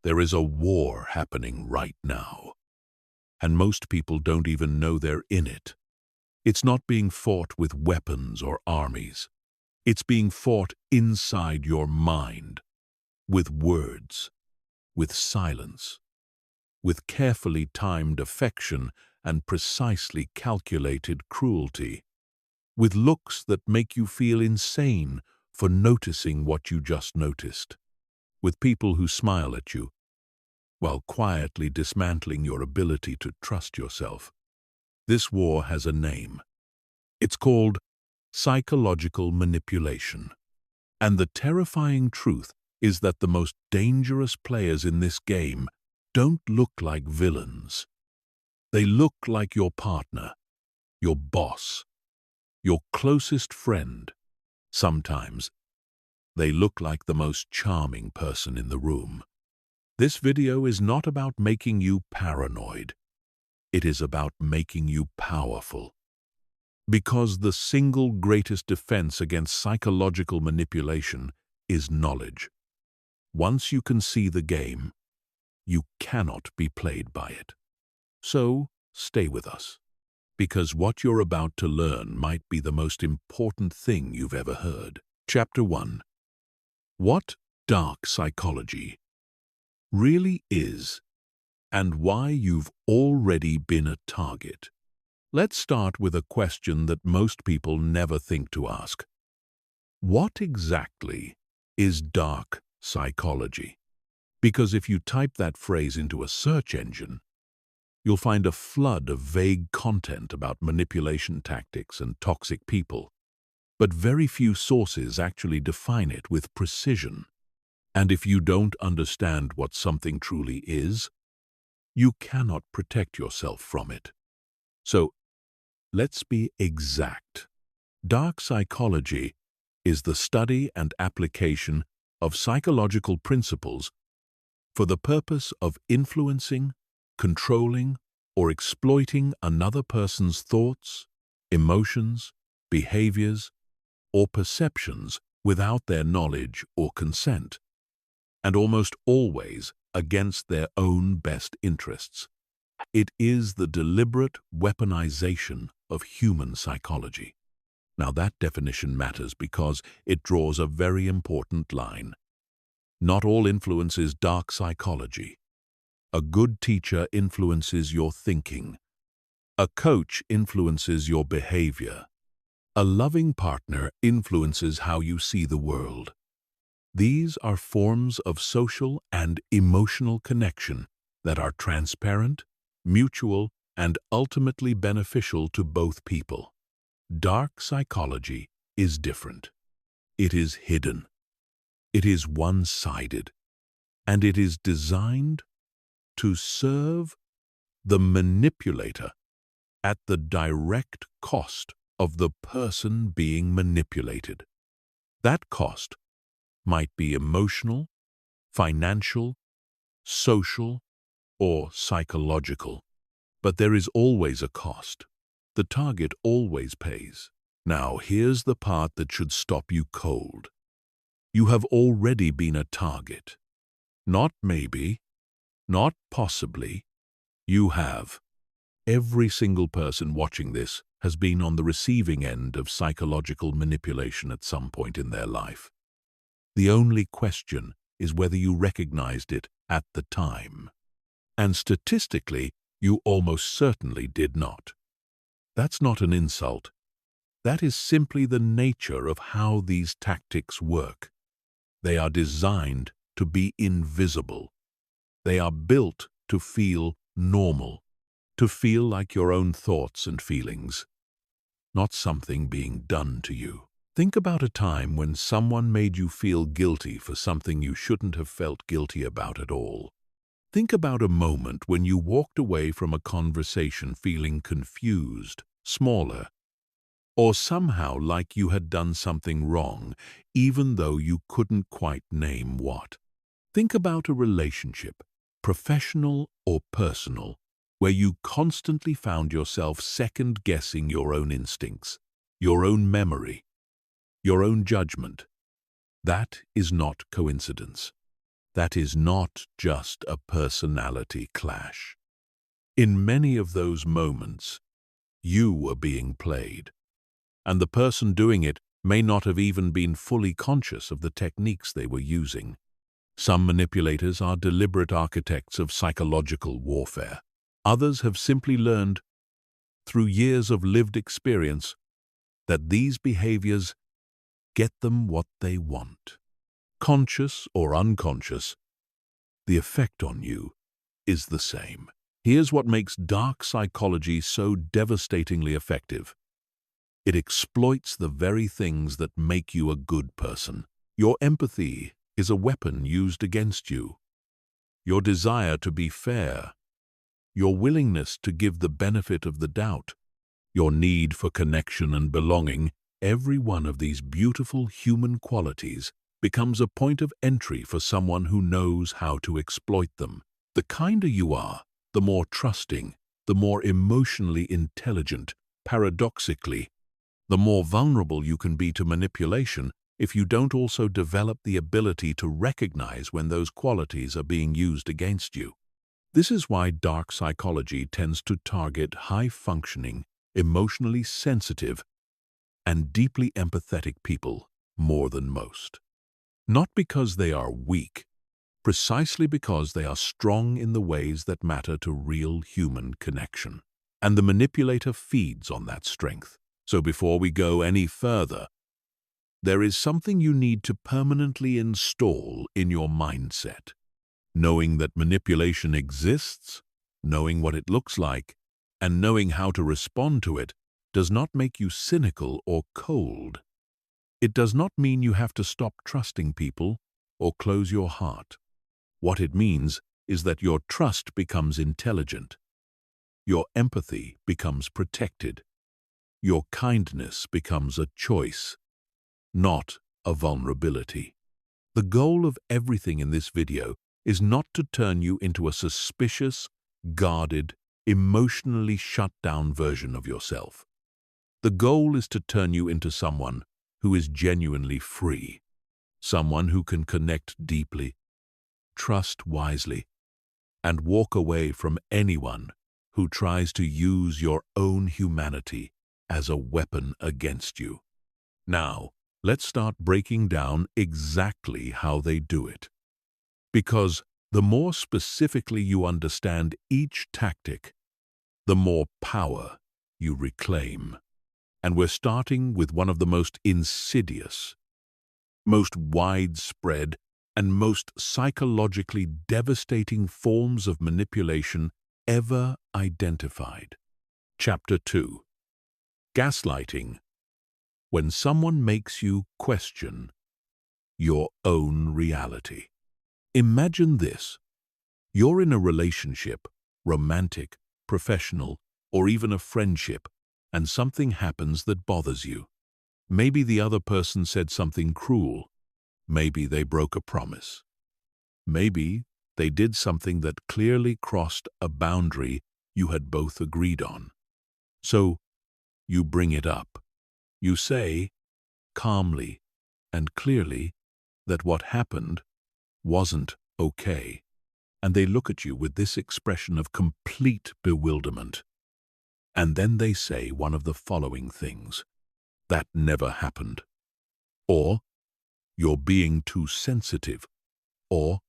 There is a war happening right now, and most people don't even know they're in it. It's not being fought with weapons or armies. It's being fought inside your mind, with words, with silence, with carefully timed affection and precisely calculated cruelty, with looks that make you feel insane for noticing what you just noticed, with people who smile at you, while quietly dismantling your ability to trust yourself. This war has a name. It's called psychological manipulation. And the terrifying truth is that the most dangerous players in this game don't look like villains. They look like your partner, your boss, your closest friend. Sometimes they look like the most charming person in the room. This video is not about making you paranoid. It is about making you powerful. Because the single greatest defense against psychological manipulation is knowledge. Once you can see the game, you cannot be played by it. So, stay with us, because what you're about to learn might be the most important thing you've ever heard. Chapter 1. What dark psychology really is, and why you've already been a target. Let's start with a question that most people never think to ask. What exactly is dark psychology? Because if you type that phrase into a search engine, you'll find a flood of vague content about manipulation tactics and toxic people. But very few sources actually define it with precision. And if you don't understand what something truly is, you cannot protect yourself from it. So, let's be exact. Dark psychology is the study and application of psychological principles for the purpose of influencing, controlling, or exploiting another person's thoughts, emotions, behaviors, or perceptions without their knowledge or consent, and almost always against their own best interests. It is the deliberate weaponization of human psychology. Now that definition matters because it draws a very important line. Not all influence is dark psychology. A good teacher influences your thinking. A coach influences your behavior. A loving partner influences how you see the world. These are forms of social and emotional connection that are transparent, mutual, and ultimately beneficial to both people. Dark psychology is different. It is hidden. It is one-sided. And it is designed to serve the manipulator at the direct cost of the person being manipulated. That cost might be emotional, financial, social, or psychological. But there is always a cost. The target always pays. Now, here's the part that should stop you cold. You have already been a target. Not maybe, not possibly. You have. Every single person watching this has been on the receiving end of psychological manipulation at some point in their life. The only question is whether you recognized it at the time. And statistically, you almost certainly did not. That's not an insult. That is simply the nature of how these tactics work. They are designed to be invisible. They are built to feel normal, to feel like your own thoughts and feelings, not something being done to you. Think about a time when someone made you feel guilty for something you shouldn't have felt guilty about at all. Think about a moment when you walked away from a conversation feeling confused, smaller, or somehow like you had done something wrong, even though you couldn't quite name what. Think about a relationship, professional or personal, where you constantly found yourself second-guessing your own instincts, your own memory, your own judgment. That is not coincidence. that is not just a personality clash. In many of those moments, you were being played, and the person doing it may not have even been fully conscious of the techniques they were using. Some manipulators are deliberate architects of psychological warfare. Others have simply learned, through years of lived experience, that these behaviors get them what they want. Conscious or unconscious, the effect on you is the same. Here's what makes dark psychology so devastatingly effective. It exploits the very things that make you a good person. Your empathy is a weapon used against you. Your desire to be fair, your willingness to give the benefit of the doubt, your need for connection and belonging, every one of these beautiful human qualities becomes a point of entry for someone who knows how to exploit them. The kinder you are, the more trusting, the more emotionally intelligent, paradoxically, the more vulnerable you can be to manipulation if you don't also develop the ability to recognize when those qualities are being used against you. This is why dark psychology tends to target high-functioning, emotionally sensitive, and deeply empathetic people more than most. Not because they are weak, precisely because they are strong in the ways that matter to real human connection. And the manipulator feeds on that strength. So before we go any further, there is something you need to permanently install in your mindset. Knowing that manipulation exists, knowing what it looks like, and knowing how to respond to it does not make you cynical or cold. It does not mean you have to stop trusting people or close your heart. What it means is that your trust becomes intelligent. Your empathy becomes protected. Your kindness becomes a choice, not a vulnerability. The goal of everything in this video is not to turn you into a suspicious, guarded, emotionally shut down version of yourself. The goal is to turn you into someone who is genuinely free, someone who can connect deeply, trust wisely, and walk away from anyone who tries to use your own humanity as a weapon against you. Now, let's start breaking down exactly how they do it. Because the more specifically you understand each tactic, the more power you reclaim. And we're starting with one of the most insidious, most widespread, and most psychologically devastating forms of manipulation ever identified. Chapter 2. Gaslighting. When someone makes you question your own reality. Imagine this. You're in a relationship, romantic, professional, or even a friendship, and something happens that bothers you. Maybe the other person said something cruel. Maybe they broke a promise. Maybe they did something that clearly crossed a boundary you had both agreed on. So, you bring it up. You say, calmly and clearly, that what happened wasn't okay. And they look at you with this expression of complete bewilderment. And then they say one of the following things. That never happened. Or, you're being too sensitive. Or,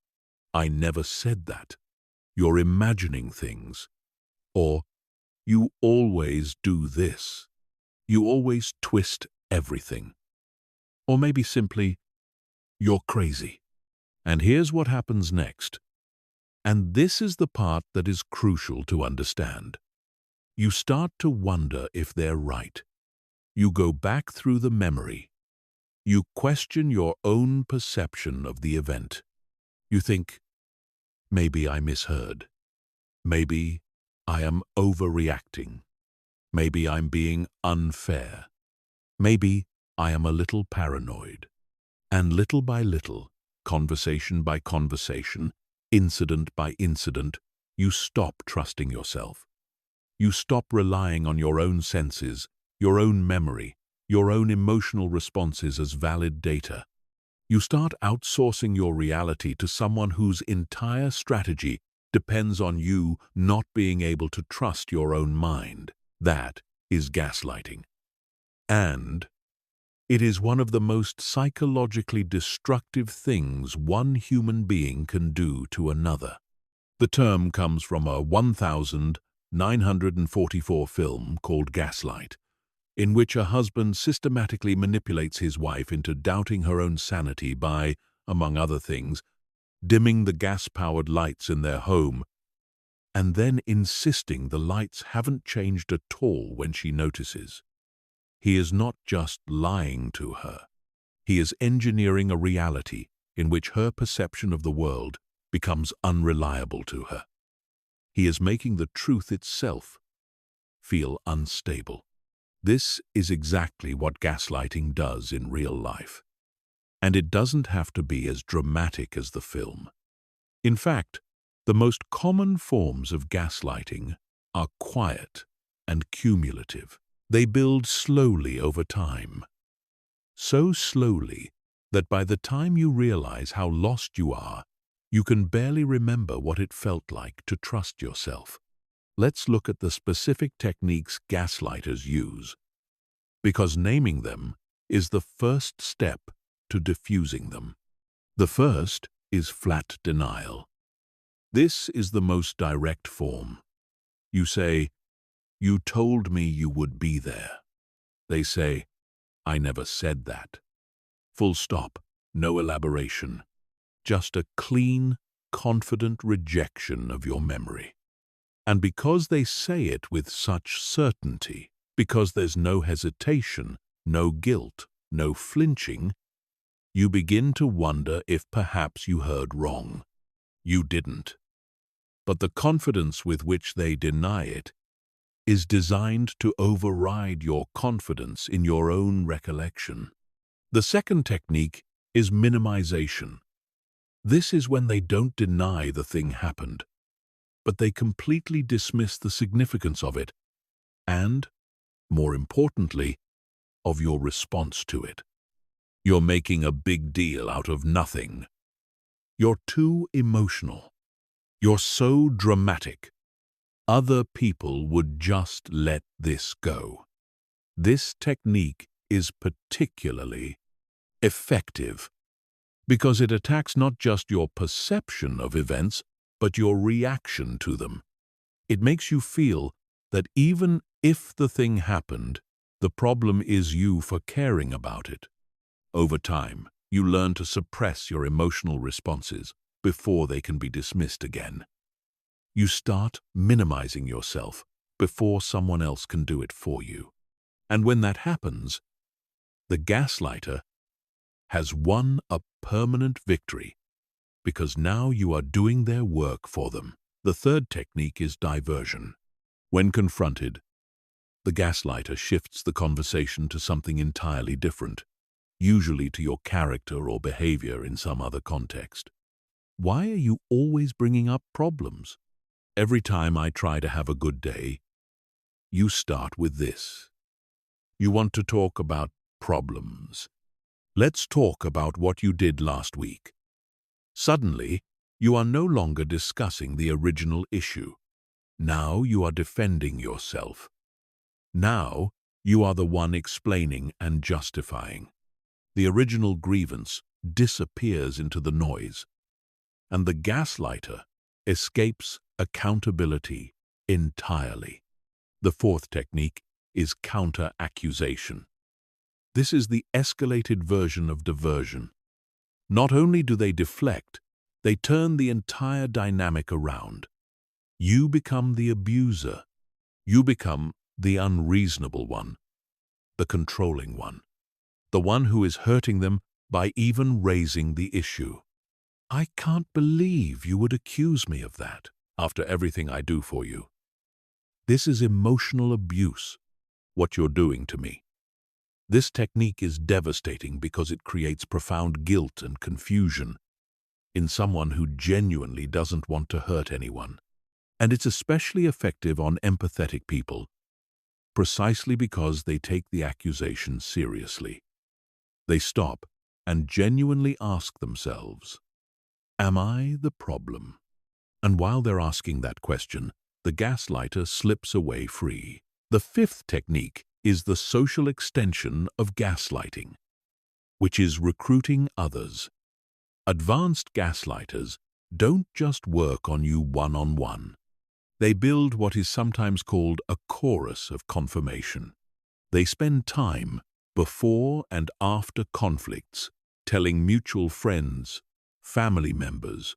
I never said that. You're imagining things. Or, you always do this. You always twist everything. Or maybe simply, you're crazy. And here's what happens next. And this is the part that is crucial to understand. You start to wonder if they're right. You go back through the memory. You question your own perception of the event. You think, maybe I misheard. Maybe I am overreacting. Maybe I'm being unfair. Maybe I am a little paranoid. And little by little, conversation by conversation, incident by incident, you stop trusting yourself. You stop relying on your own senses, your own memory, your own emotional responses as valid data. You start outsourcing your reality to someone whose entire strategy depends on you not being able to trust your own mind. That is gaslighting. And it is one of the most psychologically destructive things one human being can do to another. The term comes from a 1944 film called Gaslight, in which a husband systematically manipulates his wife into doubting her own sanity by, among other things, dimming the gas-powered lights in their home and then insisting the lights haven't changed at all when she notices. He is not just lying to her. He is engineering a reality in which her perception of the world becomes unreliable to her. He is making the truth itself feel unstable. This is exactly what gaslighting does in real life. And it doesn't have to be as dramatic as the film. In fact, the most common forms of gaslighting are quiet and cumulative. They build slowly over time. So slowly that by the time you realize how lost you are, you can barely remember what it felt like to trust yourself. Let's look at the specific techniques gaslighters use, because naming them is the first step to diffusing them. The first is flat denial. This is the most direct form. You say, "You told me you would be there." They say, "I never said that." Full stop, no elaboration. Just a clean, confident rejection of your memory. And because they say it with such certainty, because there's no hesitation, no guilt, no flinching, you begin to wonder if perhaps you heard wrong. You didn't. But the confidence with which they deny it is designed to override your confidence in your own recollection. The second technique is minimization. This is when they don't deny the thing happened, but they completely dismiss the significance of it and, more importantly, of your response to it. You're making a big deal out of nothing. You're too emotional. You're so dramatic. Other people would just let this go. This technique is particularly effective because it attacks not just your perception of events, but your reaction to them. It makes you feel that even if the thing happened, the problem is you for caring about it. Over time, you learn to suppress your emotional responses before they can be dismissed again. You start minimizing yourself before someone else can do it for you. And when that happens, the gaslighter has won a permanent victory because now you are doing their work for them. The third technique is diversion. When confronted, the gaslighter shifts the conversation to something entirely different, usually to your character or behavior in some other context. Why are you always bringing up problems? Every time I try to have a good day, you start with this. You want to talk about problems. Let's talk about what you did last week. Suddenly, you are no longer discussing the original issue. Now you are defending yourself. Now you are the one explaining and justifying. The original grievance disappears into the noise, and the gaslighter escapes accountability entirely. The fourth technique is counter-accusation. This is the escalated version of diversion. Not only do they deflect, they turn the entire dynamic around. You become the abuser. You become the unreasonable one, the controlling one, the one who is hurting them by even raising the issue. "I can't believe you would accuse me of that after everything I do for you." This is emotional abuse, what you're doing to me. This technique is devastating because it creates profound guilt and confusion in someone who genuinely doesn't want to hurt anyone. And it's especially effective on empathetic people, precisely because they take the accusation seriously. They stop and genuinely ask themselves, "Am I the problem?" And while they're asking that question, the gaslighter slips away free. The fifth technique is the social extension of gaslighting, which is recruiting others. Advanced gaslighters don't just work on you one-on-one. They build what is sometimes called a chorus of confirmation. They spend time before and after conflicts telling mutual friends, family members,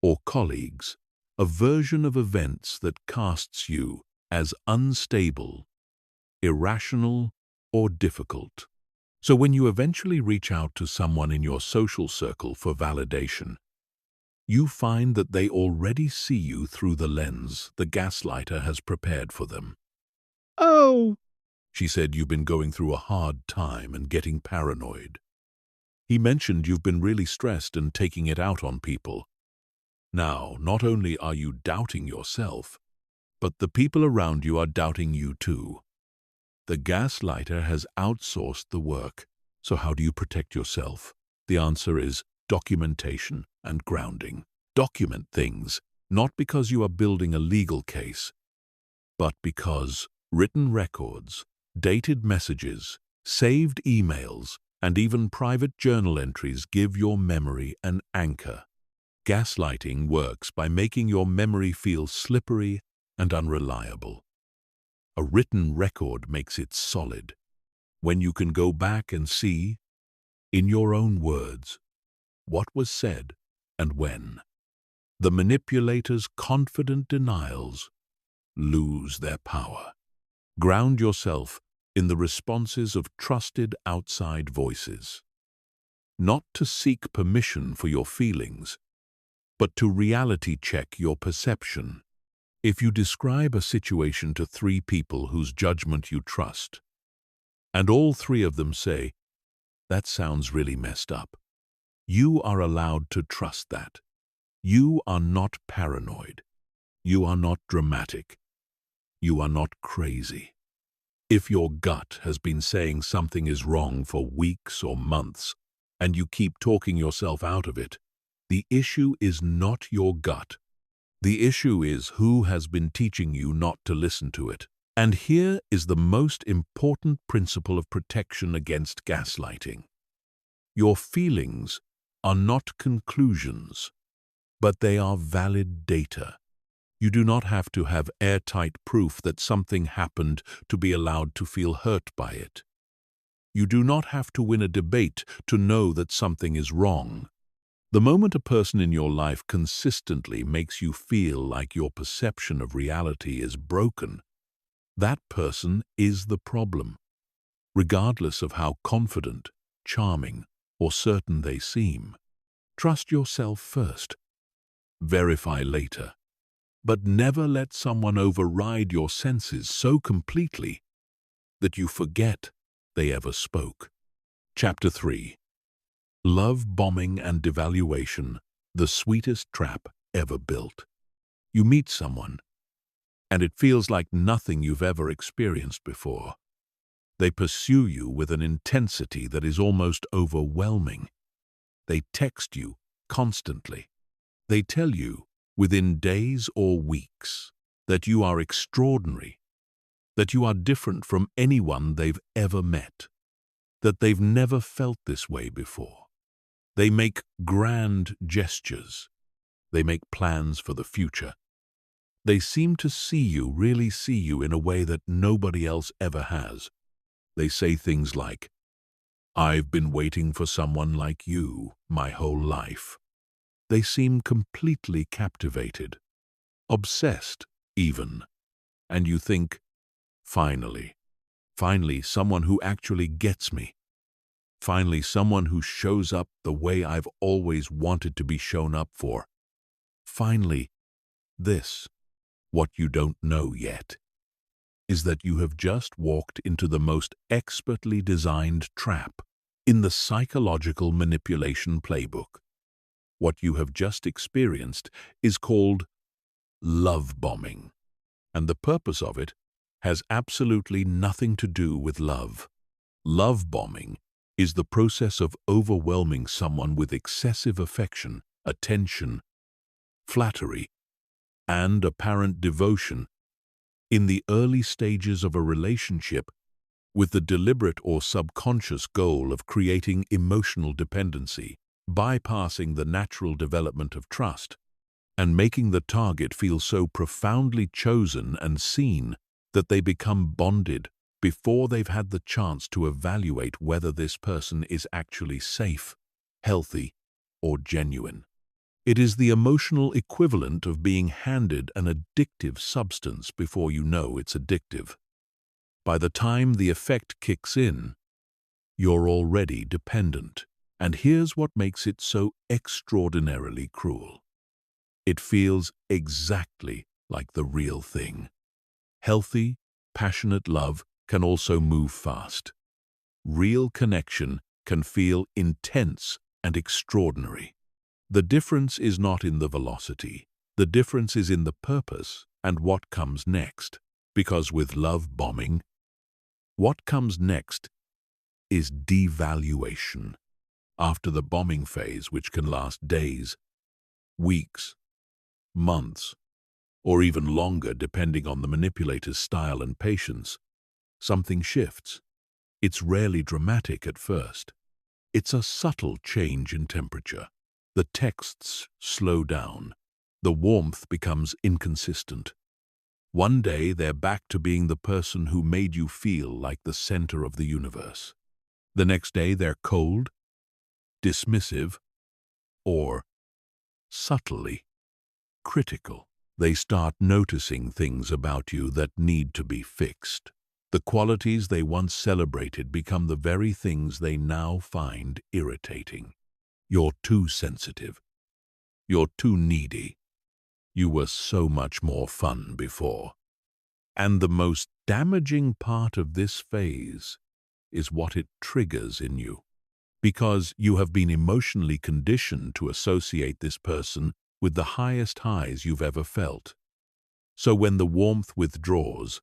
or colleagues a version of events that casts you as unstable, irrational, or difficult. So when you eventually reach out to someone in your social circle for validation, you find that they already see you through the lens the gaslighter has prepared for them. "Oh," she said, "you've been going through a hard time and getting paranoid. He mentioned you've been really stressed and taking it out on people. Now, not only are you doubting yourself, but the people around you are doubting you too." The gaslighter has outsourced the work. So how do you protect yourself? The answer is documentation and grounding. Document things, not because you are building a legal case, but because written records, dated messages, saved emails, and even private journal entries give your memory an anchor. Gaslighting works by making your memory feel slippery and unreliable. A written record makes it solid. When you can go back and see, in your own words, what was said and when, the manipulator's confident denials lose their power. Ground yourself in the responses of trusted outside voices. Not to seek permission for your feelings, but to reality check your perception. If you describe a situation to 3 people whose judgment you trust, and all 3 of them say, "That sounds really messed up," you are allowed to trust that. You are not paranoid. You are not dramatic. You are not crazy. If your gut has been saying something is wrong for weeks or months, and you keep talking yourself out of it, the issue is not your gut. The issue is who has been teaching you not to listen to it. And here is the most important principle of protection against gaslighting. Your feelings are not conclusions, but they are valid data. You do not have to have airtight proof that something happened to be allowed to feel hurt by it. You do not have to win a debate to know that something is wrong. The moment a person in your life consistently makes you feel like your perception of reality is broken, that person is the problem, regardless of how confident, charming, or certain they seem. Trust yourself first. Verify later. But never let someone override your senses so completely that you forget they ever spoke. Chapter 3. Love bombing and devaluation, the sweetest trap ever built. You meet someone, and it feels like nothing you've ever experienced before. They pursue you with an intensity that is almost overwhelming. They text you constantly. They tell you, within days or weeks, that you are extraordinary, that you are different from anyone they've ever met, that they've never felt this way before. They make grand gestures. They make plans for the future. They seem to really see you in a way that nobody else ever has. They say things like, "I've been waiting for someone like you my whole life." They seem completely captivated, obsessed even. And you think, finally someone who actually gets me. Finally someone who shows up the way I've always wanted to be shown up for. Finally, this. What you don't know yet is that you have just walked into the most expertly designed trap in the psychological manipulation playbook. What you have just experienced is called love bombing, and the purpose of it has absolutely nothing to do with love. Love bombing is the process of overwhelming someone with excessive affection, attention, flattery, and apparent devotion in the early stages of a relationship, with the deliberate or subconscious goal of creating emotional dependency, bypassing the natural development of trust, and making the target feel so profoundly chosen and seen that they become bonded before they've had the chance to evaluate whether this person is actually safe, healthy, or genuine. It is the emotional equivalent of being handed an addictive substance before you know it's addictive. By the time the effect kicks in, you're already dependent. And here's what makes it so extraordinarily cruel. It feels exactly like the real thing. Healthy, passionate love can also move fast. Real connection can feel intense and extraordinary. The difference is not in the velocity. The difference is in the purpose and what comes next. Because with love bombing, what comes next is devaluation. After the bombing phase, which can last days, weeks, months, or even longer depending on the manipulator's style and patience, something shifts. It's rarely dramatic at first. It's a subtle change in temperature. The texts slow down. The warmth becomes inconsistent. One day they're back to being the person who made you feel like the center of the universe. The next day they're cold, dismissive, or subtly critical. They start noticing things about you that need to be fixed. The qualities they once celebrated become the very things they now find irritating. You're too sensitive. You're too needy. You were so much more fun before. And the most damaging part of this phase is what it triggers in you, because you have been emotionally conditioned to associate this person with the highest highs you've ever felt. So when the warmth withdraws,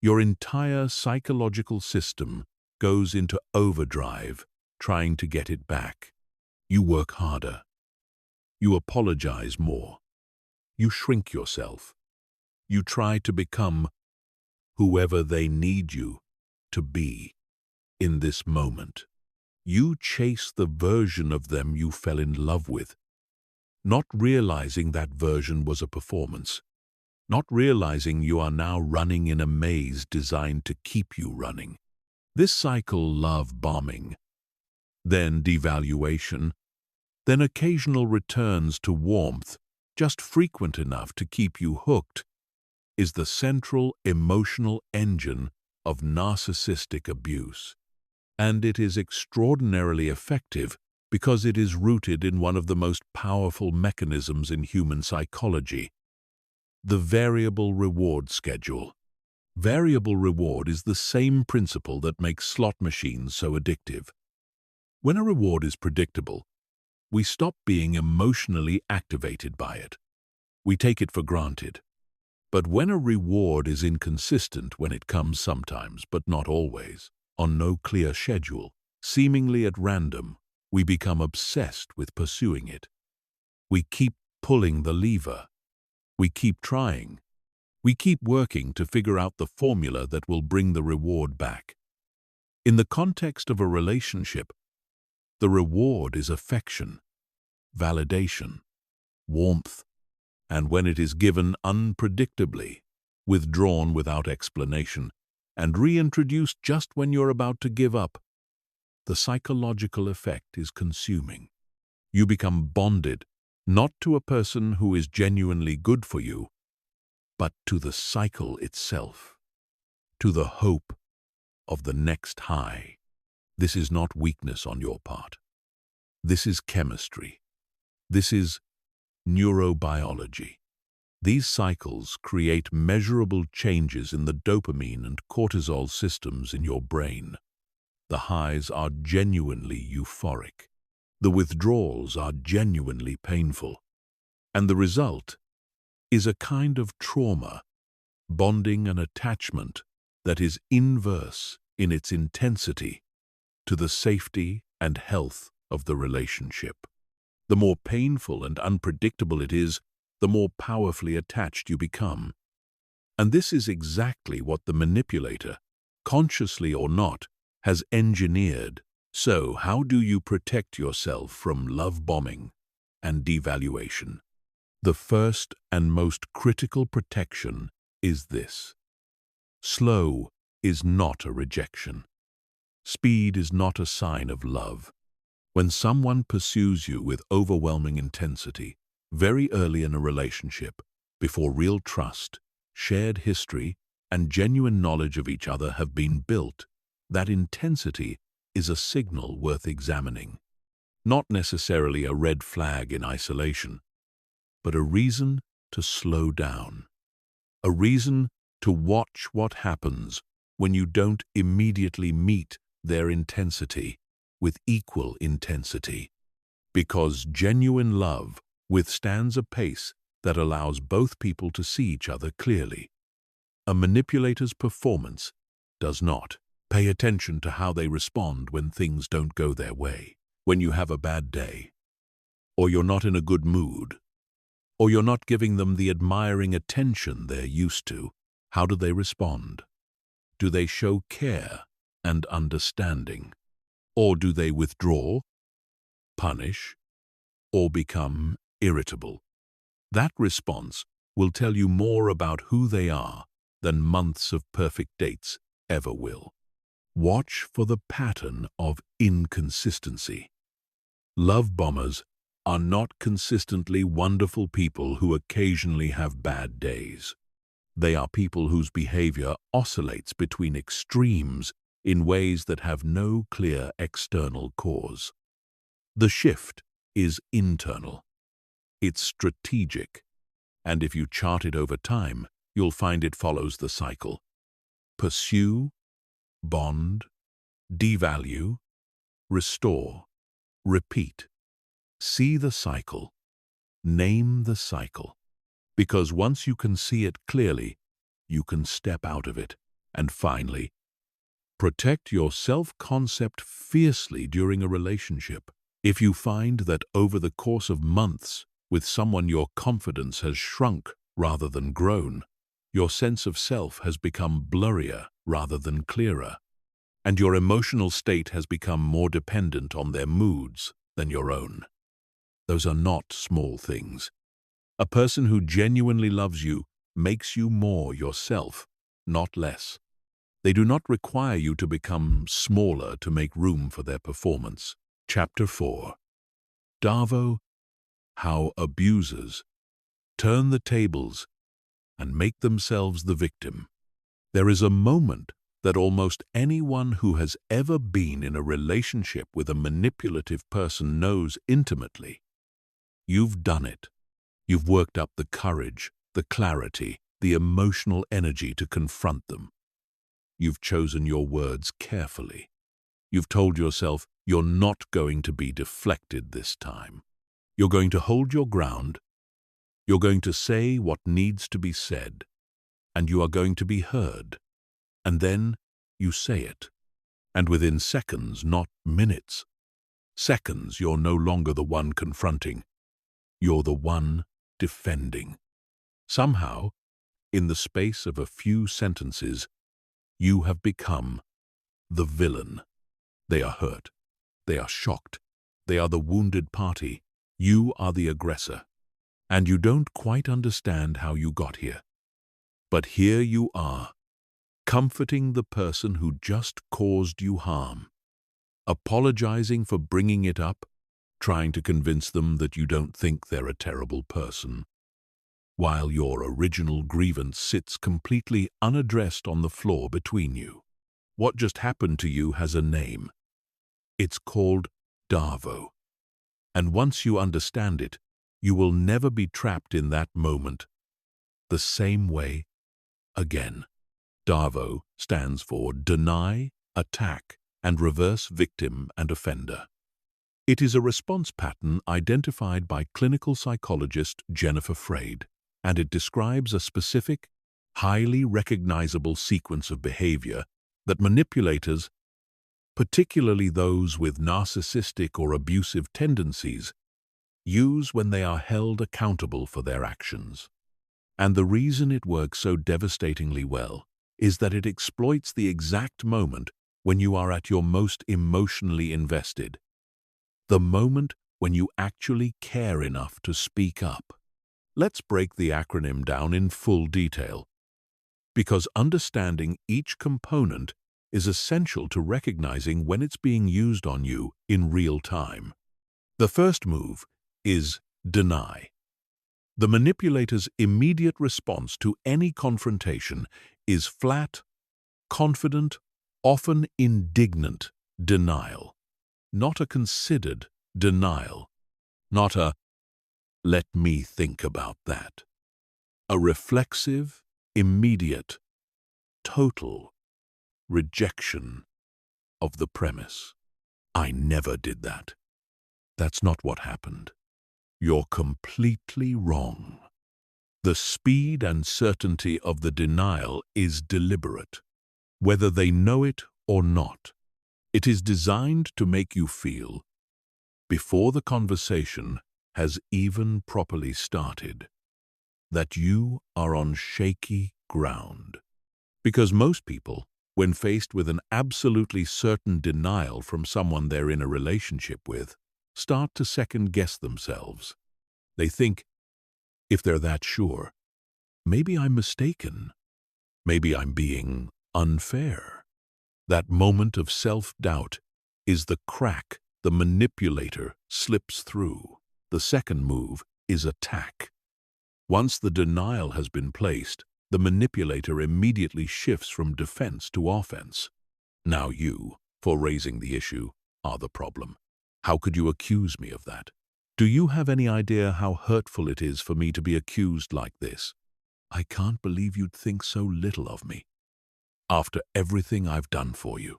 your entire psychological system goes into overdrive trying to get it back. You work harder. You apologize more. You shrink yourself. You try to become whoever they need you to be in this moment. You chase the version of them you fell in love with, not realizing that version was a performance, not realizing you are now running in a maze designed to keep you running. This cycle, love bombing, then devaluation, then occasional returns to warmth, just frequent enough to keep you hooked, is the central emotional engine of narcissistic abuse. And it is extraordinarily effective because it is rooted in one of the most powerful mechanisms in human psychology, the variable reward schedule. Variable reward is the same principle that makes slot machines so addictive. When a reward is predictable, we stop being emotionally activated by it. We take it for granted. But when a reward is inconsistent, when it comes sometimes but not always, on no clear schedule, seemingly at random, we become obsessed with pursuing it. We keep pulling the lever. We keep trying. We keep working to figure out the formula that will bring the reward back. In the context of a relationship, the reward is affection, validation, warmth, and when it is given unpredictably, withdrawn without explanation, and reintroduced just when you're about to give up, the psychological effect is consuming. You become bonded, not to a person who is genuinely good for you, but to the cycle itself, to the hope of the next high. This is not weakness on your part. This is chemistry. This is neurobiology. These cycles create measurable changes in the dopamine and cortisol systems in your brain. The highs are genuinely euphoric. The withdrawals are genuinely painful. And the result is a kind of trauma, bonding and attachment that is inverse in its intensity to the safety and health of the relationship. The more painful and unpredictable it is, the more powerfully attached you become. And this is exactly what the manipulator, consciously or not, has engineered. So, how do you protect yourself from love bombing and devaluation? The first and most critical protection is this. Slow is not a rejection. Speed is not a sign of love. When someone pursues you with overwhelming intensity, very early in a relationship, before real trust, shared history, and genuine knowledge of each other have been built, that intensity is a signal worth examining. Not necessarily a red flag in isolation, but a reason to slow down. A reason to watch what happens when you don't immediately meet their intensity with equal intensity. Because genuine love withstands a pace that allows both people to see each other clearly. A manipulator's performance does not. Pay attention to how they respond when things don't go their way. When you have a bad day, or you're not in a good mood, or you're not giving them the admiring attention they're used to, how do they respond? Do they show care and understanding? Or do they withdraw, punish, or become irritable? That response will tell you more about who they are than months of perfect dates ever will. Watch for the pattern of inconsistency. Love bombers are not consistently wonderful people who occasionally have bad days. They are people whose behavior oscillates between extremes in ways that have no clear external cause. The shift is internal. It's strategic, and if you chart it over time, you'll find it follows the cycle. Pursue, bond, devalue, restore, repeat. See the cycle. Name the cycle. Because once you can see it clearly, you can step out of it. And finally, protect your self-concept fiercely during a relationship. If you find that over the course of months, with someone your confidence has shrunk rather than grown, your sense of self has become blurrier rather than clearer, and your emotional state has become more dependent on their moods than your own. Those are not small things. A person who genuinely loves you makes you more yourself, not less. They do not require you to become smaller to make room for their performance. Chapter 4. Darvo, how abusers turn the tables and make themselves the victim. There is a moment that almost anyone who has ever been in a relationship with a manipulative person knows intimately. You've done it. You've worked up the courage, the clarity, the emotional energy to confront them. You've chosen your words carefully. You've told yourself you're not going to be deflected this time. You're going to hold your ground. You're going to say what needs to be said, and you are going to be heard. And then you say it. And within seconds, not minutes, seconds, you're no longer the one confronting. You're the one defending. Somehow, in the space of a few sentences, you have become the villain. They are hurt. They are shocked. They are the wounded party. You are the aggressor. And you don't quite understand how you got here. But here you are, comforting the person who just caused you harm, apologizing for bringing it up, trying to convince them that you don't think they're a terrible person, while your original grievance sits completely unaddressed on the floor between you. What just happened to you has a name. It's called Darvo. And once you understand it, you will never be trapped in that moment the same way again. Darvo stands for deny, attack, and reverse victim and offender. It is a response pattern identified by clinical psychologist Jennifer Freyd, and it describes a specific, highly recognizable sequence of behavior that manipulators particularly those with narcissistic or abusive tendencies, use when they are held accountable for their actions. And the reason it works so devastatingly well is that it exploits the exact moment when you are at your most emotionally invested, the moment when you actually care enough to speak up. Let's break the acronym down in full detail, because understanding each component is essential to recognizing when it's being used on you in real time. The first move is deny. The manipulator's immediate response to any confrontation is flat, confident, often indignant denial. Not a considered denial. Not a, "let me think about that." A reflexive, immediate, total rejection of the premise. "I never did that. That's not what happened. You're completely wrong." The speed and certainty of the denial is deliberate, whether they know it or not. It is designed to make you feel, before the conversation has even properly started, that you are on shaky ground. Because most people, when faced with an absolutely certain denial from someone they're in a relationship with, start to second-guess themselves. They think, if they're that sure, maybe I'm mistaken. Maybe I'm being unfair. That moment of self-doubt is the crack the manipulator slips through. The second move is attack. Once the denial has been placed, the manipulator immediately shifts from defense to offense. Now you, for raising the issue, are the problem. How could you accuse me of that? Do you have any idea how hurtful it is for me to be accused like this? I can't believe you'd think so little of me, after everything I've done for you.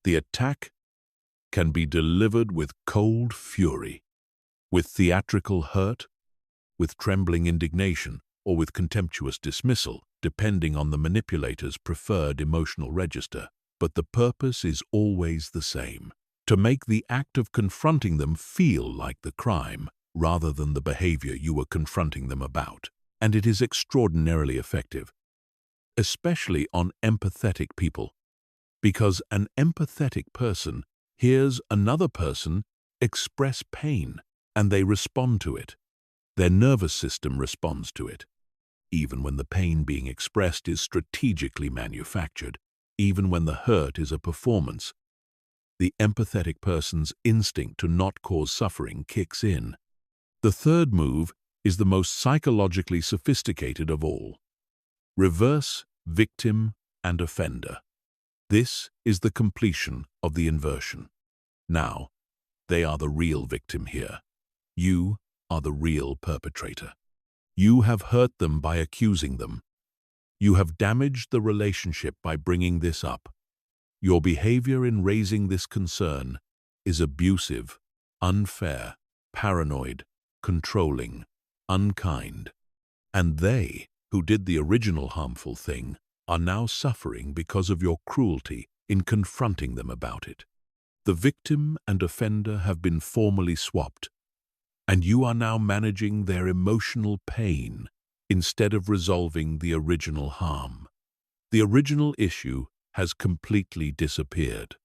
The attack can be delivered with cold fury, with theatrical hurt, with trembling indignation, or with contemptuous dismissal, depending on the manipulator's preferred emotional register. But the purpose is always the same: to make the act of confronting them feel like the crime, rather than the behavior you were confronting them about. And it is extraordinarily effective, especially on empathetic people, because an empathetic person hears another person express pain, and they respond to it. Their nervous system responds to it, even when the pain being expressed is strategically manufactured, even when the hurt is a performance. The empathetic person's instinct to not cause suffering kicks in. The third move is the most psychologically sophisticated of all. Reverse victim and offender. This is the completion of the inversion. Now, they are the real victim here. You are the real perpetrator. You have hurt them by accusing them. You have damaged the relationship by bringing this up. Your behavior in raising this concern is abusive, unfair, paranoid, controlling, unkind. And they, who did the original harmful thing, are now suffering because of your cruelty in confronting them about it. The victim and offender have been formally swapped, and you are now managing their emotional pain instead of resolving the original harm. The original issue has completely disappeared.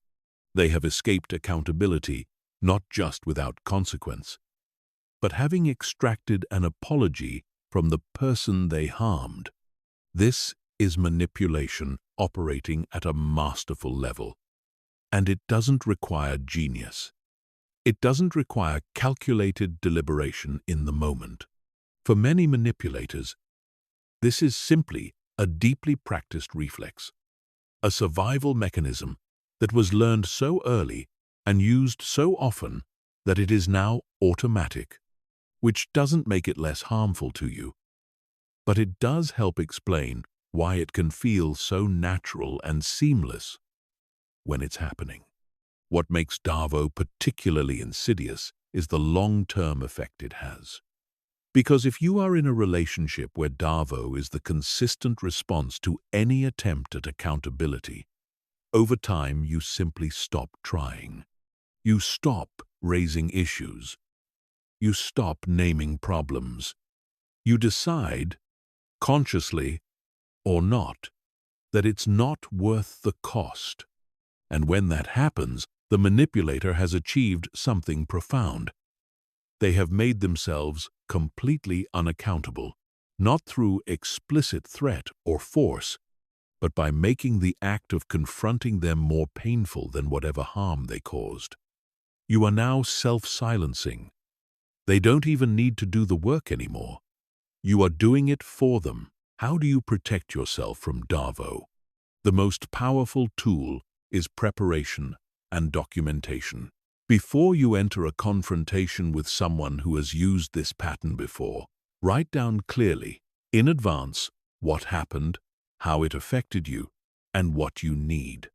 They have escaped accountability, not just without consequence, but having extracted an apology from the person they harmed. This is manipulation operating at a masterful level. And it doesn't require genius. It doesn't require calculated deliberation in the moment. For many manipulators, this is simply a deeply practiced reflex, a survival mechanism that was learned so early and used so often that it is now automatic, which doesn't make it less harmful to you, but it does help explain why it can feel so natural and seamless when it's happening. What makes Darvo particularly insidious is the long-term effect it has. Because if you are in a relationship where Darvo is the consistent response to any attempt at accountability, Over time, you simply stop trying. You stop raising issues. You stop naming problems. You decide, consciously or not, that it's not worth the cost. And when that happens, the manipulator has achieved something profound. They have made themselves completely unaccountable, not through explicit threat or force, but by making the act of confronting them more painful than whatever harm they caused. You are now self-silencing. They don't even need to do the work anymore. You are doing it for them. How do you protect yourself from Davo? The most powerful tool is preparation and documentation. Before you enter a confrontation with someone who has used this pattern before, write down clearly, in advance, what happened, how it affected you, and what you need.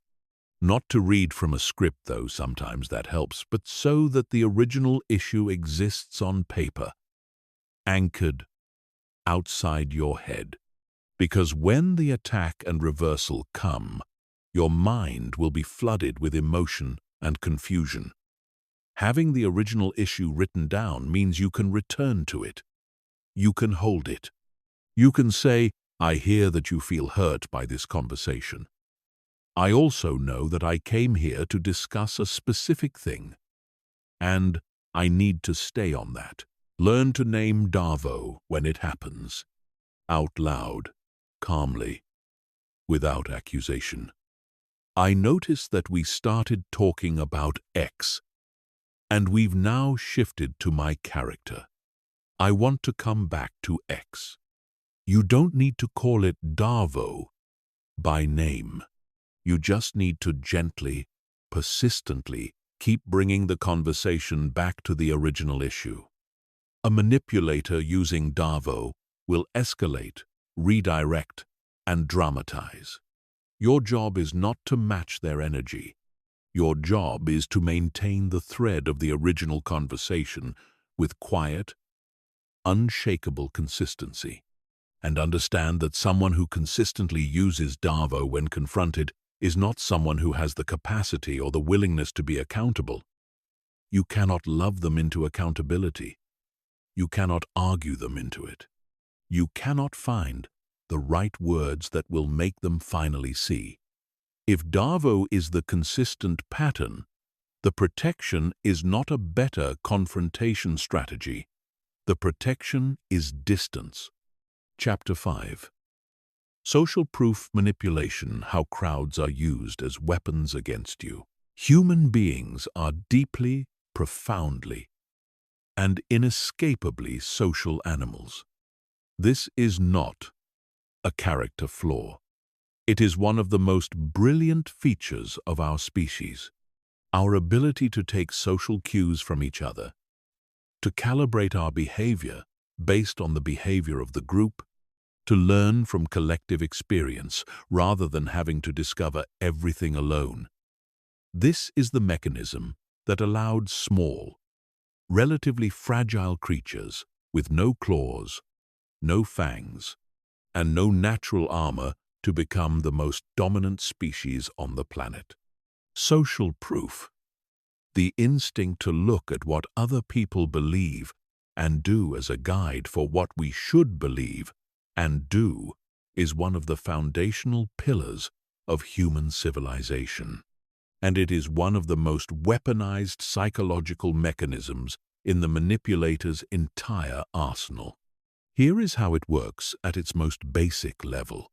Not to read from a script, though sometimes that helps, but so that the original issue exists on paper, anchored outside your head. Because when the attack and reversal come, your mind will be flooded with emotion and confusion. Having the original issue written down means you can return to it. You can hold it. You can say, I hear that you feel hurt by this conversation. I also know that I came here to discuss a specific thing, and I need to stay on that. Learn to name Davo when it happens, out loud, calmly, without accusation. I notice that we started talking about X, and we've now shifted to my character. I want to come back to X. You don't need to call it Davo by name. You just need to gently, persistently keep bringing the conversation back to the original issue. A manipulator using Davo will escalate, redirect, and dramatize. Your job is not to match their energy. Your job is to maintain the thread of the original conversation with quiet, unshakable consistency. And understand that someone who consistently uses Davo when confronted is not someone who has the capacity or the willingness to be accountable. You cannot love them into accountability. You cannot argue them into it. You cannot find the right words that will make them finally see. If Davo is the consistent pattern, the protection is not a better confrontation strategy. The protection is distance. Chapter 5. Social proof manipulation: how crowds are used as weapons against you. Human beings are deeply, profoundly, and inescapably social animals. This is not a character flaw. It is one of the most brilliant features of our species. Our ability to take social cues from each other, to calibrate our behavior based on the behavior of the group, to learn from collective experience rather than having to discover everything alone. This is the mechanism that allowed small, relatively fragile creatures with no claws, no fangs, and no natural armor to become the most dominant species on the planet. Social proof. The instinct to look at what other people believe and do as a guide for what we should believe and do is one of the foundational pillars of human civilization. And it is one of the most weaponized psychological mechanisms in the manipulator's entire arsenal. Here is how it works at its most basic level.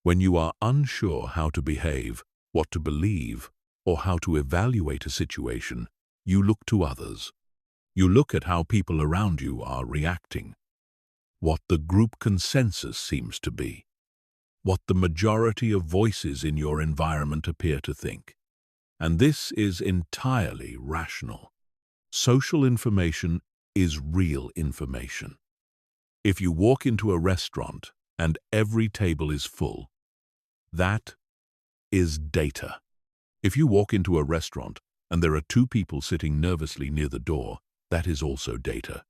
When you are unsure how to behave, what to believe, or how to evaluate a situation, you look to others. You look at how people around you are reacting, what the group consensus seems to be, what the majority of voices in your environment appear to think. And this is entirely rational. Social information is real information. If you walk into a restaurant and every table is full, that is data. If you walk into a restaurant and there are two people sitting nervously near the door, that is also data.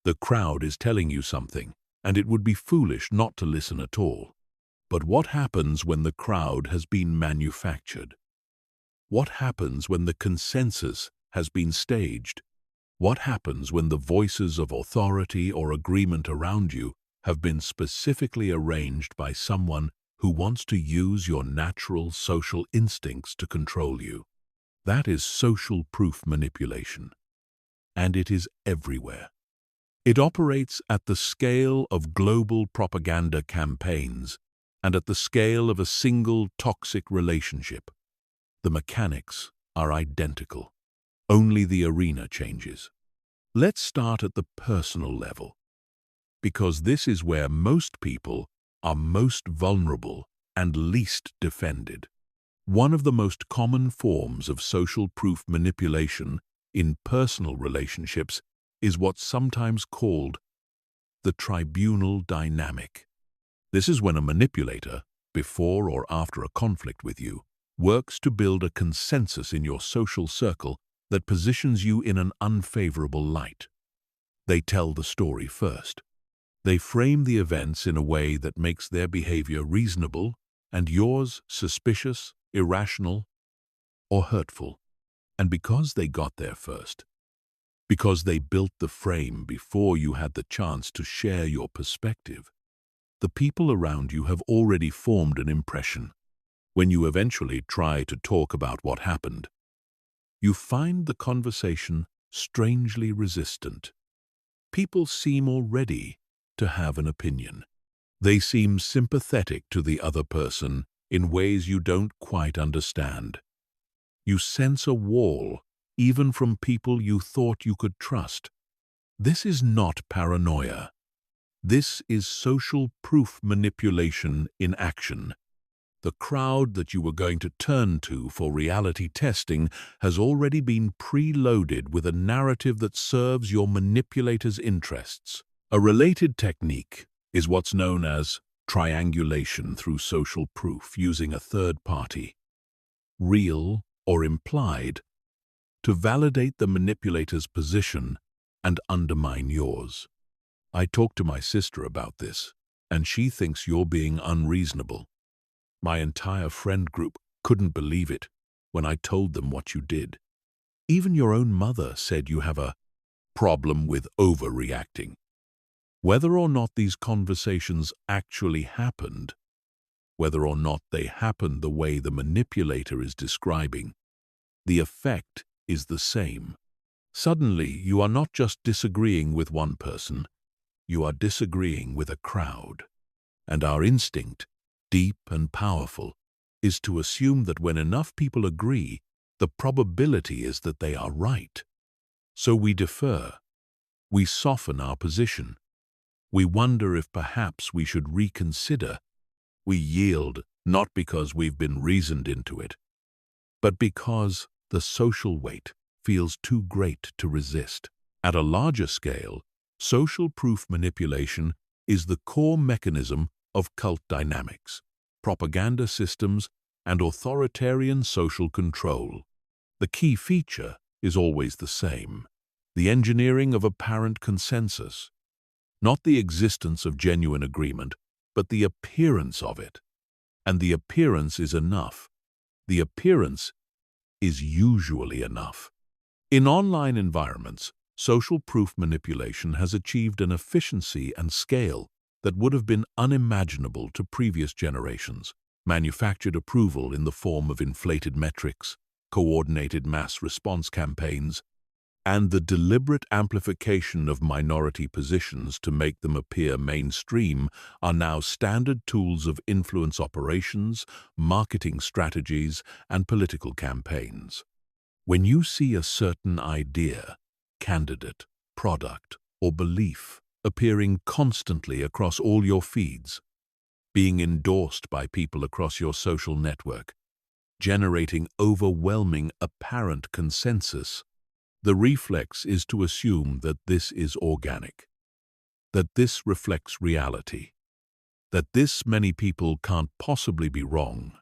The crowd is telling you something, and it would be foolish not to listen at all. But what happens when the crowd has been manufactured? What happens when the consensus has been staged? What happens when the voices of authority or agreement around you have been specifically arranged by someone who wants to use your natural social instincts to control you? That is social proof manipulation, and it is everywhere. It operates at the scale of global propaganda campaigns and at the scale of a single toxic relationship. The mechanics are identical. Only the arena changes. Let's start at the personal level, because this is where most people are most vulnerable and least defended. One of the most common forms of social proof manipulation in personal relationships is what's sometimes called the tribunal dynamic. This is when a manipulator, before or after a conflict with you, works to build a consensus in your social circle that positions you in an unfavorable light. They tell the story first. They frame the events in a way that makes their behavior reasonable and yours suspicious, irrational, or hurtful. And because they got there first, because they built the frame before you had the chance to share your perspective, the people around you have already formed an impression. When you eventually try to talk about what happened, you find the conversation strangely resistant. People seem already to have an opinion. They seem sympathetic to the other person in ways you don't quite understand. You sense a wall, even from people you thought you could trust. This is not paranoia. This is social proof manipulation in action. The crowd that you were going to turn to for reality testing has already been preloaded with a narrative that serves your manipulator's interests. A related technique is what's known as triangulation through social proof, using a third party, real or implied, to validate the manipulator's position and undermine yours. I talked to my sister about this, and she thinks you're being unreasonable. My entire friend group couldn't believe it when I told them what you did. Even your own mother said you have a problem with overreacting. Whether or not these conversations actually happened, whether or not they happened the way the manipulator is describing, the effect is the same. Suddenly, you are not just disagreeing with one person, you are disagreeing with a crowd. And our instinct, deep and powerful, is to assume that when enough people agree, the probability is that they are right. So we defer. We soften our position. We wonder if perhaps we should reconsider. We yield not because we've been reasoned into it, but because the social weight feels too great to resist. At a larger scale, social proof manipulation is the core mechanism of cult dynamics, propaganda systems, and authoritarian social control. The key feature is always the same: the engineering of apparent consensus. Not the existence of genuine agreement, but the appearance of it. And the appearance is enough. The appearance is usually enough. In online environments, social proof manipulation has achieved an efficiency and scale that would have been unimaginable to previous generations. Manufactured approval in the form of inflated metrics, coordinated mass response campaigns, and the deliberate amplification of minority positions to make them appear mainstream are now standard tools of influence operations, marketing strategies, and political campaigns. When you see a certain idea, candidate, product, or belief appearing constantly across all your feeds, being endorsed by people across your social network, generating overwhelming apparent consensus, the reflex is to assume that this is organic, that this reflects reality, that this many people can't possibly be wrong,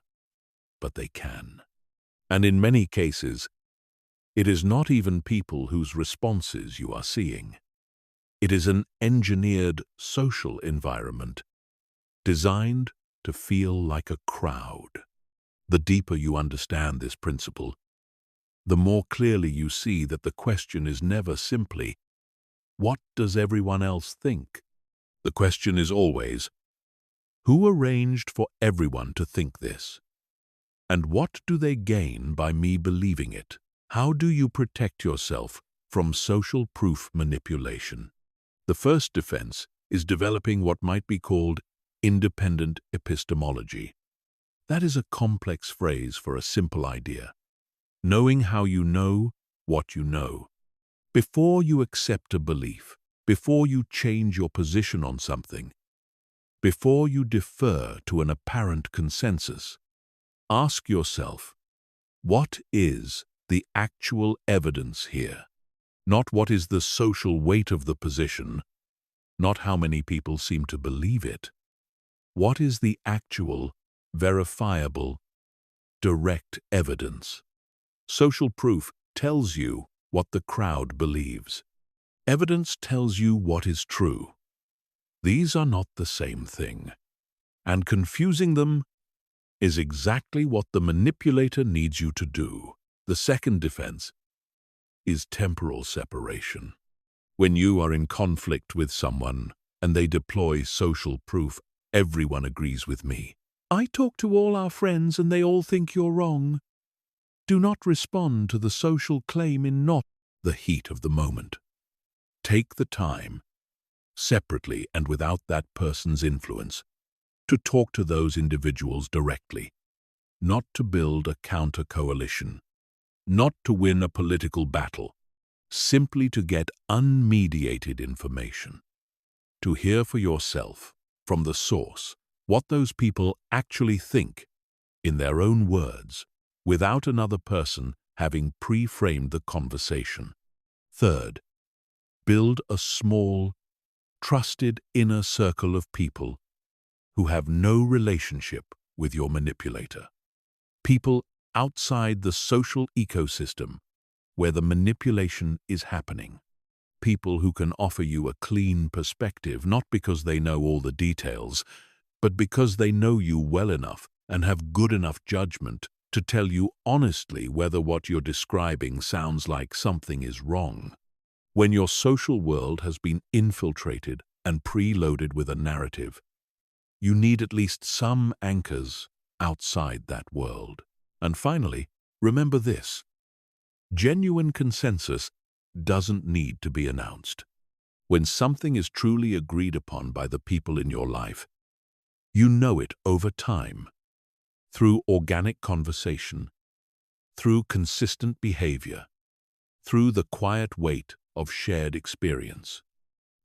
but they can. And in many cases, it is not even people whose responses you are seeing. It is an engineered social environment designed to feel like a crowd. The deeper you understand this principle, the more clearly you see that the question is never simply, what does everyone else think? The question is always, who arranged for everyone to think this? And what do they gain by me believing it? How do you protect yourself from social proof manipulation? The first defense is developing what might be called independent epistemology. That is a complex phrase for a simple idea. Knowing how you know what you know. Before you accept a belief, before you change your position on something, before you defer to an apparent consensus, ask yourself, what is the actual evidence here? Not what is the social weight of the position, not how many people seem to believe it. What is the actual, verifiable, direct evidence? Social proof tells you what the crowd believes. Evidence tells you what is true. These are not the same thing, and confusing them is exactly what the manipulator needs you to do. The second defense is temporal separation. When you are in conflict with someone and they deploy social proof, everyone agrees with me. I talk to all our friends and they all think you're wrong. Do not respond to the social claim in not the heat of the moment. Take the time, separately and without that person's influence, to talk to those individuals directly, not to build a counter-coalition, not to win a political battle, simply to get unmediated information, to hear for yourself, from the source, what those people actually think, in their own words, without another person having pre-framed the conversation. Third, build a small, trusted inner circle of people who have no relationship with your manipulator. People outside the social ecosystem where the manipulation is happening. People who can offer you a clean perspective, not because they know all the details, but because they know you well enough and have good enough judgment to tell you honestly whether what you're describing sounds like something is wrong. When your social world has been infiltrated and preloaded with a narrative, you need at least some anchors outside that world. And finally, remember this. Genuine consensus doesn't need to be announced. When something is truly agreed upon by the people in your life, you know it over time, through organic conversation, through consistent behavior, through the quiet weight of shared experience.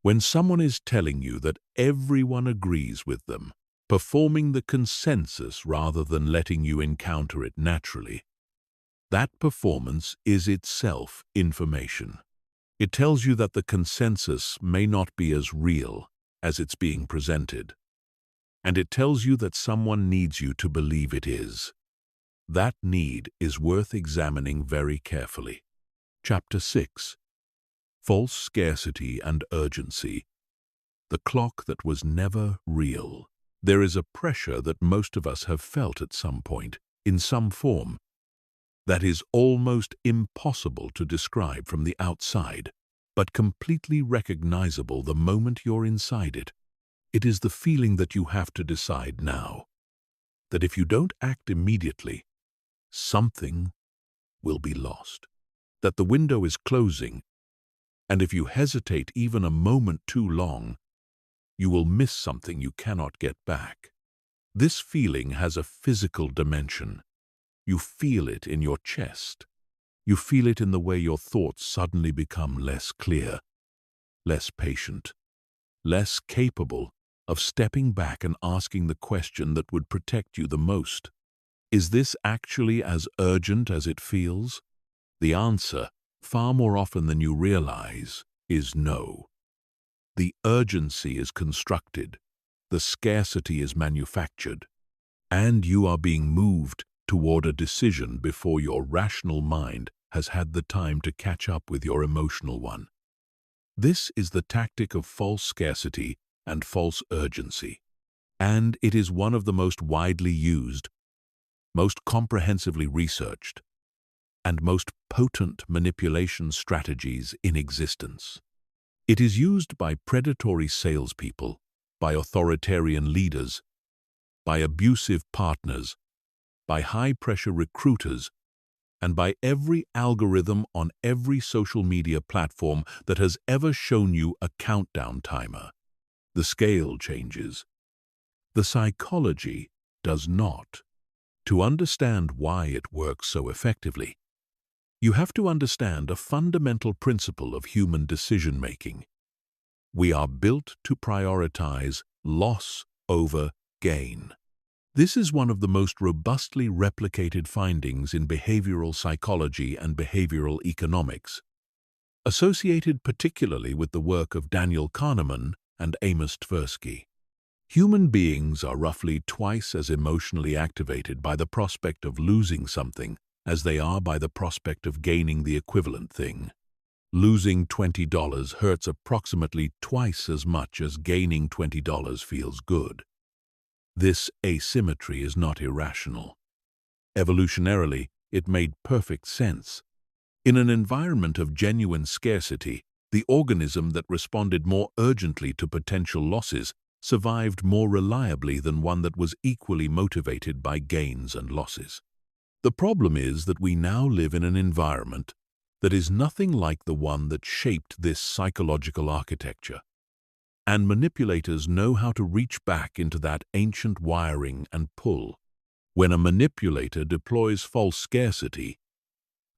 When someone is telling you that everyone agrees with them, performing the consensus rather than letting you encounter it naturally, that performance is itself information. It tells you that the consensus may not be as real as it's being presented, and it tells you that someone needs you to believe it is. That need is worth examining very carefully. Chapter 6. False Scarcity and Urgency. The clock that was never real. There is a pressure that most of us have felt at some point, in some form, that is almost impossible to describe from the outside, but completely recognizable the moment you're inside it. It is the feeling that you have to decide now, that if you don't act immediately, something will be lost, that the window is closing, and if you hesitate even a moment too long, you will miss something you cannot get back. This feeling has a physical dimension. You feel it in your chest. You feel it in the way your thoughts suddenly become less clear, less patient, less capable of stepping back and asking the question that would protect you the most. Is this actually as urgent as it feels? The answer, far more often than you realize, is no. The urgency is constructed, the scarcity is manufactured, and you are being moved toward a decision before your rational mind has had the time to catch up with your emotional one. This is the tactic of false scarcity and false urgency. And it is one of the most widely used, most comprehensively researched, and most potent manipulation strategies in existence. It is used by predatory salespeople, by authoritarian leaders, by abusive partners, by high-pressure recruiters, and by every algorithm on every social media platform that has ever shown you a countdown timer. The scale changes. The psychology does not. To understand why it works so effectively, you have to understand a fundamental principle of human decision-making. We are built to prioritize loss over gain. This is one of the most robustly replicated findings in behavioral psychology and behavioral economics, associated particularly with the work of Daniel Kahneman and Amos Tversky. Human beings are roughly twice as emotionally activated by the prospect of losing something as they are by the prospect of gaining the equivalent thing. Losing $20 hurts approximately twice as much as gaining $20 feels good. This asymmetry is not irrational. Evolutionarily, it made perfect sense. In an environment of genuine scarcity, the organism that responded more urgently to potential losses survived more reliably than one that was equally motivated by gains and losses. The problem is that we now live in an environment that is nothing like the one that shaped this psychological architecture. And manipulators know how to reach back into that ancient wiring and pull. When a manipulator deploys false scarcity,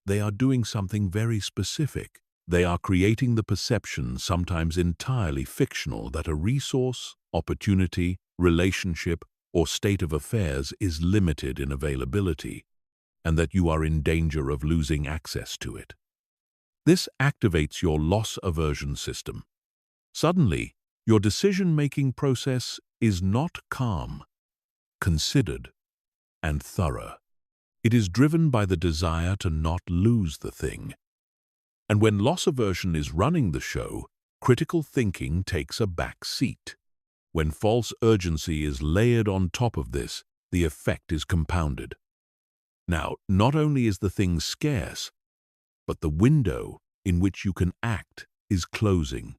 they are doing something very specific. They are creating the perception, sometimes entirely fictional, that a resource, opportunity, relationship, or state of affairs is limited in availability, and that you are in danger of losing access to it. This activates your loss aversion system. Suddenly, your decision-making process is not calm, considered, and thorough. It is driven by the desire to not lose the thing. And when loss aversion is running the show, critical thinking takes a back seat. When false urgency is layered on top of this, the effect is compounded. Now, not only is the thing scarce, but the window in which you can act is closing.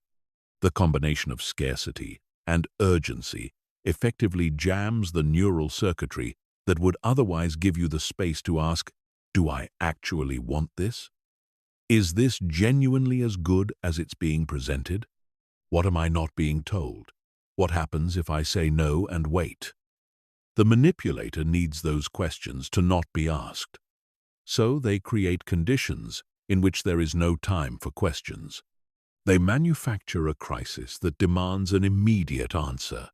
The combination of scarcity and urgency effectively jams the neural circuitry that would otherwise give you the space to ask, do I actually want this? Is this genuinely as good as it's being presented? What am I not being told? What happens if I say no and wait? The manipulator needs those questions to not be asked. So they create conditions in which there is no time for questions. They manufacture a crisis that demands an immediate answer.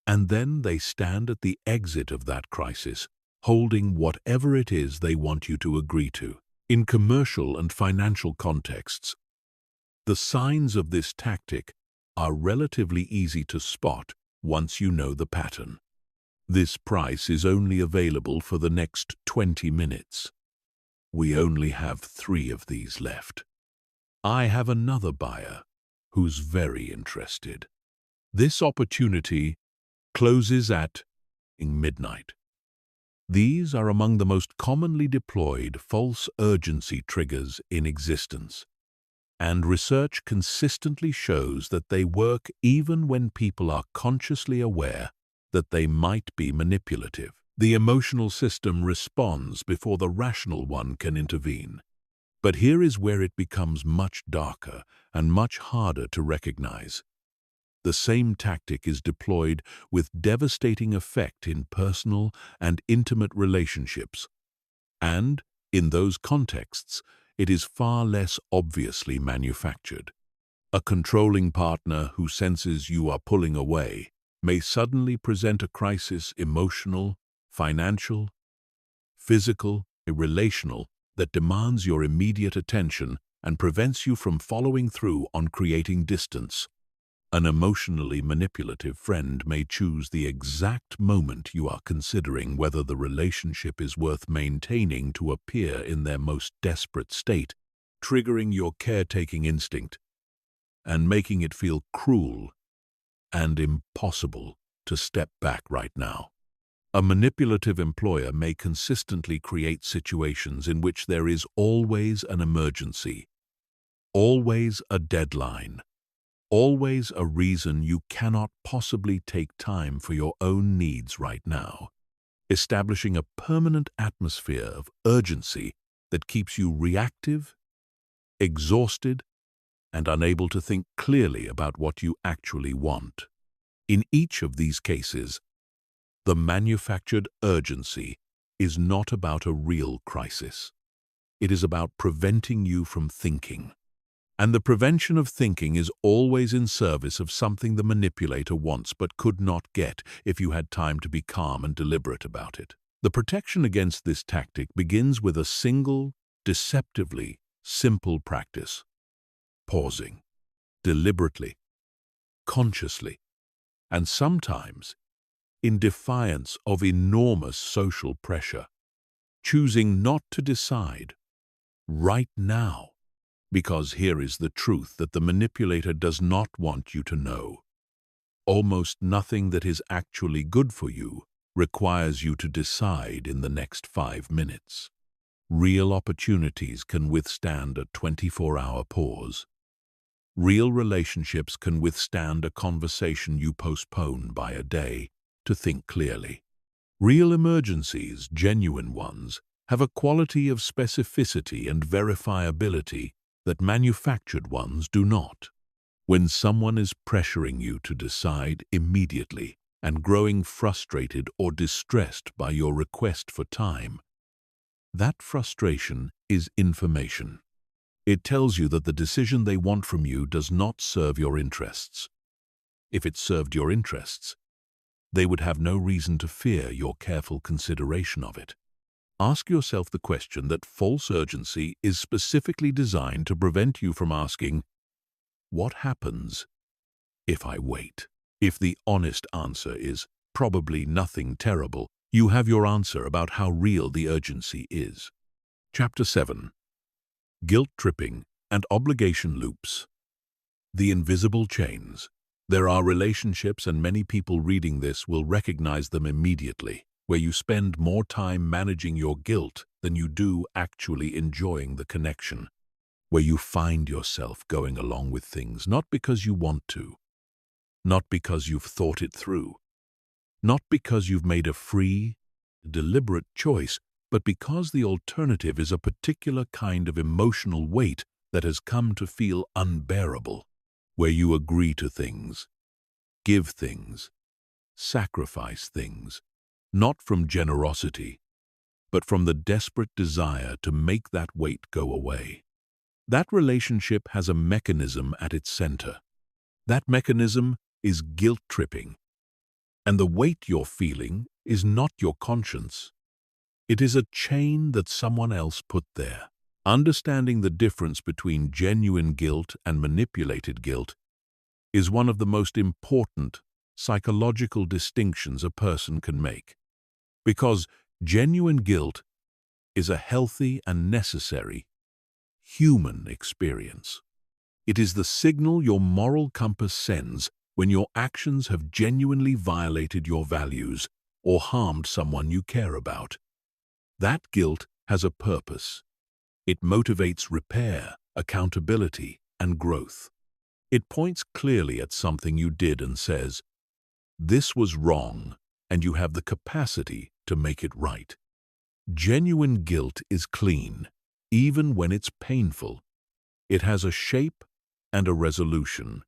And then they stand at the exit of that crisis, holding whatever it is they want you to agree to. In commercial and financial contexts, the signs of this tactic are relatively easy to spot once you know the pattern. This price is only available for the next 20 minutes. We only have 3 of these left. I have another buyer who's very interested. This opportunity closes at midnight. These are among the most commonly deployed false urgency triggers in existence, and research consistently shows that they work even when people are consciously aware that they might be manipulative. The emotional system responds before the rational one can intervene. But here is where it becomes much darker and much harder to recognize. The same tactic is deployed with devastating effect in personal and intimate relationships. And, in those contexts, it is far less obviously manufactured. A controlling partner who senses you are pulling away may suddenly present a crisis, emotional, financial, physical, relational, that demands your immediate attention and prevents you from following through on creating distance. An emotionally manipulative friend may choose the exact moment you are considering whether the relationship is worth maintaining to appear in their most desperate state, triggering your caretaking instinct and making it feel cruel and impossible to step back right now. A manipulative employer may consistently create situations in which there is always an emergency, always a deadline, always a reason you cannot possibly take time for your own needs right now, establishing a permanent atmosphere of urgency that keeps you reactive, exhausted, and unable to think clearly about what you actually want. In each of these cases, the manufactured urgency is not about a real crisis. It is about preventing you from thinking. And the prevention of thinking is always in service of something the manipulator wants but could not get if you had time to be calm and deliberate about it. The protection against this tactic begins with a single, deceptively simple practice: pausing, deliberately, consciously, and sometimes in defiance of enormous social pressure, choosing not to decide right now. Because here is the truth that the manipulator does not want you to know. Almost nothing that is actually good for you requires you to decide in the next 5 minutes. Real opportunities can withstand a 24-hour pause. Real relationships can withstand a conversation you postpone by a day to think clearly. Real emergencies, genuine ones, have a quality of specificity and verifiability that manufactured ones do not. When someone is pressuring you to decide immediately and growing frustrated or distressed by your request for time, that frustration is information. It tells you that the decision they want from you does not serve your interests. If it served your interests, they would have no reason to fear your careful consideration of it. Ask yourself the question that false urgency is specifically designed to prevent you from asking, what happens if I wait? If the honest answer is probably nothing terrible, you have your answer about how real the urgency is. Chapter 7. Guilt Tripping and Obligation Loops. The invisible chains. There are relationships, and many people reading this will recognize them immediately, where you spend more time managing your guilt than you do actually enjoying the connection, where you find yourself going along with things not because you want to, not because you've thought it through, not because you've made a free, deliberate choice, but because the alternative is a particular kind of emotional weight that has come to feel unbearable, where you agree to things, give things, sacrifice things, not from generosity, but from the desperate desire to make that weight go away. That relationship has a mechanism at its center. That mechanism is guilt tripping. And the weight you're feeling is not your conscience. It is a chain that someone else put there. Understanding the difference between genuine guilt and manipulated guilt is one of the most important psychological distinctions a person can make. Because genuine guilt is a healthy and necessary human experience. It is the signal your moral compass sends when your actions have genuinely violated your values or harmed someone you care about. That guilt has a purpose. It motivates repair, accountability, and growth. It points clearly at something you did and says, "This was wrong, and you have the capacity to make it right." Genuine guilt is clean, even when it's painful. It has a shape and a resolution.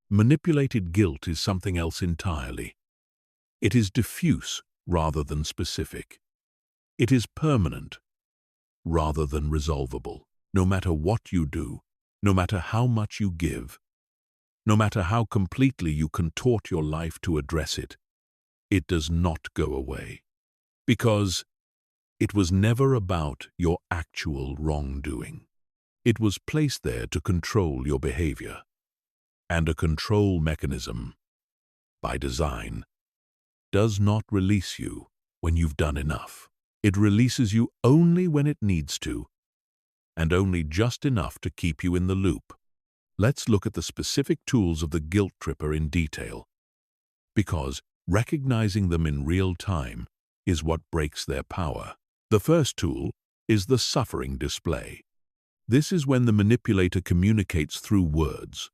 Manipulated guilt is something else entirely. It is diffuse rather than specific. It is permanent rather than resolvable. No matter what you do, no matter how much you give, no matter how completely you contort your life to address it, it does not go away. Because it was never about your actual wrongdoing. It was placed there to control your behavior. And a control mechanism, by design, does not release you when you've done enough. It releases you only when it needs to, and only just enough to keep you in the loop. Let's look at the specific tools of the guilt tripper in detail. Because Recognizing them in real time is what breaks their power. The first tool is the suffering display. This is when the manipulator communicates through words,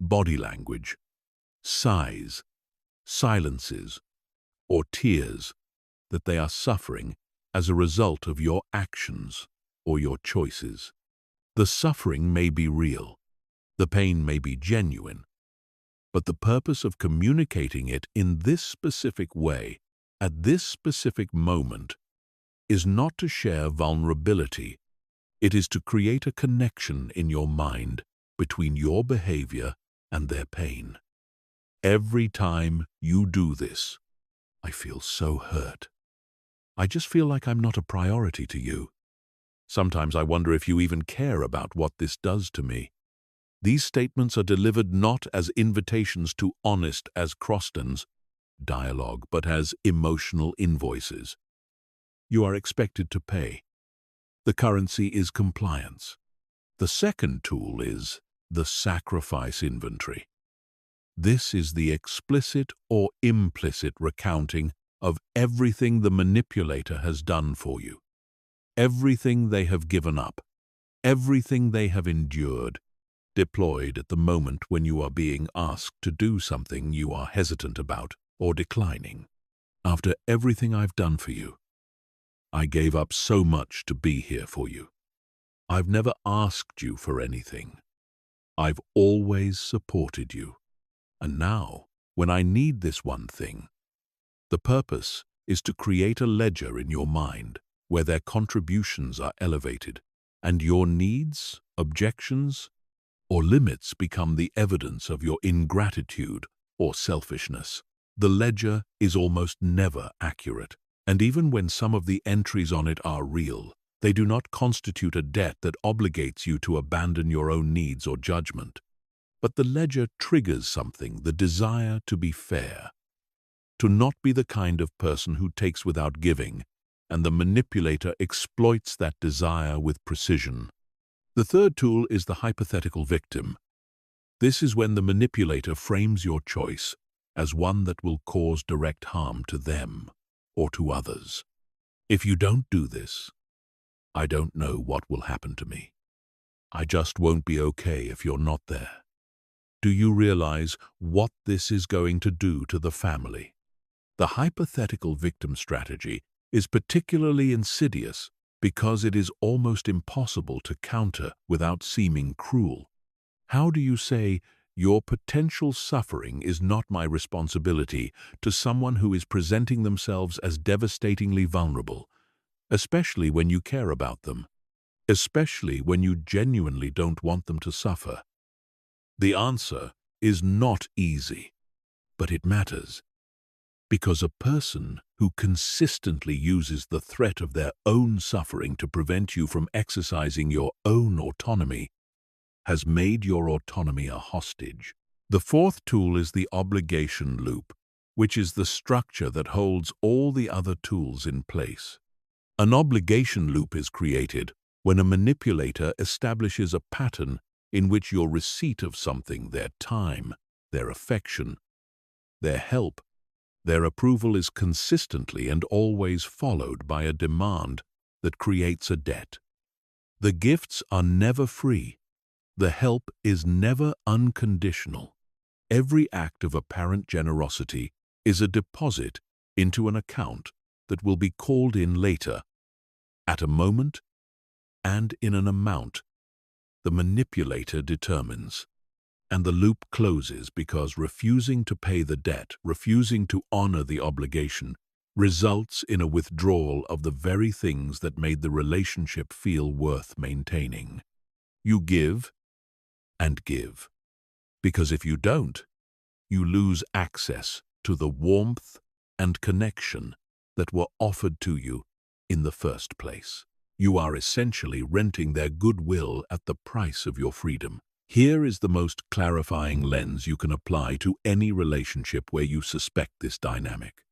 body language, sighs, silences, or tears that they are suffering as a result of your actions or your choices. The suffering may be real, the pain may be genuine, but the purpose of communicating it in this specific way, at this specific moment, is not to share vulnerability. It is to create a connection in your mind between your behavior and their pain. Every time you do this, I feel so hurt. I just feel like I'm not a priority to you. Sometimes I wonder if you even care about what this does to me. These statements are delivered not as invitations to honest as Crostons dialogue, but as emotional invoices. You are expected to pay. The currency is compliance. The second tool is the sacrifice inventory. This is the explicit or implicit recounting of everything the manipulator has done for you, everything they have given up, everything they have endured, deployed at the moment when you are being asked to do something you are hesitant about or declining. After everything I've done for you, I gave up so much to be here for you. I've never asked you for anything. I've always supported you. And now, when I need this one thing, the purpose is to create a ledger in your mind where their contributions are elevated, and your needs, objections, or limits become the evidence of your ingratitude or selfishness. The ledger is almost never accurate, and even when some of the entries on it are real, they do not constitute a debt that obligates you to abandon your own needs or judgment. But the ledger triggers something, the desire to be fair, to not be the kind of person who takes without giving, and the manipulator exploits that desire with precision. The third tool is the hypothetical victim. This is when the manipulator frames your choice as one that will cause direct harm to them or to others. If you don't do this, I don't know what will happen to me. I just won't be okay if you're not there. Do you realize what this is going to do to the family? The hypothetical victim strategy is particularly insidious because it is almost impossible to counter without seeming cruel. How do you say, "Your potential suffering is not my responsibility," to someone who is presenting themselves as devastatingly vulnerable, especially when you care about them, especially when you genuinely don't want them to suffer? The answer is not easy, but it matters. Because a person who consistently uses the threat of their own suffering to prevent you from exercising your own autonomy has made your autonomy a hostage. The fourth tool is the obligation loop, which is the structure that holds all the other tools in place. An obligation loop is created when a manipulator establishes a pattern in which your receipt of something, their time, their affection, their help, their approval is consistently and always followed by a demand that creates a debt. The gifts are never free. The help is never unconditional. Every act of apparent generosity is a deposit into an account that will be called in later, at a moment and in an amount the manipulator determines. And the loop closes because refusing to pay the debt, refusing to honor the obligation, results in a withdrawal of the very things that made the relationship feel worth maintaining. You give and give, because if you don't, you lose access to the warmth and connection that were offered to you in the first place. You are essentially renting their goodwill at the price of your freedom. Here is the most clarifying lens you can apply to any relationship where you suspect this dynamic.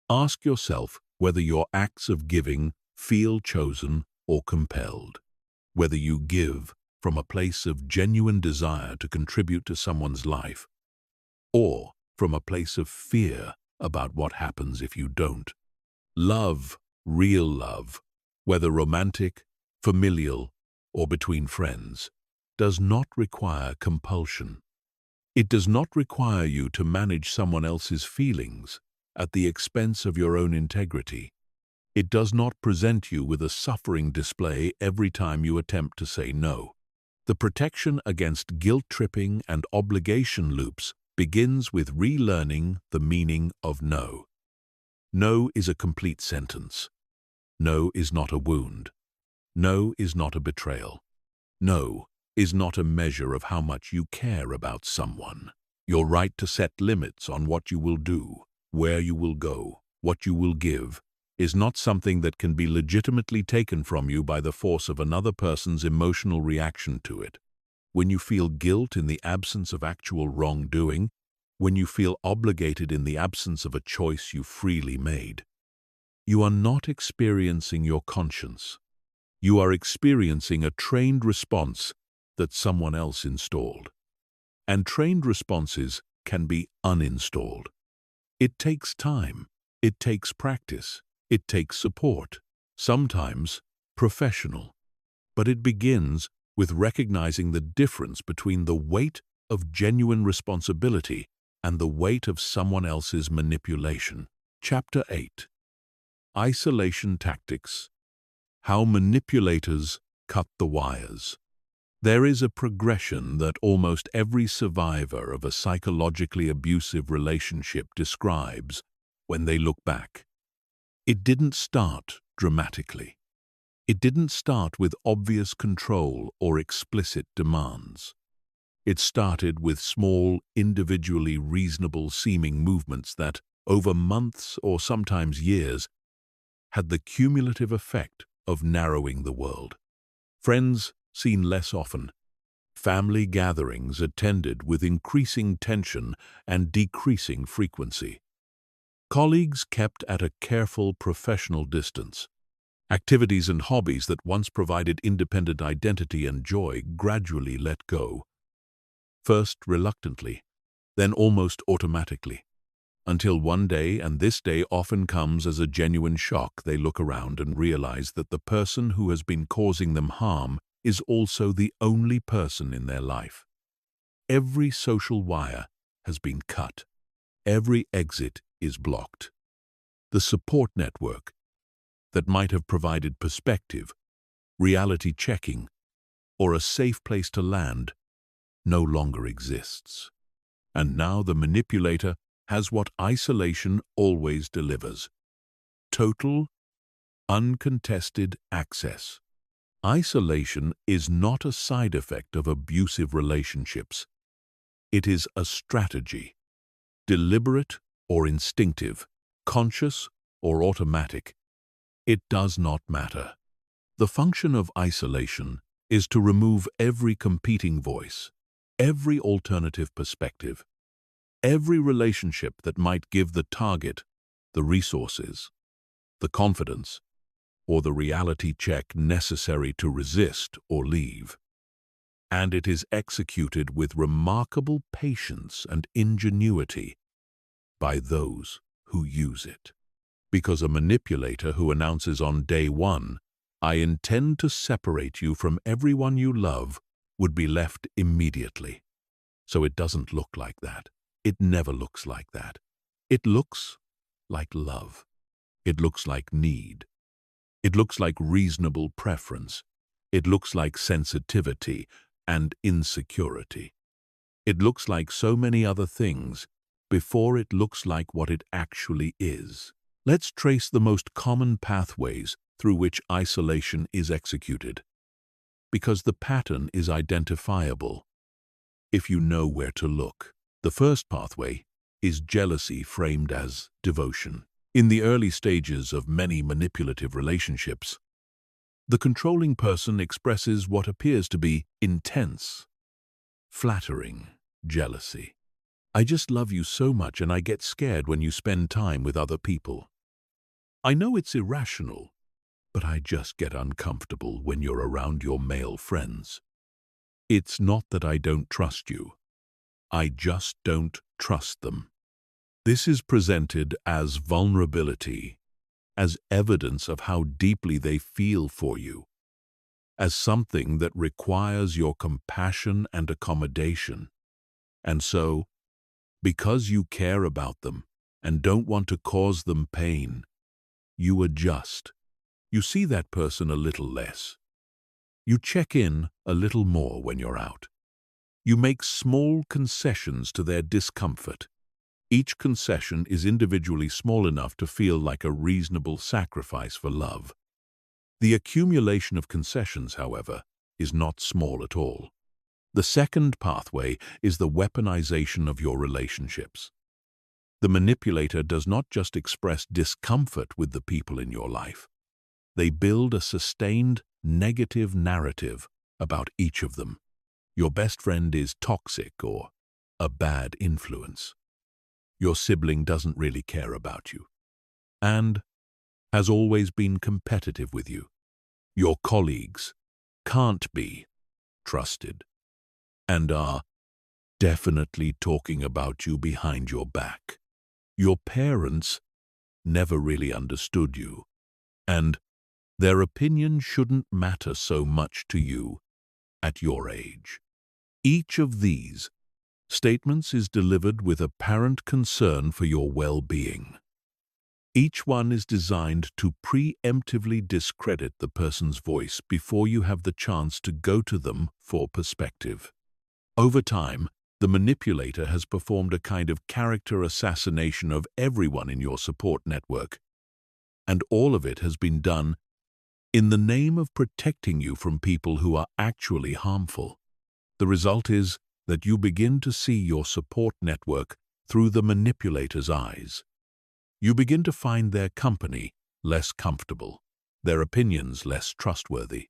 Ask yourself whether your acts of giving feel chosen or compelled, whether you give from a place of genuine desire to contribute to someone's life, or from a place of fear about what happens if you don't. Love, real love, whether romantic, familial, or between friends, does not require compulsion. It does not require you to manage someone else's feelings at the expense of your own integrity. It does not present you with a suffering display every time you attempt to say no. The protection against guilt-tripping and obligation loops begins with relearning the meaning of no. No is a complete sentence. No is not a wound. No is not a betrayal. No is not a measure of how much you care about someone. Your right to set limits on what you will do, where you will go, what you will give, is not something that can be legitimately taken from you by the force of another person's emotional reaction to it. When you feel guilt in the absence of actual wrongdoing, when you feel obligated in the absence of a choice you freely made, you are not experiencing your conscience. You are experiencing a trained response that someone else installed. And trained responses can be uninstalled. It takes time. It takes practice. It takes support, sometimes professional. But it begins with recognizing the difference between the weight of genuine responsibility and the weight of someone else's manipulation. Chapter 8. Isolation Tactics. How manipulators cut the wires. There is a progression that almost every survivor of a psychologically abusive relationship describes when they look back. It didn't start dramatically. It didn't start with obvious control or explicit demands. It started with small, individually reasonable-seeming movements that, over months or sometimes years, had the cumulative effect of narrowing the world. Friends seen less often. Family gatherings attended with increasing tension and decreasing frequency. Colleagues kept at a careful professional distance. Activities and hobbies that once provided independent identity and joy gradually let go. First reluctantly, then almost automatically. Until one day, and this day often comes as a genuine shock, they look around and realize that the person who has been causing them harm is also the only person in their life. Every social wire has been cut. Every exit is blocked. The support network that might have provided perspective, reality checking, or a safe place to land no longer exists. And now the manipulator has what isolation always delivers: total, uncontested access. Isolation is not a side effect of abusive relationships. It is a strategy, deliberate or instinctive, conscious or automatic. It does not matter. The function of isolation is to remove every competing voice, every alternative perspective, every relationship that might give the target the resources, the confidence, or the reality check necessary to resist or leave. And it is executed with remarkable patience and ingenuity by those who use it. Because a manipulator who announces on day one, "I intend to separate you from everyone you love," would be left immediately. So it doesn't look like that. It never looks like that. It looks like love. It looks like need. It looks like reasonable preference. It looks like sensitivity and insecurity. It looks like so many other things before it looks like what it actually is. Let's trace the most common pathways through which isolation is executed, because the pattern is identifiable if you know where to look. The first pathway is jealousy framed as devotion. In the early stages of many manipulative relationships, the controlling person expresses what appears to be intense, flattering jealousy. "I just love you so much and I get scared when you spend time with other people. I know it's irrational, but I just get uncomfortable when you're around your male friends. It's not that I don't trust you. I just don't trust them." This is presented as vulnerability, as evidence of how deeply they feel for you, as something that requires your compassion and accommodation. And so, because you care about them and don't want to cause them pain, you adjust. You see that person a little less. You check in a little more when you're out. You make small concessions to their discomfort. Each concession is individually small enough to feel like a reasonable sacrifice for love. The accumulation of concessions, however, is not small at all. The second pathway is the weaponization of your relationships. The manipulator does not just express discomfort with the people in your life. They build a sustained negative narrative about each of them. Your best friend is toxic or a bad influence. Your sibling doesn't really care about you and has always been competitive with you. Your colleagues can't be trusted and are definitely talking about you behind your back. Your parents never really understood you, and their opinion shouldn't matter so much to you at your age. Each of these statements is delivered with apparent concern for your well-being. Each one is designed to preemptively discredit the person's voice before you have the chance to go to them for perspective. Over time, the manipulator has performed a kind of character assassination of everyone in your support network, and all of it has been done in the name of protecting you from people who are actually harmful. The result is that you begin to see your support network through the manipulator's eyes. You begin to find their company less comfortable, their opinions less trustworthy,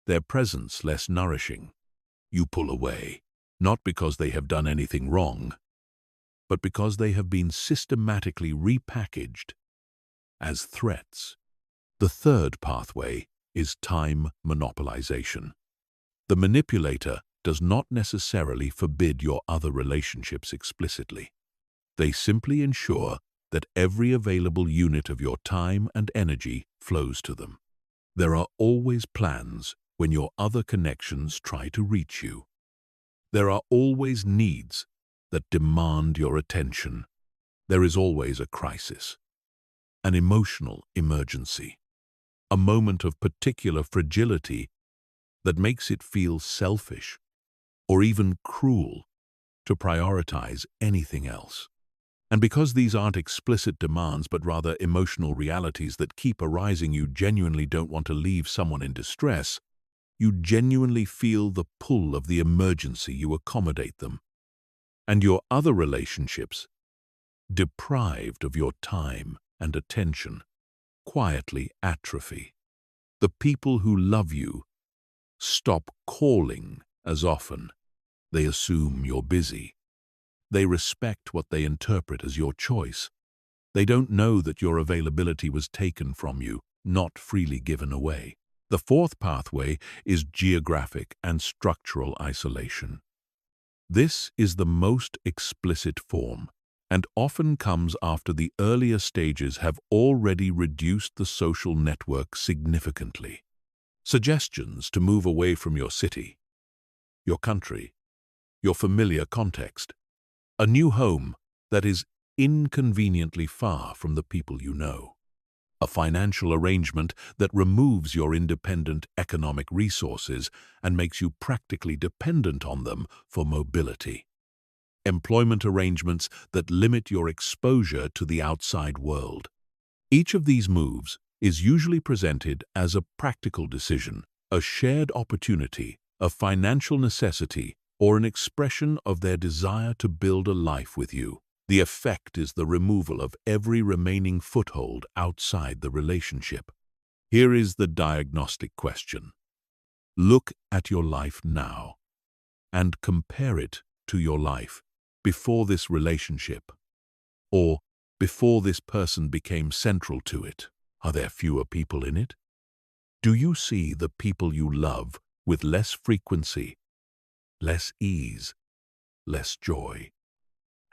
their presence less nourishing. You pull away, not because they have done anything wrong, but because they have been systematically repackaged as threats. The third pathway is time monopolization. The manipulator does not necessarily forbid your other relationships explicitly. They simply ensure that every available unit of your time and energy flows to them. There are always plans when your other connections try to reach you. There are always needs that demand your attention. There is always a crisis, an emotional emergency, a moment of particular fragility that makes it feel selfish or even cruel to prioritize anything else. And because these aren't explicit demands but rather emotional realities that keep arising, you genuinely don't want to leave someone in distress. You genuinely feel the pull of the emergency, you accommodate them. And your other relationships, deprived of your time and attention, quietly atrophy. The people who love you stop calling as often. They assume you're busy. They respect what they interpret as your choice. They don't know that your availability was taken from you, not freely given away. The fourth pathway is geographic and structural isolation. This is the most explicit form, and often comes after the earlier stages have already reduced the social network significantly. Suggestions to move away from your city, your country, your familiar context, a new home that is inconveniently far from the people you know, a financial arrangement that removes your independent economic resources and makes you practically dependent on them for mobility, employment arrangements that limit your exposure to the outside world. Each of these moves is usually presented as a practical decision, a shared opportunity, a financial necessity, or an expression of their desire to build a life with you. The effect is the removal of every remaining foothold outside the relationship. Here is the diagnostic question. Look at your life now and compare it to your life before this relationship, or before this person became central to it. Are there fewer people in it? Do you see the people you love with less frequency, less ease, less joy?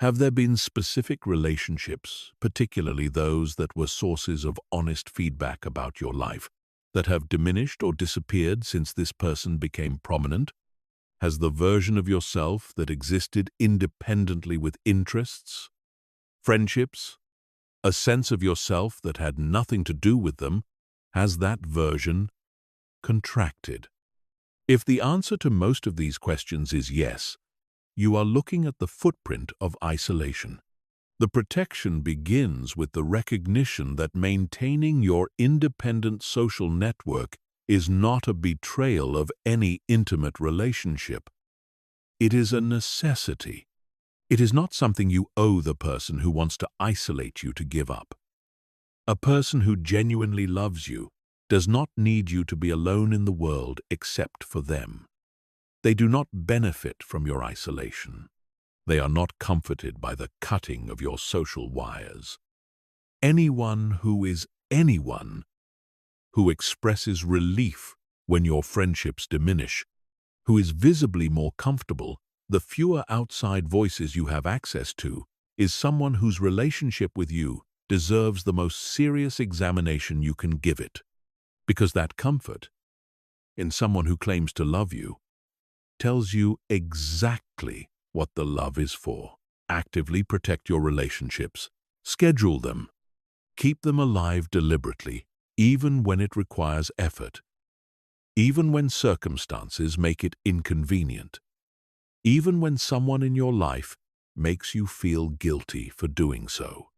Have there been specific relationships, particularly those that were sources of honest feedback about your life, that have diminished or disappeared since this person became prominent? Has the version of yourself that existed independently with interests, friendships, a sense of yourself that had nothing to do with them, has that version contracted? If the answer to most of these questions is yes, you are looking at the footprint of isolation. The protection begins with the recognition that maintaining your independent social network is not a betrayal of any intimate relationship. It is a necessity. It is not something you owe the person who wants to isolate you to give up. A person who genuinely loves you does not need you to be alone in the world except for them. They do not benefit from your isolation. They are not comforted by the cutting of your social wires. Anyone who expresses relief when your friendships diminish, who is visibly more comfortable, the fewer outside voices you have access to, is someone whose relationship with you deserves the most serious examination you can give it. Because that comfort, in someone who claims to love you, tells you exactly what the love is for. Actively protect your relationships. Schedule them. Keep them alive deliberately, even when it requires effort. Even when circumstances make it inconvenient. Even when someone in your life makes you feel guilty for doing so.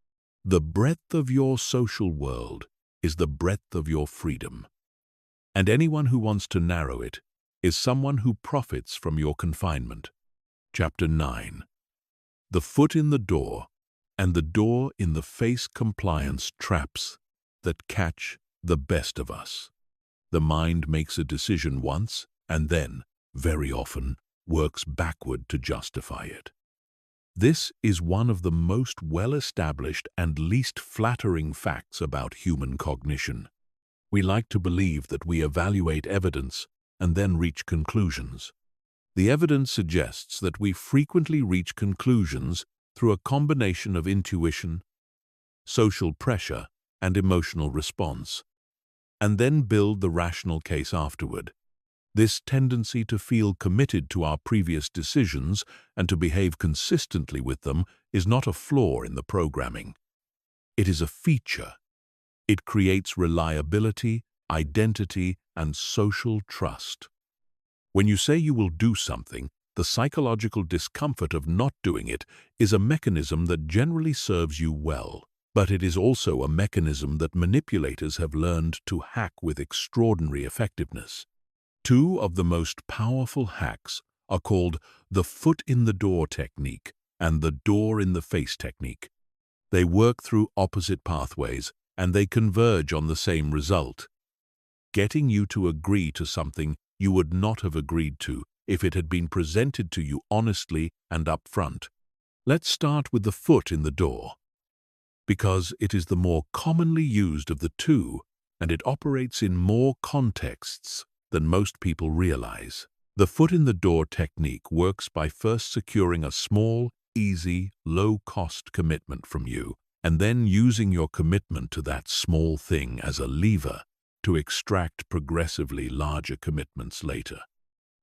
The breadth of your social world is the breadth of your freedom. And anyone who wants to narrow it is someone who profits from your confinement. Chapter 9. The foot in the door and the door in the face compliance traps that catch the best of us. The mind makes a decision once and then, very often, works backward to justify it. This is one of the most well-established and least flattering facts about human cognition. We like to believe that we evaluate evidence and then reach conclusions. The evidence suggests that we frequently reach conclusions through a combination of intuition, social pressure, and emotional response, and then build the rational case afterward. This tendency to feel committed to our previous decisions and to behave consistently with them is not a flaw in the programming. It is a feature. It creates reliability, identity, and social trust. When you say you will do something, the psychological discomfort of not doing it is a mechanism that generally serves you well, but it is also a mechanism that manipulators have learned to hack with extraordinary effectiveness. Two of the most powerful hacks are called the foot-in-the-door technique and the door-in-the-face technique. They work through opposite pathways, and they converge on the same result: getting you to agree to something you would not have agreed to if it had been presented to you honestly and upfront. Let's start with the foot in the door, because it is the more commonly used of the two, and it operates in more contexts than most people realize. The foot-in-the-door technique works by first securing a small, easy, low-cost commitment from you, and then using your commitment to that small thing as a lever to extract progressively larger commitments later.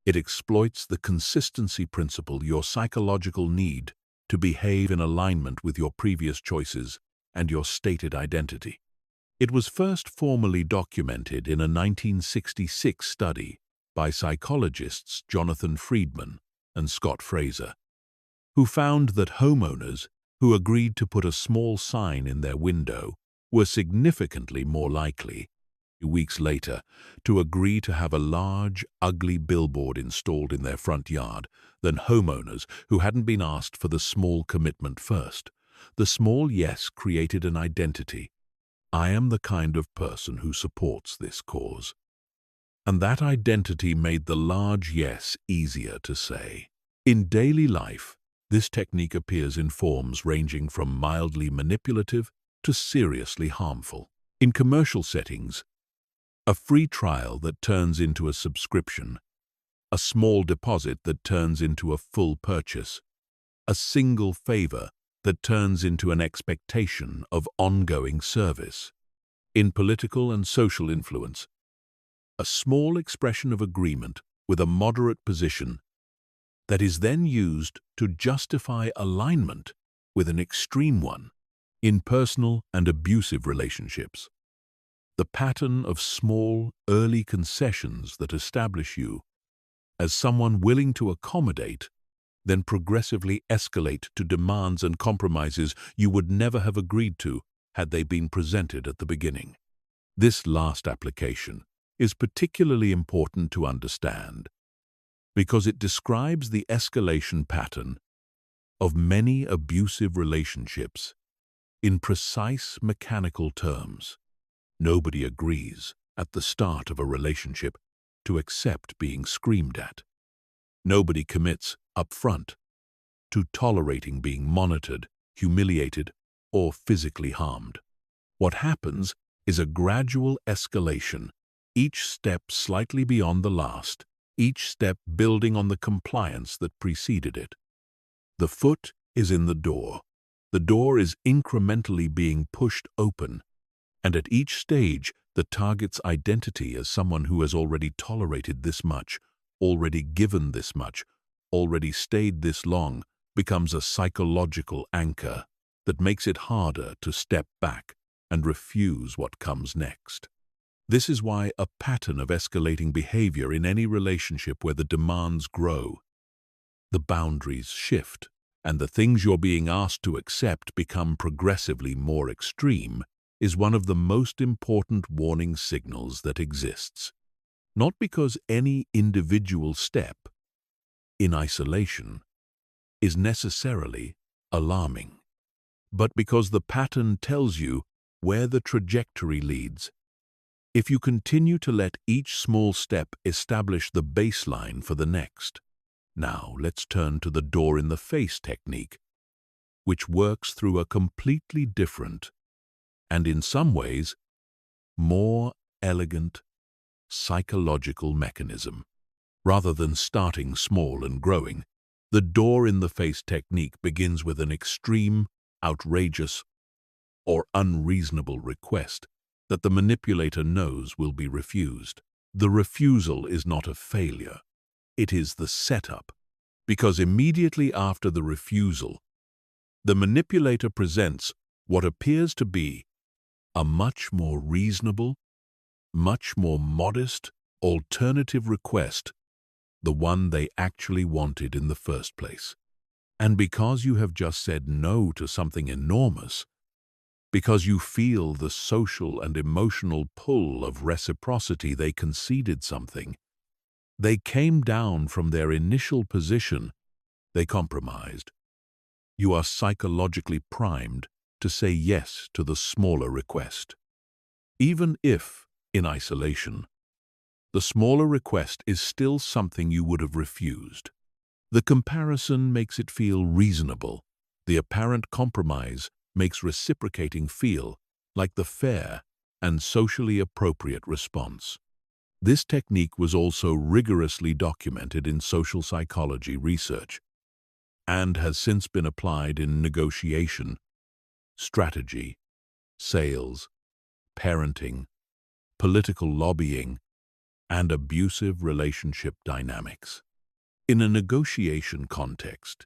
It exploits the consistency principle, your psychological need to behave in alignment with your previous choices and your stated identity. It was first formally documented in a 1966 study by psychologists Jonathan Friedman and Scott Fraser, who found that homeowners who agreed to put a small sign in their window were significantly more likely, weeks later, to agree to have a large, ugly billboard installed in their front yard than homeowners who hadn't been asked for the small commitment first. The small yes created an identity. I am the kind of person who supports this cause. And that identity made the large yes easier to say. In daily life, this technique appears in forms ranging from mildly manipulative to seriously harmful. In commercial settings, a free trial that turns into a subscription, a small deposit that turns into a full purchase. a single favor that turns into an expectation of ongoing service. In political and social influence, a small expression of agreement with a moderate position that is then used to justify alignment with an extreme one. In personal and abusive relationships, the pattern of small, early concessions that establish you as someone willing to accommodate, then progressively escalate to demands and compromises you would never have agreed to had they been presented at the beginning. This last application is particularly important to understand because it describes the escalation pattern of many abusive relationships in precise mechanical terms. Nobody agrees at the start of a relationship to accept being screamed at. Nobody commits up front to tolerating being monitored, humiliated, or physically harmed. What happens is a gradual escalation, each step slightly beyond the last, each step building on the compliance that preceded it. The foot is in the door. The door is incrementally being pushed open, and at each stage, the target's identity as someone who has already tolerated this much, already given this much, already stayed this long, becomes a psychological anchor that makes it harder to step back and refuse what comes next. This is why a pattern of escalating behavior in any relationship where the demands grow, the boundaries shift, and the things you're being asked to accept become progressively more extreme, is one of the most important warning signals that exists. Not because any individual step, in isolation, is necessarily alarming, but because the pattern tells you where the trajectory leads. If you continue to let each small step establish the baseline for the next. Now let's turn to the door-in-the-face technique, which works through a completely different, and in some ways, more elegant psychological mechanism. Rather than starting small and growing, the door-in-the-face technique begins with an extreme, outrageous, or unreasonable request that the manipulator knows will be refused. The refusal is not a failure. It is the setup, because immediately after the refusal, the manipulator presents what appears to be a much more reasonable, much more modest alternative request, the one they actually wanted in the first place. And because you have just said no to something enormous, because you feel the social and emotional pull of reciprocity, they conceded something. They came down from their initial position. They compromised. You are psychologically primed to say yes to the smaller request. Even if, in isolation, the smaller request is still something you would have refused. The comparison makes it feel reasonable. The apparent compromise makes reciprocating feel like the fair and socially appropriate response. This technique was also rigorously documented in social psychology research and has since been applied in negotiation, strategy, sales, parenting, political lobbying, and abusive relationship dynamics. In a negotiation context,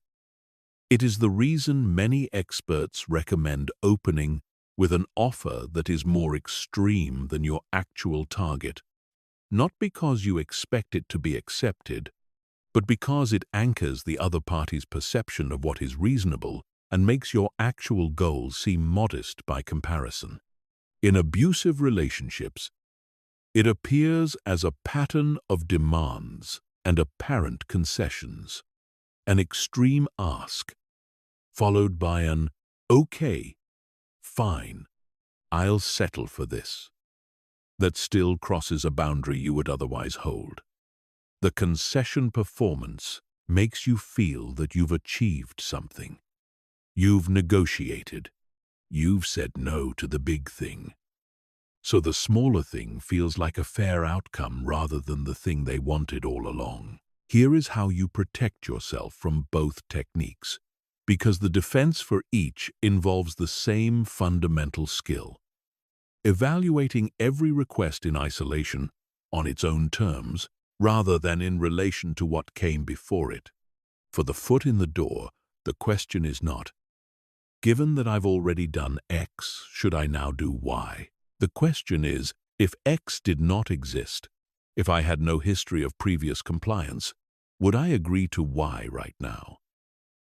it is the reason many experts recommend opening with an offer that is more extreme than your actual target, not because you expect it to be accepted, but because it anchors the other party's perception of what is reasonable and makes your actual goals seem modest by comparison. In abusive relationships, it appears as a pattern of demands and apparent concessions, an extreme ask, followed by an, "Okay, fine, I'll settle for this," that still crosses a boundary you would otherwise hold. The concession performance makes you feel that you've achieved something. You've negotiated. You've said no to the big thing. So the smaller thing feels like a fair outcome rather than the thing they wanted all along. Here is how you protect yourself from both techniques. Because the defense for each involves the same fundamental skill. Evaluating every request in isolation, on its own terms, rather than in relation to what came before it. For the foot in the door, the question is not, given that I've already done X, should I now do Y? The question is, if X did not exist, if I had no history of previous compliance, would I agree to Y right now?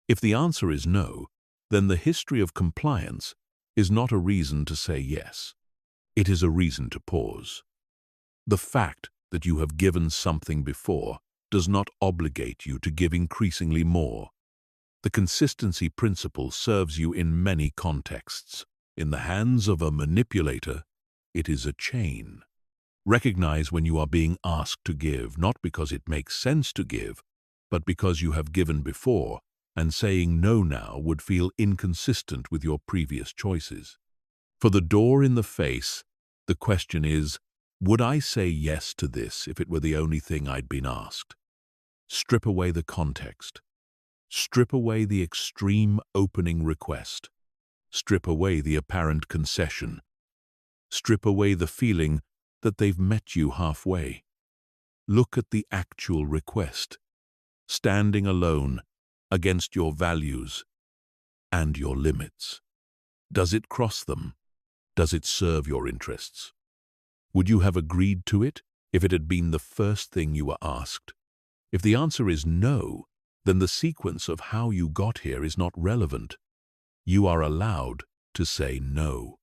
If the answer is no, then the history of compliance is not a reason to say yes. It is a reason to pause. The fact that you have given something before does not obligate you to give increasingly more. The consistency principle serves you in many contexts. In the hands of a manipulator, it is a chain. Recognize when you are being asked to give, not because it makes sense to give, but because you have given before, and saying no now would feel inconsistent with your previous choices. For the door in the face, the question is, would I say yes to this if it were the only thing I'd been asked? Strip away the context. Strip away the extreme opening request. Strip away the apparent concession. Strip away the feeling that they've met you halfway. Look at the actual request, standing alone against your values and your limits. Does it cross them? Does it serve your interests? Would you have agreed to it if it had been the first thing you were asked? If the answer is no, then the sequence of how you got here is not relevant. You are allowed to say no.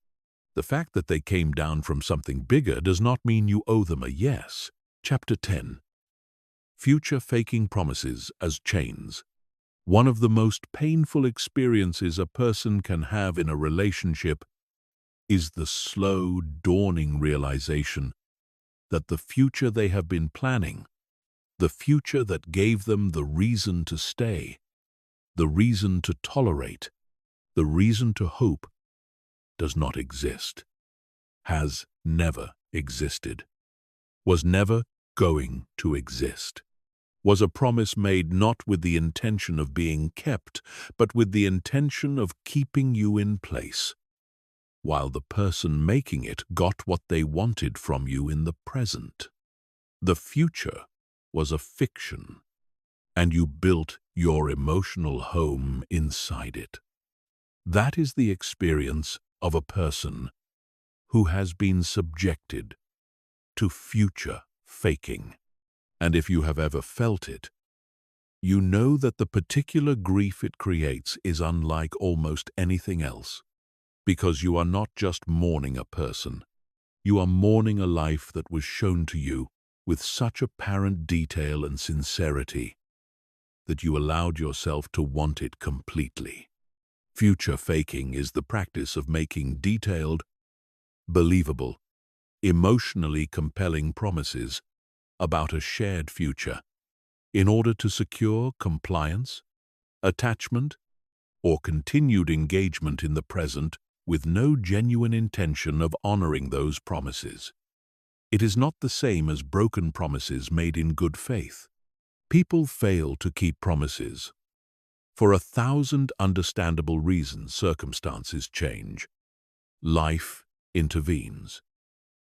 The fact that they came down from something bigger does not mean you owe them a yes. Chapter 10. Future faking promises as chains. One of the most painful experiences a person can have in a relationship is the slow, dawning realization that the future they have been planning, the future that gave them the reason to stay, the reason to tolerate, the reason to hope, does not exist, has never existed, was never going to exist, was a promise made not with the intention of being kept, but with the intention of keeping you in place, while the person making it got what they wanted from you in the present. The future was a fiction, and you built your emotional home inside it. That is the experience of a person who has been subjected to future faking. And if you have ever felt it, you know that the particular grief it creates is unlike almost anything else, because you are not just mourning a person, you are mourning a life that was shown to you with such apparent detail and sincerity that you allowed yourself to want it completely. Future faking is the practice of making detailed, believable, emotionally compelling promises about a shared future in order to secure compliance, attachment, or continued engagement in the present with no genuine intention of honoring those promises. It is not the same as broken promises made in good faith. People fail to keep promises. For 1,000 understandable reasons, circumstances change. Life intervenes.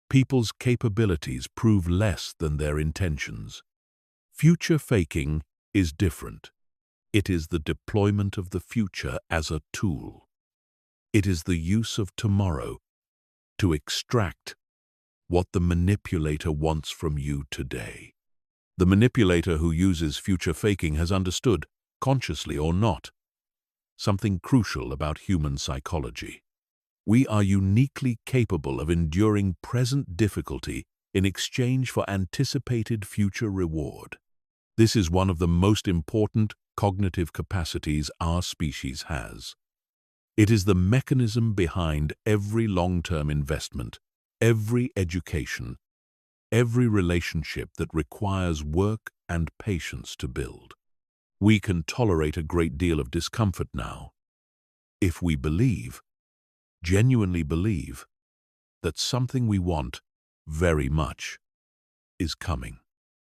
People's capabilities prove less than their intentions. Future faking is different. It is the deployment of the future as a tool. It is the use of tomorrow to extract what the manipulator wants from you today. The manipulator who uses future faking has understood, consciously or not, something crucial about human psychology. We are uniquely capable of enduring present difficulty in exchange for anticipated future reward. This is one of the most important cognitive capacities our species has. It is the mechanism behind every long-term investment, every education, every relationship that requires work and patience to build. We can tolerate a great deal of discomfort now if we believe, genuinely believe, that something we want very much is coming.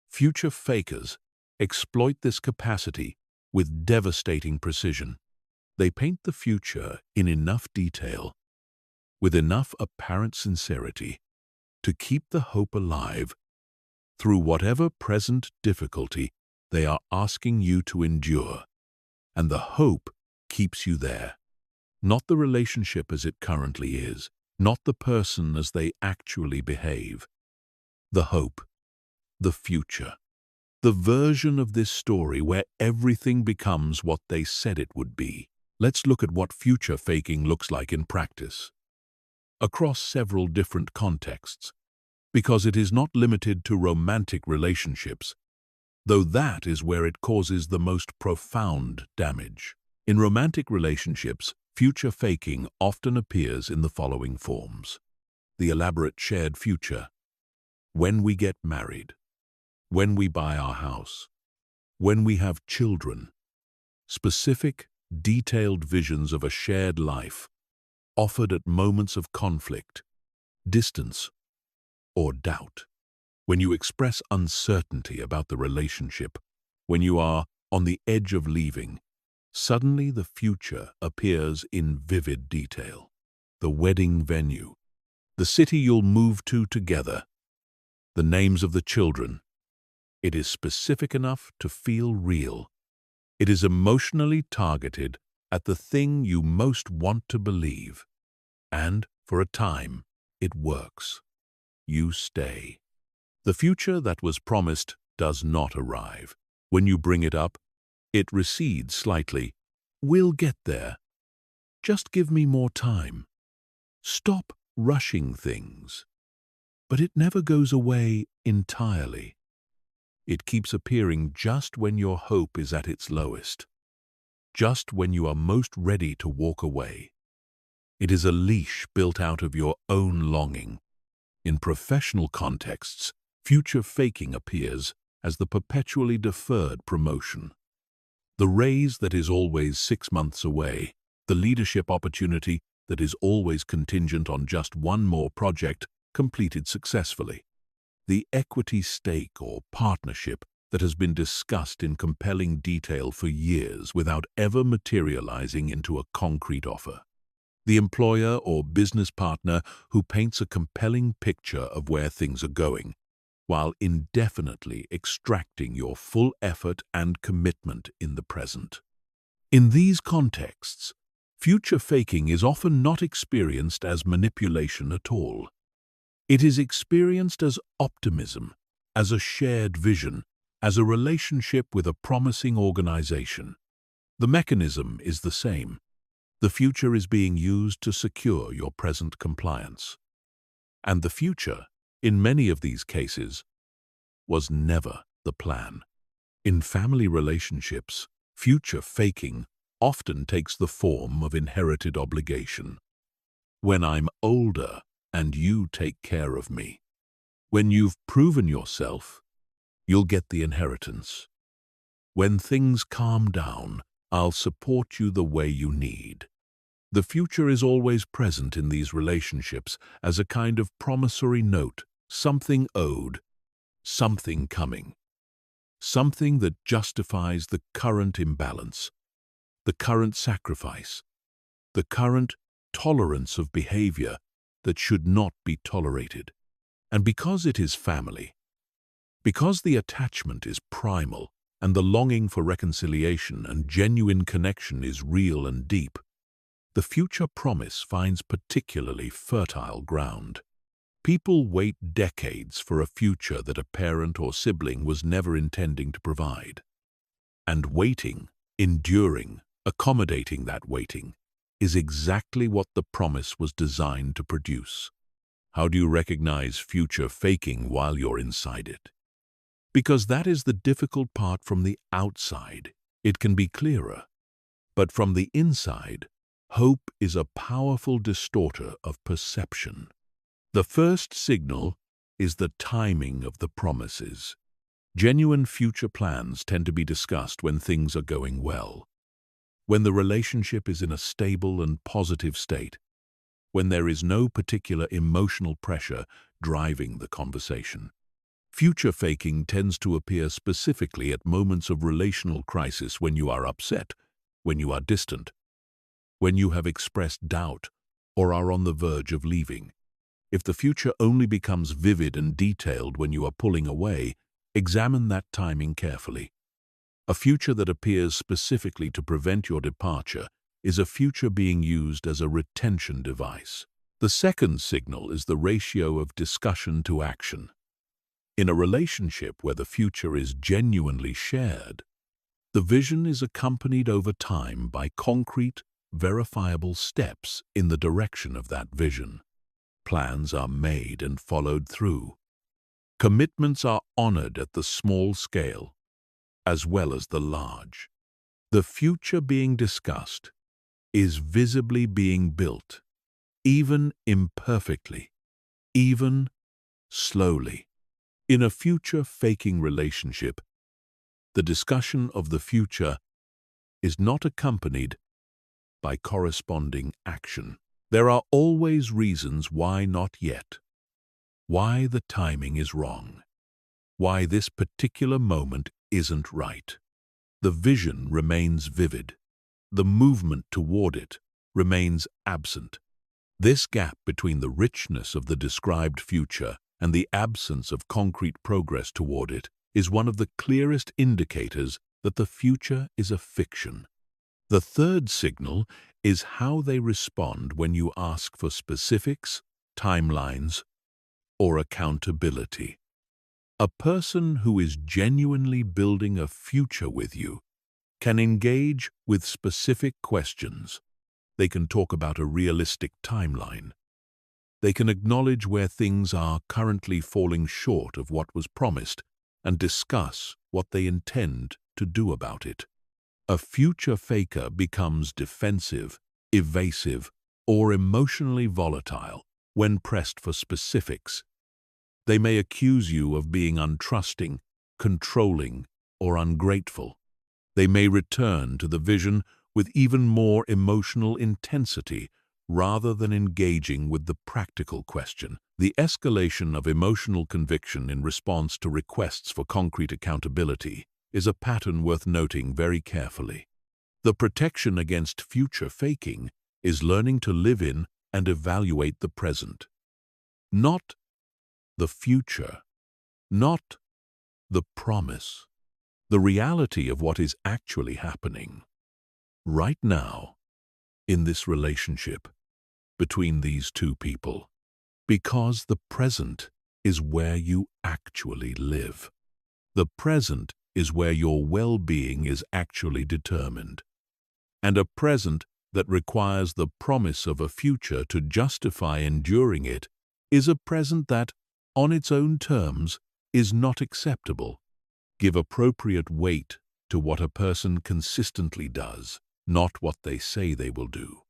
Future fakers exploit this capacity with devastating precision. They paint the future in enough detail, with enough apparent sincerity, to keep the hope alive through whatever present difficulty they are asking you to endure. And the hope keeps you there. Not the relationship as it currently is, not the person as they actually behave. The hope, the future, the version of this story where everything becomes what they said it would be. Let's look at what future faking looks like in practice, across several different contexts, because it is not limited to romantic relationships, though that is where it causes the most profound damage. In romantic relationships, future faking often appears in the following forms: the elaborate shared future, when we get married, when we buy our house, when we have children, specific, detailed visions of a shared life, offered at moments of conflict, distance, or doubt. When you express uncertainty about the relationship, when you are on the edge of leaving, suddenly the future appears in vivid detail. The wedding venue, the city you'll move to together, the names of the children. It is specific enough to feel real. It is emotionally targeted at the thing you most want to believe. And, for a time, it works. You stay. The future that was promised does not arrive. When you bring it up, it recedes slightly. We'll get there. Just give me more time. Stop rushing things. But it never goes away entirely. It keeps appearing just when your hope is at its lowest, just when you are most ready to walk away. It is a leash built out of your own longing. In professional contexts, future faking appears as the perpetually deferred promotion. The raise that is always 6 months away, the leadership opportunity that is always contingent on just one more project completed successfully, the equity stake or partnership that has been discussed in compelling detail for years without ever materializing into a concrete offer. The employer or business partner who paints a compelling picture of where things are going, while indefinitely extracting your full effort and commitment in the present. In these contexts, future faking is often not experienced as manipulation at all. It is experienced as optimism, as a shared vision, as a relationship with a promising organization. The mechanism is the same. The future is being used to secure your present compliance. And the future, in many of these cases, was never the plan. In family relationships, future faking often takes the form of inherited obligation. When I'm older and you take care of me, when you've proven yourself, you'll get the inheritance. When things calm down, I'll support you the way you need. The future is always present in these relationships as a kind of promissory note, something owed, something coming, something that justifies the current imbalance, the current sacrifice, the current tolerance of behavior that should not be tolerated. And because it is family, because the attachment is primal and the longing for reconciliation and genuine connection is real and deep, the future promise finds particularly fertile ground. People wait decades for a future that a parent or sibling was never intending to provide. And waiting, enduring, accommodating that waiting, is exactly what the promise was designed to produce. How do you recognize future faking while you're inside it? Because that is the difficult part. From the outside, it can be clearer. But from the inside, hope is a powerful distorter of perception. The first signal is the timing of the promises. Genuine future plans tend to be discussed when things are going well, when the relationship is in a stable and positive state, when there is no particular emotional pressure driving the conversation. Future faking tends to appear specifically at moments of relational crisis, when you are upset, when you are distant, when you have expressed doubt or are on the verge of leaving. If the future only becomes vivid and detailed when you are pulling away, examine that timing carefully. A future that appears specifically to prevent your departure is a future being used as a retention device. The second signal is the ratio of discussion to action. In a relationship where the future is genuinely shared, the vision is accompanied over time by concrete, verifiable steps in the direction of that vision. Plans are made and followed through. Commitments are honored at the small scale, as well as the large. The future being discussed is visibly being built, even imperfectly, even slowly. In a future-faking relationship, the discussion of the future is not accompanied by corresponding action. There are always reasons why not yet, why the timing is wrong, why this particular moment isn't right. The vision remains vivid. The movement toward it remains absent. This gap between the richness of the described future and the absence of concrete progress toward it is one of the clearest indicators that the future is a fiction. The third signal is how they respond when you ask for specifics, timelines, or accountability. A person who is genuinely building a future with you can engage with specific questions. They can talk about a realistic timeline. They can acknowledge where things are currently falling short of what was promised and discuss what they intend to do about it. A future faker becomes defensive, evasive, or emotionally volatile when pressed for specifics. They may accuse you of being untrusting, controlling, or ungrateful. They may return to the vision with even more emotional intensity rather than engaging with the practical question. The escalation of emotional conviction in response to requests for concrete accountability is a pattern worth noting very carefully. The protection against future faking is learning to live in and evaluate the present. Not the future, not the promise, the reality of what is actually happening right now in this relationship between these two people, because the present is where you actually live. The present is where your well-being is actually determined, and a present that requires the promise of a future to justify enduring it is a present that, on its own terms, is not acceptable. Give appropriate weight to what a person consistently does, not what they say they will do.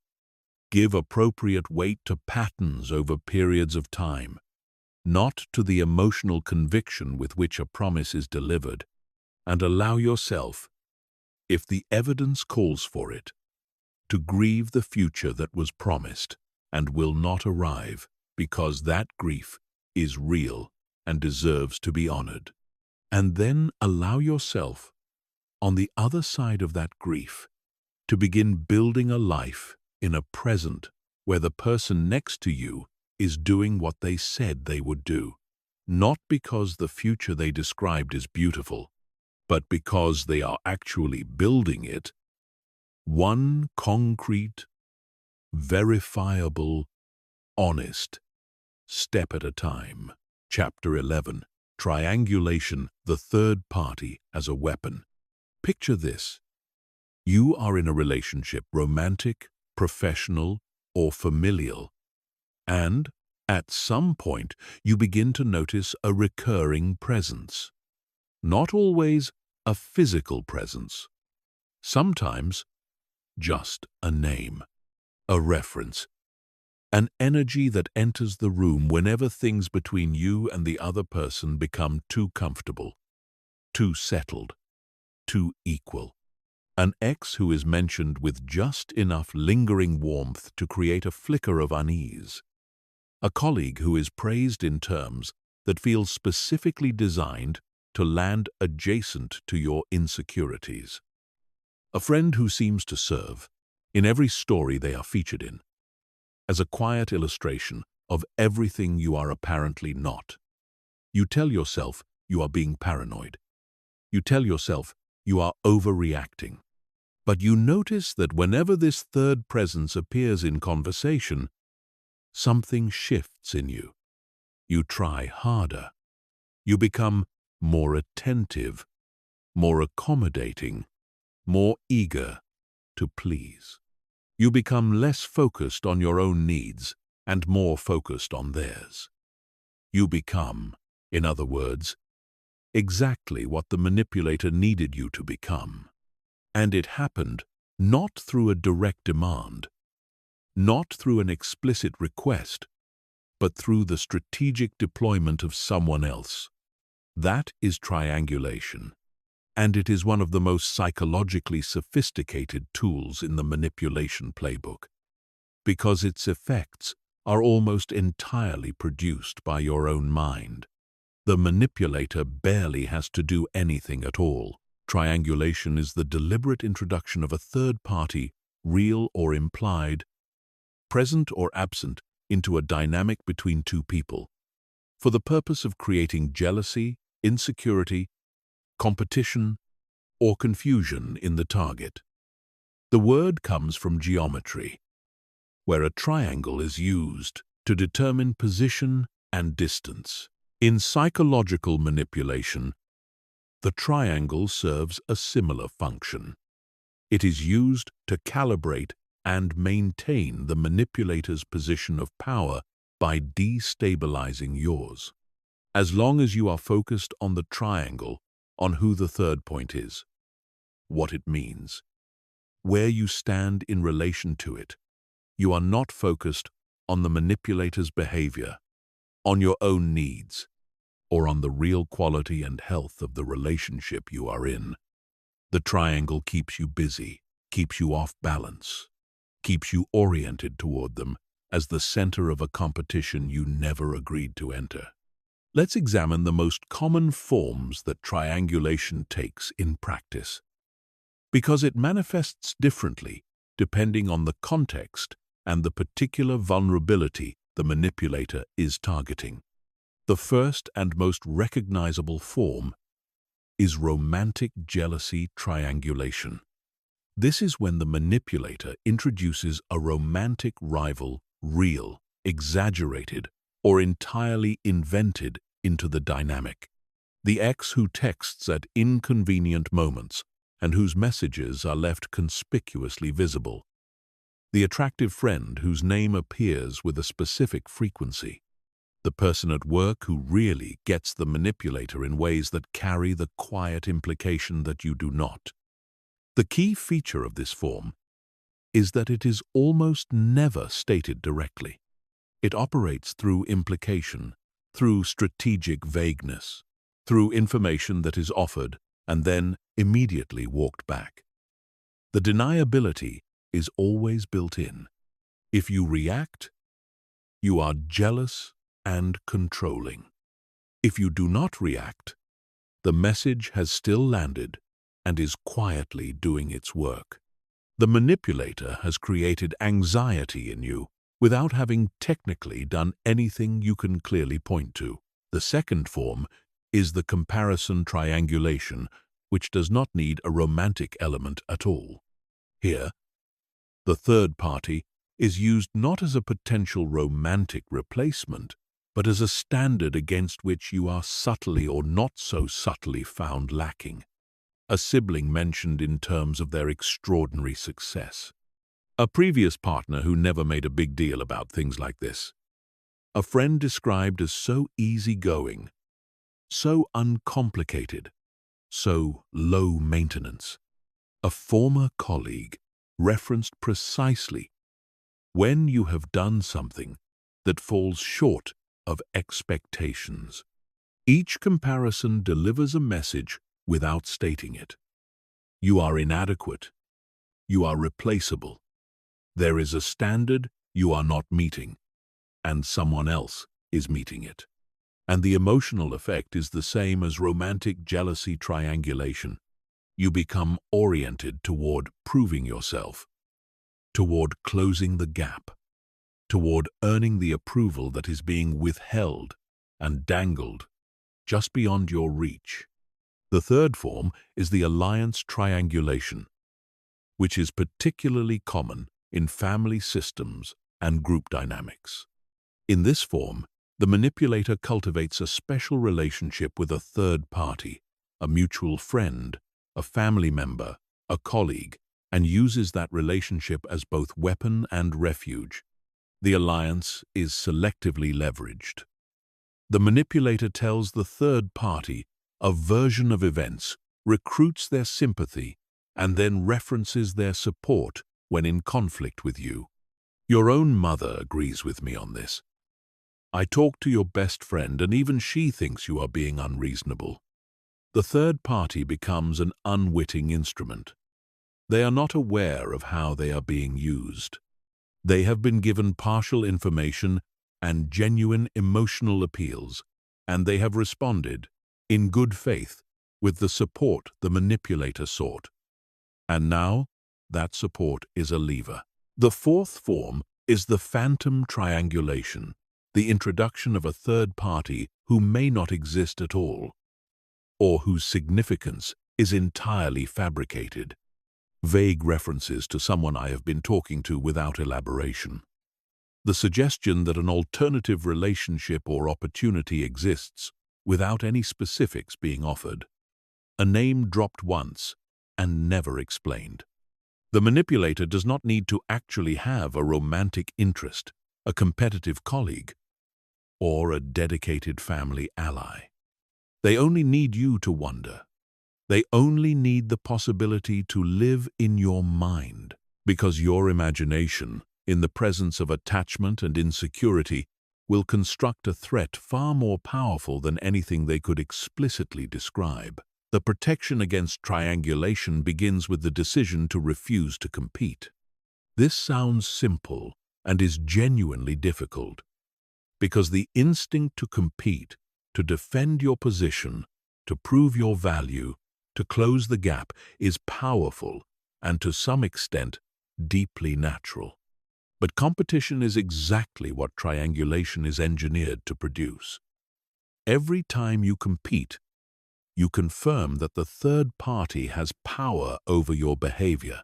Give appropriate weight to patterns over periods of time, not to the emotional conviction with which a promise is delivered, and allow yourself, if the evidence calls for it, to grieve the future that was promised and will not arrive, because that grief is real and deserves to be honored. And then allow yourself, on the other side of that grief, to begin building a life in a present where the person next to you is doing what they said they would do, not because the future they described is beautiful, but because they are actually building it, one concrete, verifiable, honest step at a time. Chapter 11. Triangulation, the third party as a weapon. Picture this. You are in a relationship, romantic, professional, or familial, and at some point you begin to notice a recurring presence. Not always a physical presence. Sometimes just a name, a reference, an energy that enters the room whenever things between you and the other person become too comfortable, too settled, too equal. An ex who is mentioned with just enough lingering warmth to create a flicker of unease. A colleague who is praised in terms that feel specifically designed to land adjacent to your insecurities. A friend who seems to serve, In every story they are featured in, as a quiet illustration of everything you are apparently not. You tell yourself you are being paranoid. You tell yourself you are overreacting. But you notice that whenever this third presence appears in conversation, something shifts in you. You try harder. You become more attentive, more accommodating, more eager to please. You become less focused on your own needs and more focused on theirs. You become, in other words, exactly what the manipulator needed you to become. And it happened not through a direct demand, not through an explicit request, but through the strategic deployment of someone else. That is triangulation, and it is one of the most psychologically sophisticated tools in the manipulation playbook, because its effects are almost entirely produced by your own mind. The manipulator barely has to do anything at all. Triangulation is the deliberate introduction of a third party, real or implied, present or absent, into a dynamic between two people, for the purpose of creating jealousy, insecurity, competition, or confusion in the target. The word comes from geometry, where a triangle is used to determine position and distance. In psychological manipulation, the triangle serves a similar function. It is used to calibrate and maintain the manipulator's position of power by destabilizing yours. As long as you are focused on the triangle, on who the third point is, what it means, where you stand in relation to it, you are not focused on the manipulator's behavior, on your own needs, or on the real quality and health of the relationship you are in. The triangle keeps you busy, keeps you off balance, keeps you oriented toward them as the center of a competition you never agreed to enter. Let's examine the most common forms that triangulation takes in practice, because it manifests differently depending on the context and the particular vulnerability the manipulator is targeting. The first and most recognizable form is romantic jealousy triangulation. This is when the manipulator introduces a romantic rival, real, exaggerated, or entirely invented, into the dynamic. The ex who texts at inconvenient moments and whose messages are left conspicuously visible. The attractive friend whose name appears with a specific frequency. The person at work who really gets the manipulator in ways that carry the quiet implication that you do not. The key feature of this form is that it is almost never stated directly. It operates through implication, through strategic vagueness, through information that is offered and then immediately walked back. The deniability is always built in. If you react, you are jealous and controlling. If you do not react, the message has still landed and is quietly doing its work. The manipulator has created anxiety in you without having technically done anything you can clearly point to. The second form is the comparison triangulation, which does not need a romantic element at all. Here, the third party is used not as a potential romantic replacement, but as a standard against which you are subtly or not so subtly found lacking. A sibling mentioned in terms of their extraordinary success. A previous partner who never made a big deal about things like this. A friend described as so easygoing, so uncomplicated, so low maintenance. A former colleague referenced precisely when you have done something that falls short of expectations. Each comparison delivers a message without stating it. You are inadequate. You are replaceable. There is a standard you are not meeting, and someone else is meeting it. And the emotional effect is the same as romantic jealousy triangulation. You become oriented toward proving yourself. toward closing the gap, toward earning the approval that is being withheld and dangled just beyond your reach. The third form is the alliance triangulation, which is particularly common in family systems and group dynamics. In this form, the manipulator cultivates a special relationship with a third party, a mutual friend, a family member, a colleague, and uses that relationship as both weapon and refuge. The alliance is selectively leveraged. The manipulator tells the third party a version of events, recruits their sympathy, and then references their support when in conflict with you. Your own mother agrees with me on this. I talked to your best friend, and even she thinks you are being unreasonable. The third party becomes an unwitting instrument. They are not aware of how they are being used. They have been given partial information and genuine emotional appeals, and they have responded, in good faith, with the support the manipulator sought. And now, that support is a lever. The fourth form is the phantom triangulation, the introduction of a third party who may not exist at all, or whose significance is entirely fabricated. Vague references to someone I have been talking to without elaboration. The suggestion that an alternative relationship or opportunity exists without any specifics being offered. A name dropped once and never explained. The manipulator does not need to actually have a romantic interest, a competitive colleague, or a dedicated family ally. They only need you to wonder. They only need the possibility to live in your mind, because your imagination, in the presence of attachment and insecurity, will construct a threat far more powerful than anything they could explicitly describe. The protection against triangulation begins with the decision to refuse to compete. This sounds simple and is genuinely difficult, because the instinct to compete, to defend your position, to prove your value, to close the gap is powerful and to some extent deeply natural. But competition is exactly what triangulation is engineered to produce. Every time you compete, you confirm that the third party has power over your behavior.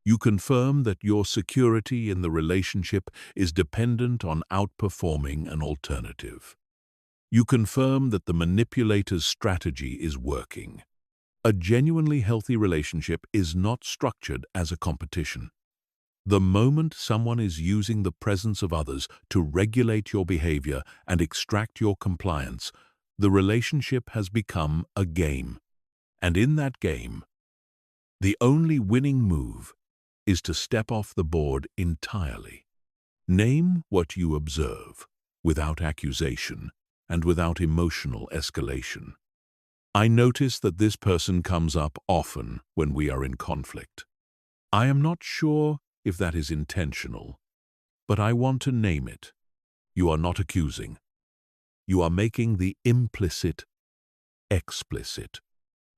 You confirm that your security in the relationship is dependent on outperforming an alternative. You confirm that the manipulator's strategy is working. A genuinely healthy relationship is not structured as a competition. The moment someone is using the presence of others to regulate your behavior and extract your compliance, the relationship has become a game. And in that game, the only winning move is to step off the board entirely. Name what you observe, without accusation and without emotional escalation. I notice that this person comes up often when we are in conflict. I am not sure if that is intentional, but I want to name it. You are not accusing. You are making the implicit explicit.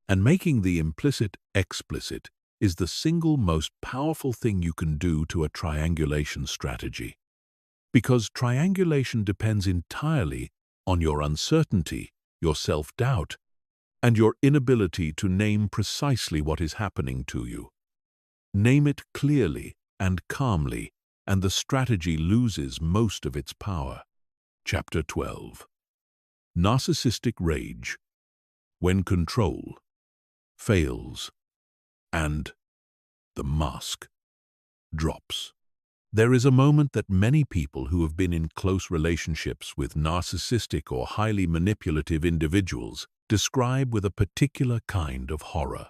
And making the implicit explicit is the single most powerful thing you can do to a triangulation strategy. Because triangulation depends entirely on your uncertainty, your self-doubt, and your inability to name precisely what is happening to you. Name it clearly and calmly, and the strategy loses most of its power. Chapter 12. Narcissistic Rage, when control fails and the mask drops. There is a moment that many people who have been in close relationships with narcissistic or highly manipulative individuals describe with a particular kind of horror.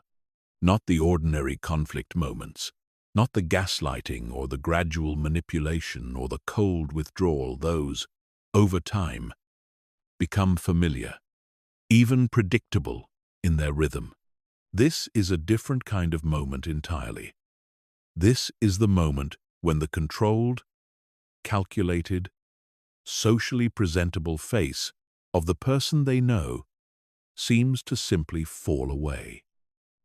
Not the ordinary conflict moments, not the gaslighting or the gradual manipulation or the cold withdrawal. Those, over time, become familiar, even predictable in their rhythm. This is a different kind of moment entirely. This is the moment when the controlled, calculated, socially presentable face of the person they know seems to simply fall away.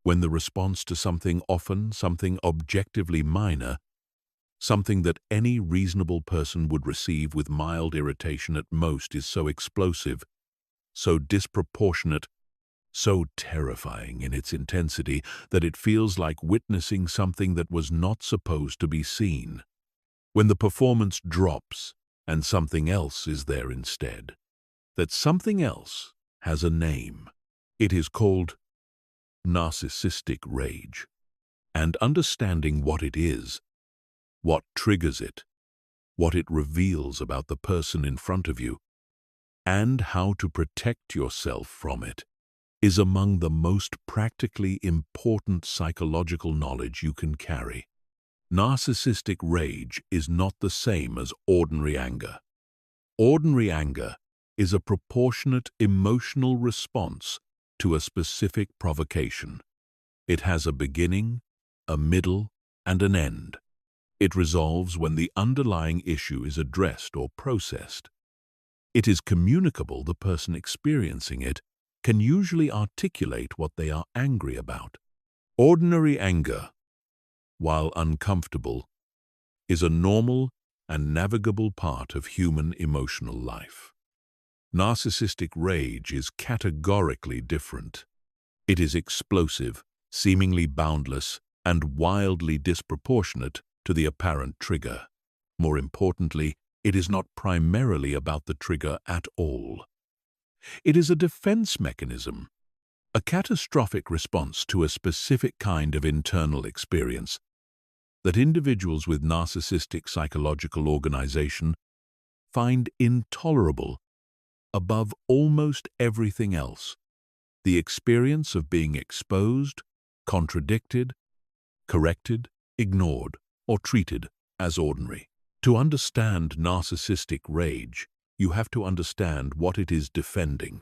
When the response to something, often something objectively minor, Something that any reasonable person would receive with mild irritation at most is so explosive, so disproportionate, so terrifying in its intensity that it feels like witnessing something that was not supposed to be seen. When the performance drops and something else is there instead, that something else has a name. It is called narcissistic rage. And understanding what it is, what triggers it, what it reveals about the person in front of you, and how to protect yourself from it, is among the most practically important psychological knowledge you can carry. Narcissistic rage is not the same as ordinary anger. Ordinary anger is a proportionate emotional response to a specific provocation. It has a beginning, a middle, and an end. It resolves when the underlying issue is addressed or processed. It is communicable. The person experiencing it can usually articulate what they are angry about. Ordinary anger, while uncomfortable, is a normal and navigable part of human emotional life. Narcissistic rage is categorically different. It is explosive, seemingly boundless, and wildly disproportionate to the apparent trigger. More importantly, it is not primarily about the trigger at all. It is a defense mechanism, a catastrophic response to a specific kind of internal experience that individuals with narcissistic psychological organization find intolerable above almost everything else. The experience of being exposed, contradicted, corrected, ignored, or treated as ordinary. To understand narcissistic rage, you have to understand what it is defending.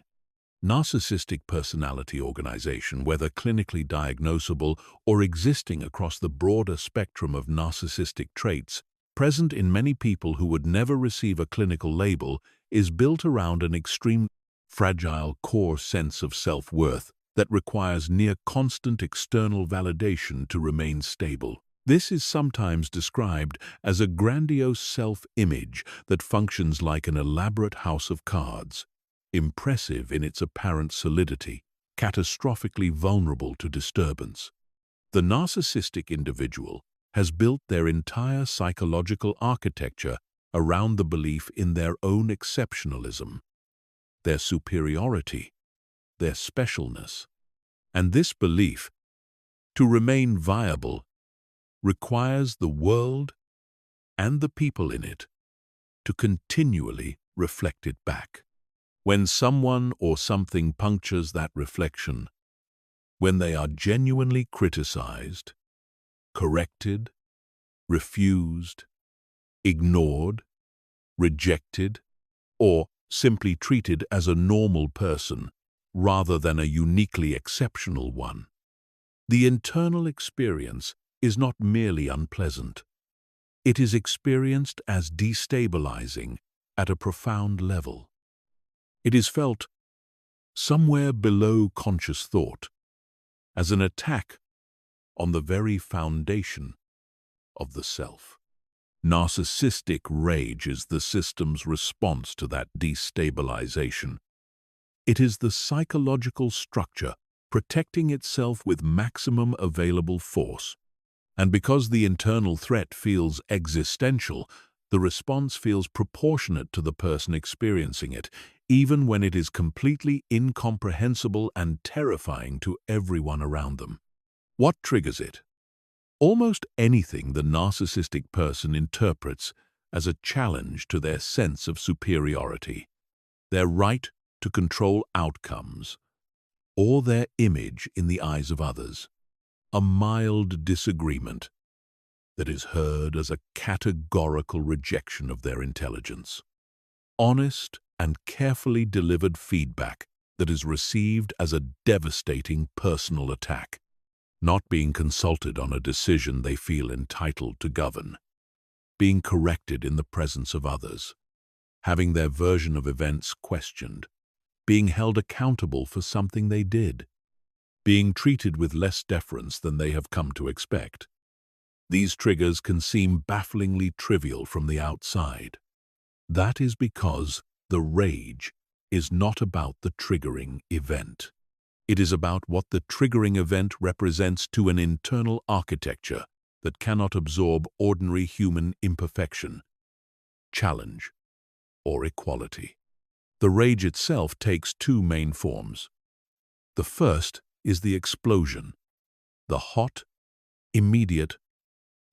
Narcissistic personality organization, whether clinically diagnosable or existing across the broader spectrum of narcissistic traits, present in many people who would never receive a clinical label, is built around an extreme, fragile core sense of self-worth that requires near-constant external validation to remain stable. This is sometimes described as a grandiose self-image that functions like an elaborate house of cards, impressive in its apparent solidity, catastrophically vulnerable to disturbance. The narcissistic individual has built their entire psychological architecture around the belief in their own exceptionalism, their superiority, their specialness. And this belief, to remain viable, requires the world and the people in it to continually reflect it back. When someone or something punctures that reflection, when they are genuinely criticized, corrected, refused, ignored, rejected, or simply treated as a normal person rather than a uniquely exceptional one, the internal experience is not merely unpleasant. It is experienced as destabilizing at a profound level. It is felt somewhere below conscious thought as an attack on the very foundation of the self. Narcissistic rage is the system's response to that destabilization. It is the psychological structure protecting itself with maximum available force. And because the internal threat feels existential, the response feels proportionate to the person experiencing it, even when it is completely incomprehensible and terrifying to everyone around them. What triggers it? Almost anything the narcissistic person interprets as a challenge to their sense of superiority, their right to control outcomes, or their image in the eyes of others. A mild disagreement that is heard as a categorical rejection of their intelligence. Honest and carefully delivered feedback that is received as a devastating personal attack. Not being consulted on a decision they feel entitled to govern. Being corrected in the presence of others. Having their version of events questioned. Being held accountable for something they did. Being treated with less deference than they have come to expect. These triggers can seem bafflingly trivial from the outside. That is because the rage is not about the triggering event. It is about what the triggering event represents to an internal architecture that cannot absorb ordinary human imperfection, challenge, or equality. The rage itself takes two main forms. The first is the explosion, the hot, immediate,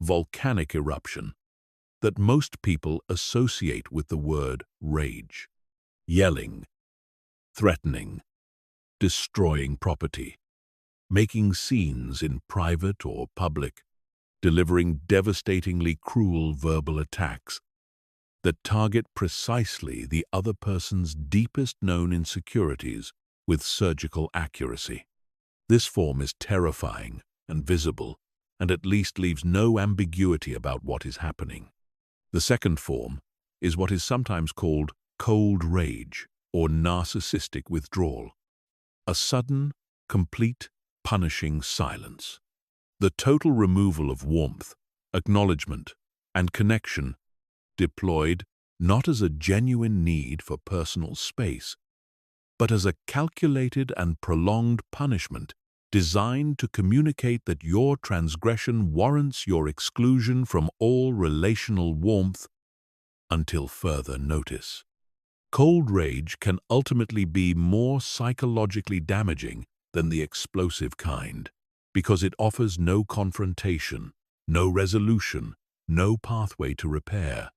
volcanic eruption that most people associate with the word rage. Yelling, threatening, destroying property, making scenes in private or public, delivering devastatingly cruel verbal attacks that target precisely the other person's deepest known insecurities with surgical accuracy. This form is terrifying and visible, and at least leaves no ambiguity about what is happening. The second form is what is sometimes called cold rage or narcissistic withdrawal, a sudden, complete, punishing silence. The total removal of warmth, acknowledgement, and connection, deployed not as a genuine need for personal space, but as a calculated and prolonged punishment designed to communicate that your transgression warrants your exclusion from all relational warmth until further notice. Cold rage can ultimately be more psychologically damaging than the explosive kind, because it offers no confrontation, no resolution, no pathway to repair.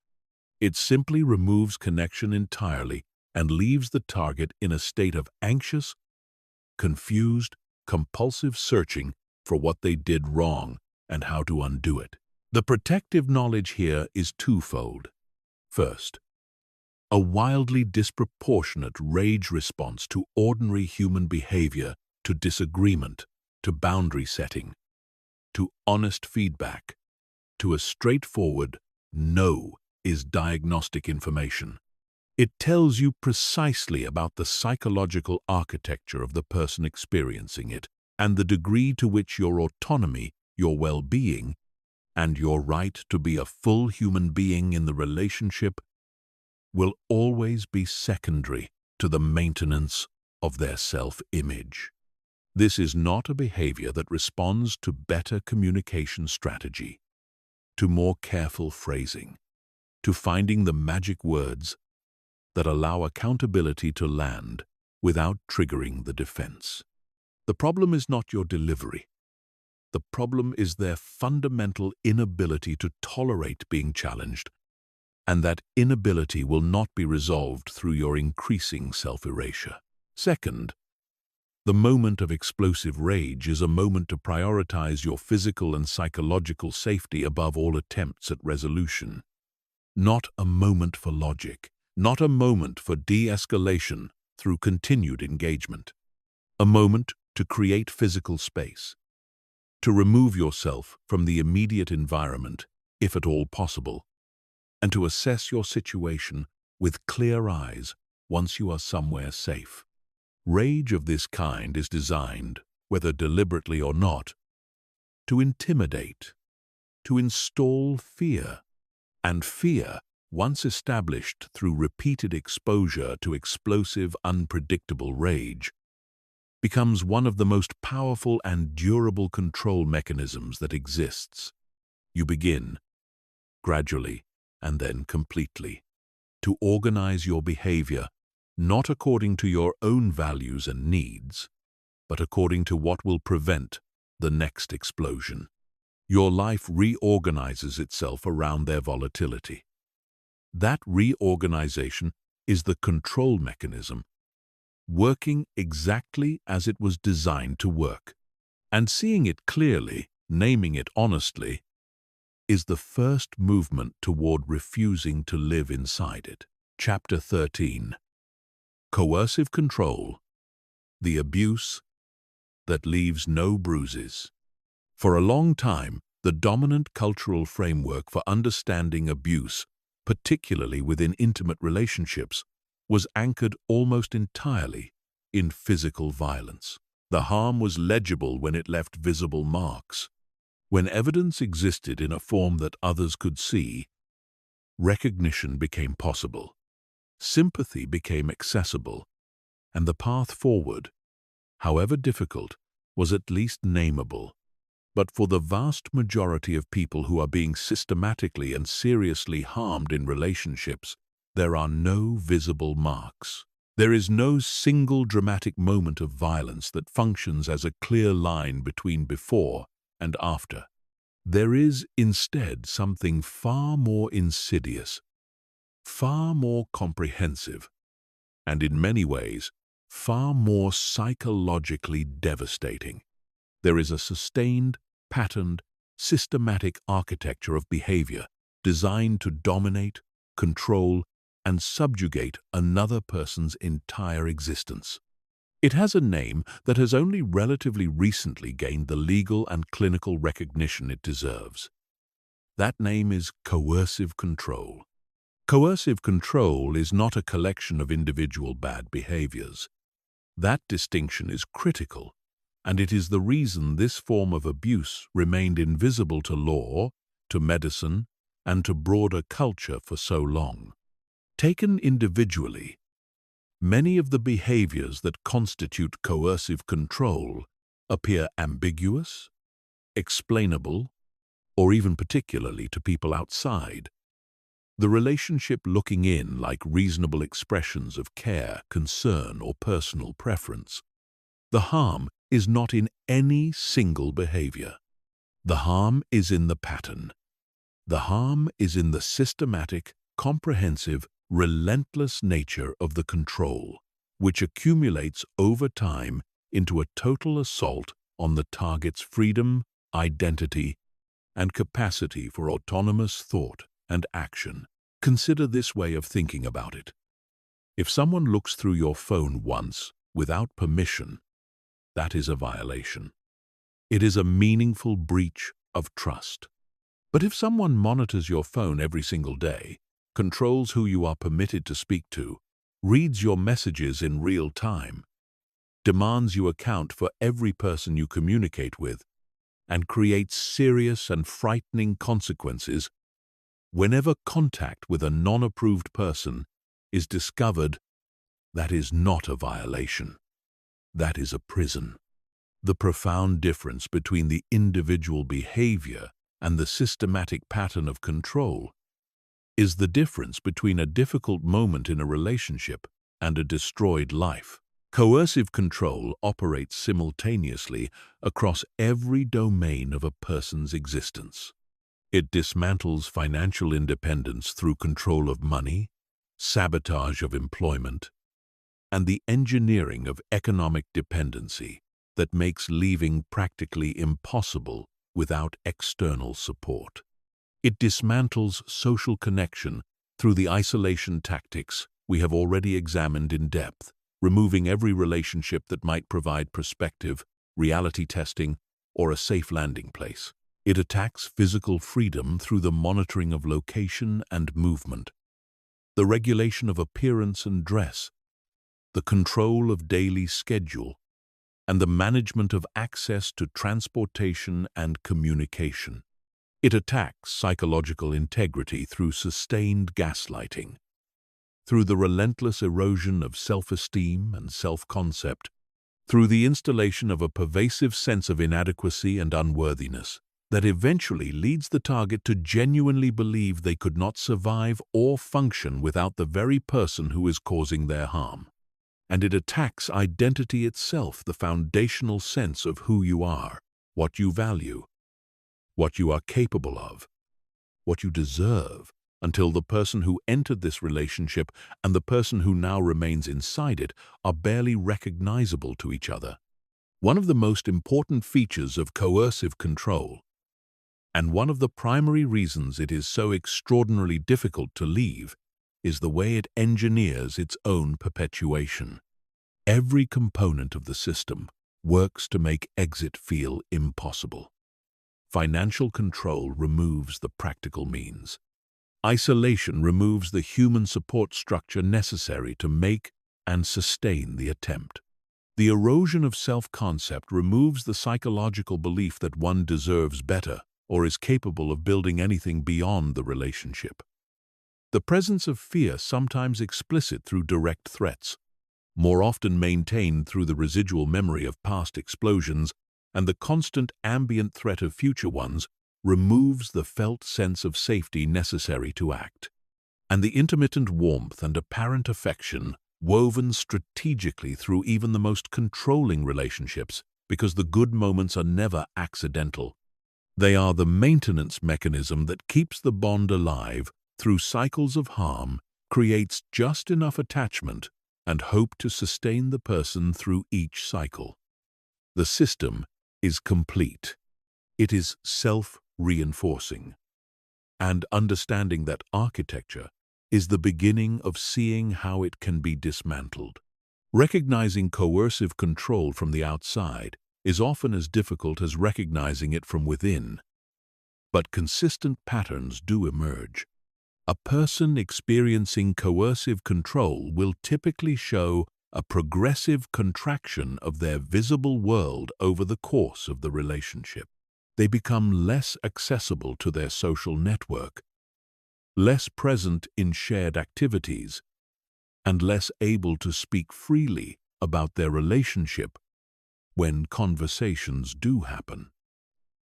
It simply removes connection entirely and leaves the target in a state of anxious, confused, compulsive searching for what they did wrong and how to undo it. The protective knowledge here is twofold. First, a wildly disproportionate rage response to ordinary human behavior, to disagreement, to boundary setting, to honest feedback, to a straightforward no is diagnostic information. It tells you precisely about the psychological architecture of the person experiencing it and the degree to which your autonomy, your well-being, and your right to be a full human being in the relationship will always be secondary to the maintenance of their self-image. This is not a behavior that responds to better communication strategy, to more careful phrasing, to finding the magic words that allow accountability to land without triggering the defense. The problem is not your delivery. The problem is their fundamental inability to tolerate being challenged, and that inability will not be resolved through your increasing self-erasure. Second, the moment of explosive rage is a moment to prioritize your physical and psychological safety above all attempts at resolution. Not a moment for logic, not a moment for de-escalation through continued engagement. A moment to create physical space, to remove yourself from the immediate environment, if at all possible, and to assess your situation with clear eyes once you are somewhere safe. Rage of this kind is designed, whether deliberately or not, to intimidate, to install fear, and fear, once established through repeated exposure to explosive, unpredictable rage, becomes one of the most powerful and durable control mechanisms that exists. You begin, gradually and then completely, to organize your behavior not according to your own values and needs, but according to what will prevent the next explosion. Your life reorganizes itself around their volatility. That reorganization is the control mechanism, working exactly as it was designed to work. And seeing it clearly, naming it honestly, is the first movement toward refusing to live inside it. Chapter 13. Coercive Control, the Abuse that Leaves No Bruises. For a long time, the dominant cultural framework for understanding abuse, particularly within intimate relationships, was anchored almost entirely in physical violence. The harm was legible when it left visible marks. When evidence existed in a form that others could see, recognition became possible, sympathy became accessible, and the path forward, however difficult, was at least nameable. But for the vast majority of people who are being systematically and seriously harmed in relationships, there are no visible marks. There is no single dramatic moment of violence that functions as a clear line between before and after. There is instead something far more insidious, far more comprehensive, and in many ways, far more psychologically devastating. There is a sustained, patterned, systematic architecture of behavior designed to dominate, control, and subjugate another person's entire existence. It has a name that has only relatively recently gained the legal and clinical recognition it deserves. That name is coercive control. Coercive control is not a collection of individual bad behaviors. That distinction is critical, and it is the reason this form of abuse remained invisible to law, to medicine, and to broader culture for so long. Taken individually, many of the behaviors that constitute coercive control appear ambiguous, explainable, or even particularly to people outside. The relationship looking in like reasonable expressions of care, concern, or personal preference. The harm is not in any single behavior. The harm is in the pattern. The harm is in the systematic, comprehensive, relentless nature of the control, which accumulates over time into a total assault on the target's freedom, identity, and capacity for autonomous thought and action. Consider this way of thinking about it. If someone looks through your phone once without permission, that is a violation. It is a meaningful breach of trust. But if someone monitors your phone every single day, controls who you are permitted to speak to, reads your messages in real time, demands you account for every person you communicate with, and creates serious and frightening consequences whenever contact with a non-approved person is discovered, that is not a violation. That is a prison. The profound difference between the individual behavior and the systematic pattern of control is the difference between a difficult moment in a relationship and a destroyed life. Coercive control operates simultaneously across every domain of a person's existence. It dismantles financial independence through control of money, sabotage of employment, and the engineering of economic dependency that makes leaving practically impossible without external support. It dismantles social connection through the isolation tactics we have already examined in depth, removing every relationship that might provide perspective, reality testing, or a safe landing place. It attacks physical freedom through the monitoring of location and movement, the regulation of appearance and dress, the control of daily schedule, and the management of access to transportation and communication. It attacks psychological integrity through sustained gaslighting, through the relentless erosion of self-esteem and self-concept, through the installation of a pervasive sense of inadequacy and unworthiness that eventually leads the target to genuinely believe they could not survive or function without the very person who is causing their harm. And it attacks identity itself, the foundational sense of who you are, what you value, what you are capable of, what you deserve, until the person who entered this relationship and the person who now remains inside it are barely recognizable to each other. One of the most important features of coercive control, and one of the primary reasons it is so extraordinarily difficult to leave, is the way it engineers its own perpetuation. Every component of the system works to make exit feel impossible. Financial control removes the practical means. Isolation removes the human support structure necessary to make and sustain the attempt. The erosion of self-concept removes the psychological belief that one deserves better or is capable of building anything beyond the relationship. The presence of fear, sometimes explicit through direct threats, more often maintained through the residual memory of past explosions and the constant ambient threat of future ones, removes the felt sense of safety necessary to act. And the intermittent warmth and apparent affection, woven strategically through even the most controlling relationships, because the good moments are never accidental. They are the maintenance mechanism that keeps the bond alive through cycles of harm, creates just enough attachment, and hope to sustain the person through each cycle. The system is complete. It is self-reinforcing. And understanding that architecture is the beginning of seeing how it can be dismantled. Recognizing coercive control from the outside is often as difficult as recognizing it from within. But consistent patterns do emerge. A person experiencing coercive control will typically show a progressive contraction of their visible world over the course of the relationship. They become less accessible to their social network, less present in shared activities, and less able to speak freely about their relationship when conversations do happen.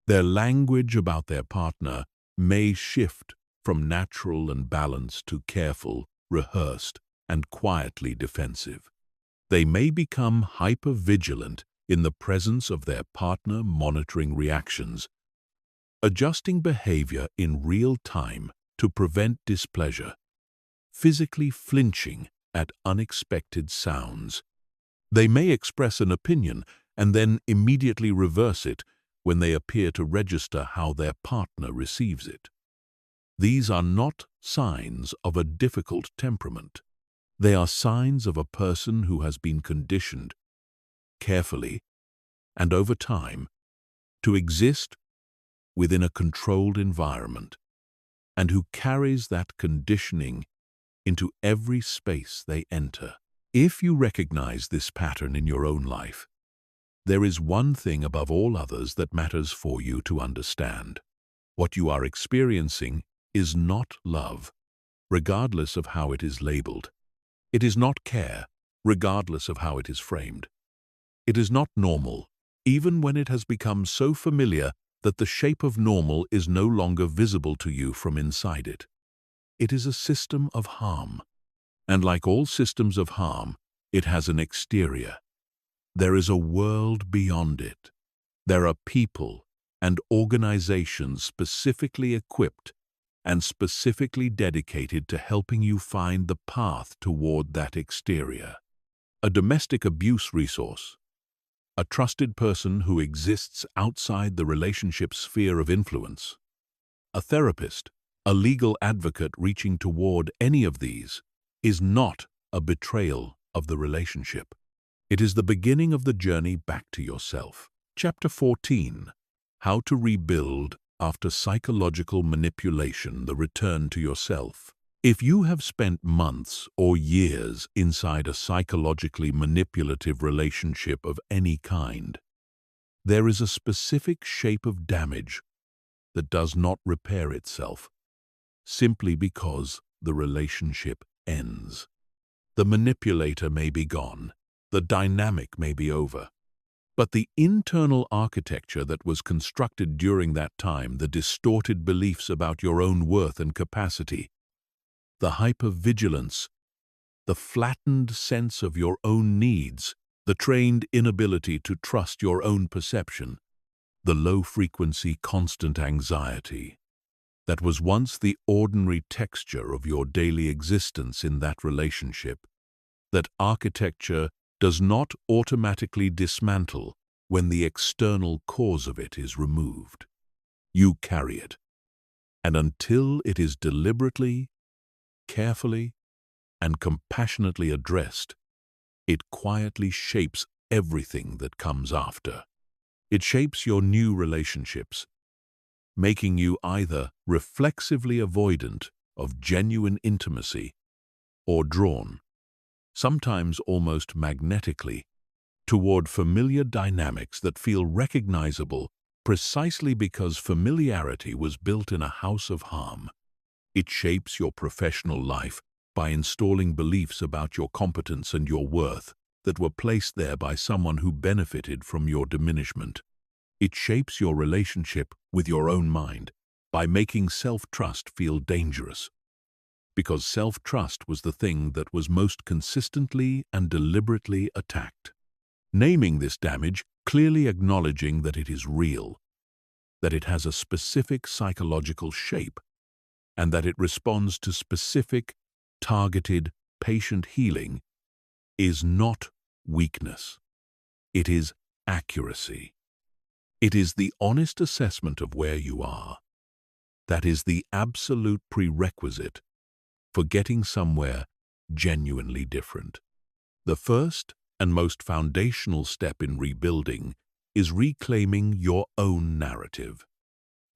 Their language about their partner may shift from natural and balanced to careful, rehearsed, and quietly defensive. They may become hyper-vigilant in the presence of their partner, monitoring reactions, adjusting behavior in real time to prevent displeasure, physically flinching at unexpected sounds. They may express an opinion and then immediately reverse it when they appear to register how their partner receives it. These are not signs of a difficult temperament. They are signs of a person who has been conditioned, carefully and over time, to exist within a controlled environment, and who carries that conditioning into every space they enter. If you recognize this pattern in your own life, there is one thing above all others that matters for you to understand. What you are experiencing is not love, regardless of how it is labeled. It is not care, regardless of how it is framed. It is not normal, even when it has become so familiar that the shape of normal is no longer visible to you from inside it. It is a system of harm, and like all systems of harm, it has an exterior. There is a world beyond it. There are people and organizations specifically equipped and specifically dedicated to helping you find the path toward that exterior. A domestic abuse resource, a trusted person who exists outside the relationship sphere of influence, a therapist, a legal advocate reaching toward any of these, is not a betrayal of the relationship. It is the beginning of the journey back to yourself. Chapter 14. How to Rebuild After Psychological Manipulation, the Return to Yourself. If you have spent months or years inside a psychologically manipulative relationship of any kind, there is a specific shape of damage that does not repair itself simply because the relationship ends. The manipulator may be gone, the dynamic may be over, but the internal architecture that was constructed during that time, the distorted beliefs about your own worth and capacity, the hypervigilance, the flattened sense of your own needs, the trained inability to trust your own perception, the low-frequency constant anxiety that was once the ordinary texture of your daily existence in that relationship, that architecture does not automatically dismantle when the external cause of it is removed. You carry it, and until it is deliberately, carefully, and compassionately addressed, it quietly shapes everything that comes after. It shapes your new relationships, making you either reflexively avoidant of genuine intimacy or drawn, sometimes almost magnetically, toward familiar dynamics that feel recognizable precisely because familiarity was built in a house of harm. It shapes your professional life by installing beliefs about your competence and your worth that were placed there by someone who benefited from your diminishment. It shapes your relationship with your own mind by making self-trust feel dangerous, because self-trust was the thing that was most consistently and deliberately attacked. Naming this damage, clearly acknowledging that it is real, that it has a specific psychological shape, and that it responds to specific, targeted, patient healing, is not weakness. It is accuracy. It is the honest assessment of where you are. That is the absolute prerequisite for getting somewhere genuinely different. The first and most foundational step in rebuilding is reclaiming your own narrative.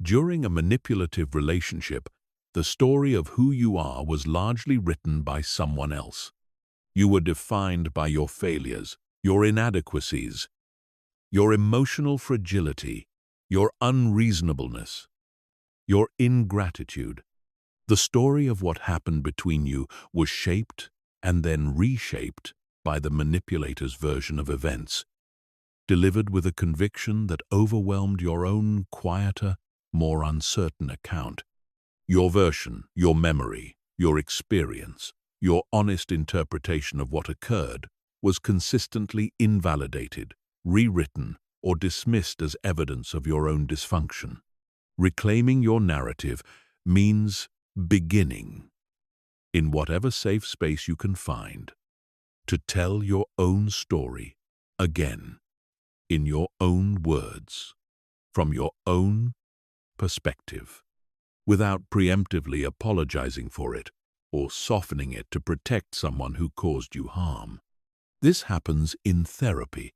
During a manipulative relationship, the story of who you are was largely written by someone else. You were defined by your failures, your inadequacies, your emotional fragility, your unreasonableness, your ingratitude. The story of what happened between you was shaped and then reshaped by the manipulator's version of events, delivered with a conviction that overwhelmed your own quieter, more uncertain account. Your version, your memory, your experience, your honest interpretation of what occurred was consistently invalidated, rewritten, or dismissed as evidence of your own dysfunction. Reclaiming your narrative means beginning, in whatever safe space you can find, to tell your own story again, in your own words, from your own perspective, without preemptively apologizing for it or softening it to protect someone who caused you harm. This happens in therapy,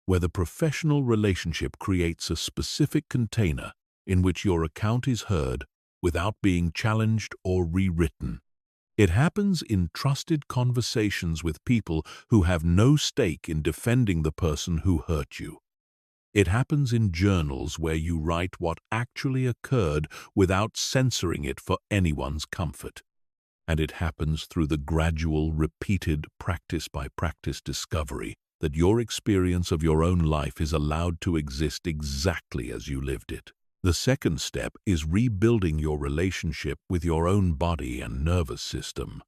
where the professional relationship creates a specific container in which your account is heard without being challenged or rewritten. It happens in trusted conversations with people who have no stake in defending the person who hurt you. It happens in journals where you write what actually occurred without censoring it for anyone's comfort. And it happens through the gradual, repeated practice-by-practice discovery that your experience of your own life is allowed to exist exactly as you lived it. The second step is rebuilding your relationship with your own body and nervous system.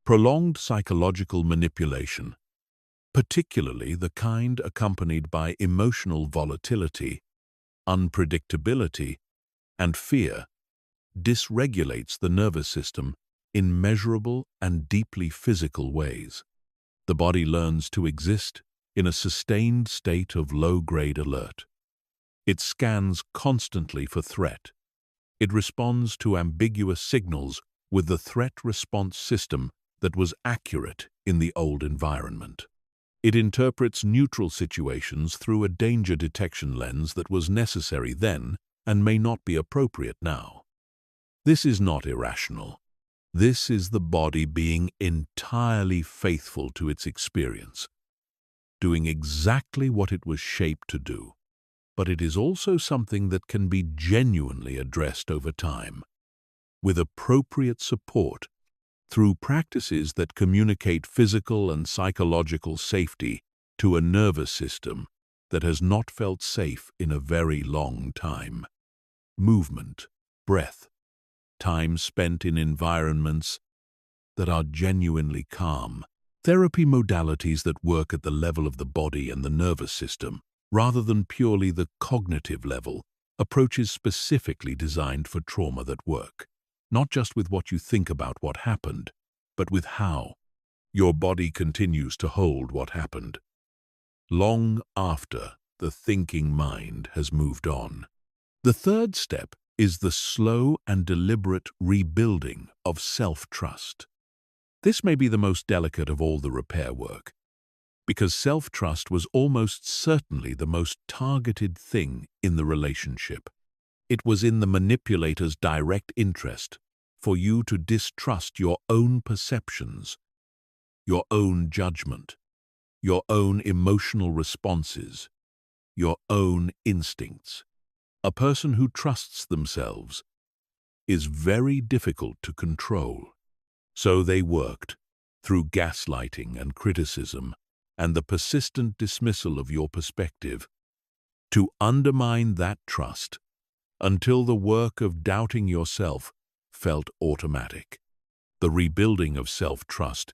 Prolonged psychological manipulation, particularly the kind accompanied by emotional volatility, unpredictability, and fear, dysregulates the nervous system in measurable and deeply physical ways. The body learns to exist in a sustained state of low-grade alert. It scans constantly for threat. It responds to ambiguous signals with the threat response system that was accurate in the old environment. It interprets neutral situations through a danger detection lens that was necessary then and may not be appropriate now. This is not irrational. This is the body being entirely faithful to its experience, doing exactly what it was shaped to do. But it is also something that can be genuinely addressed over time, with appropriate support, through practices that communicate physical and psychological safety to a nervous system that has not felt safe in a very long time. Movement, breath, time spent in environments that are genuinely calm, therapy modalities that work at the level of the body and the nervous system, rather than purely the cognitive level, approaches specifically designed for trauma that work, not just with what you think about what happened, but with how your body continues to hold what happened, long after the thinking mind has moved on. The third step is the slow and deliberate rebuilding of self-trust. This may be the most delicate of all the repair work, because self-trust was almost certainly the most targeted thing in the relationship. It was in the manipulator's direct interest for you to distrust your own perceptions, your own judgment, your own emotional responses, your own instincts. A person who trusts themselves is very difficult to control. So they worked, through gaslighting and criticism and the persistent dismissal of your perspective, to undermine that trust until the work of doubting yourself felt automatic. The rebuilding of self-trust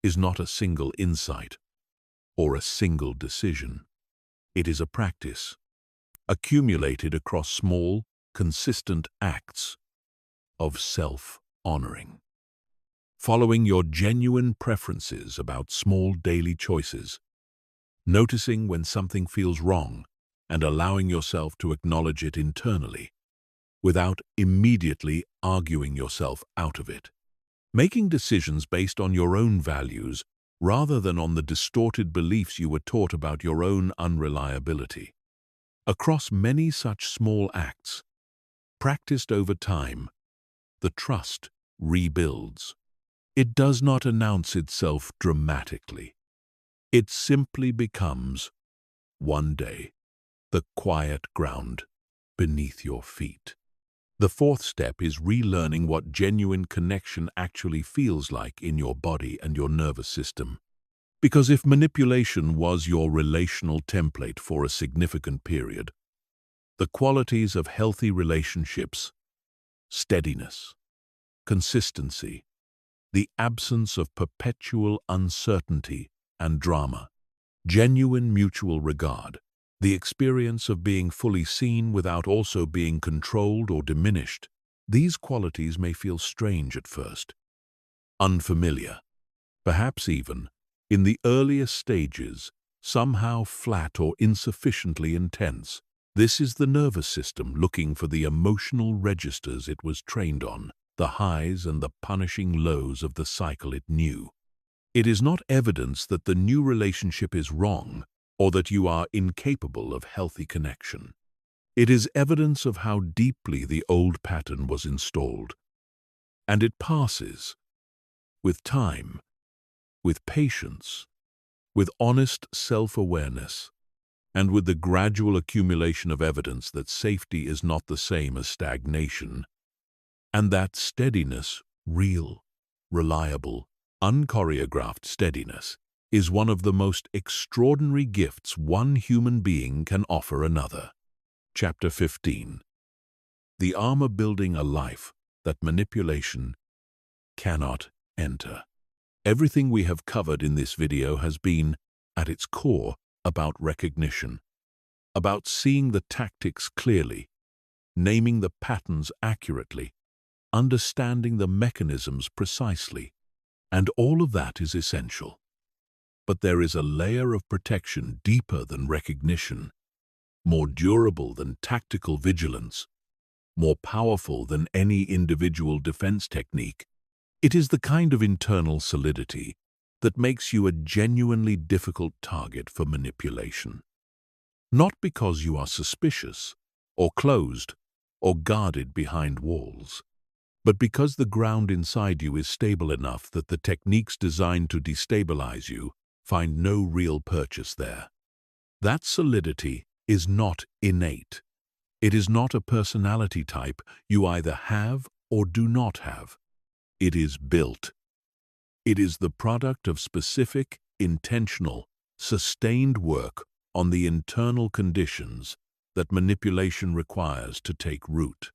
is not a single insight or a single decision. It is a practice, accumulated across small, consistent acts of self-honoring. Following your genuine preferences about small daily choices, noticing when something feels wrong and allowing yourself to acknowledge it internally without immediately arguing yourself out of it. Making decisions based on your own values rather than on the distorted beliefs you were taught about your own unreliability. Across many such small acts, practiced over time, the trust rebuilds. It does not announce itself dramatically. It simply becomes, one day, the quiet ground beneath your feet. The fourth step is relearning what genuine connection actually feels like in your body and your nervous system. Because if manipulation was your relational template for a significant period, the qualities of healthy relationships, steadiness, consistency, the absence of perpetual uncertainty and drama, genuine mutual regard, the experience of being fully seen without also being controlled or diminished, these qualities may feel strange at first, unfamiliar, perhaps even, in the earliest stages, somehow flat or insufficiently intense. This is the nervous system looking for the emotional registers it was trained on, the highs and the punishing lows of the cycle it knew. It is not evidence that the new relationship is wrong or that you are incapable of healthy connection. It is evidence of how deeply the old pattern was installed. And it passes, with time, with patience, with honest self-awareness, and with the gradual accumulation of evidence that safety is not the same as stagnation, and that steadiness, real, reliable, unchoreographed steadiness, is one of the most extraordinary gifts one human being can offer another. Chapter 15. The armor building a life that manipulation cannot enter. Everything we have covered in this video has been, at its core, about recognition, about seeing the tactics clearly, naming the patterns accurately, understanding the mechanisms precisely, and all of that is essential. But there is a layer of protection deeper than recognition, more durable than tactical vigilance, more powerful than any individual defense technique. It is the kind of internal solidity that makes you a genuinely difficult target for manipulation. Not because you are suspicious, or closed, or guarded behind walls, but because the ground inside you is stable enough that the techniques designed to destabilize you find no real purchase there. That solidity is not innate. It is not a personality type you either have or do not have. It is built. It is the product of specific, intentional, sustained work on the internal conditions that manipulation requires to take root.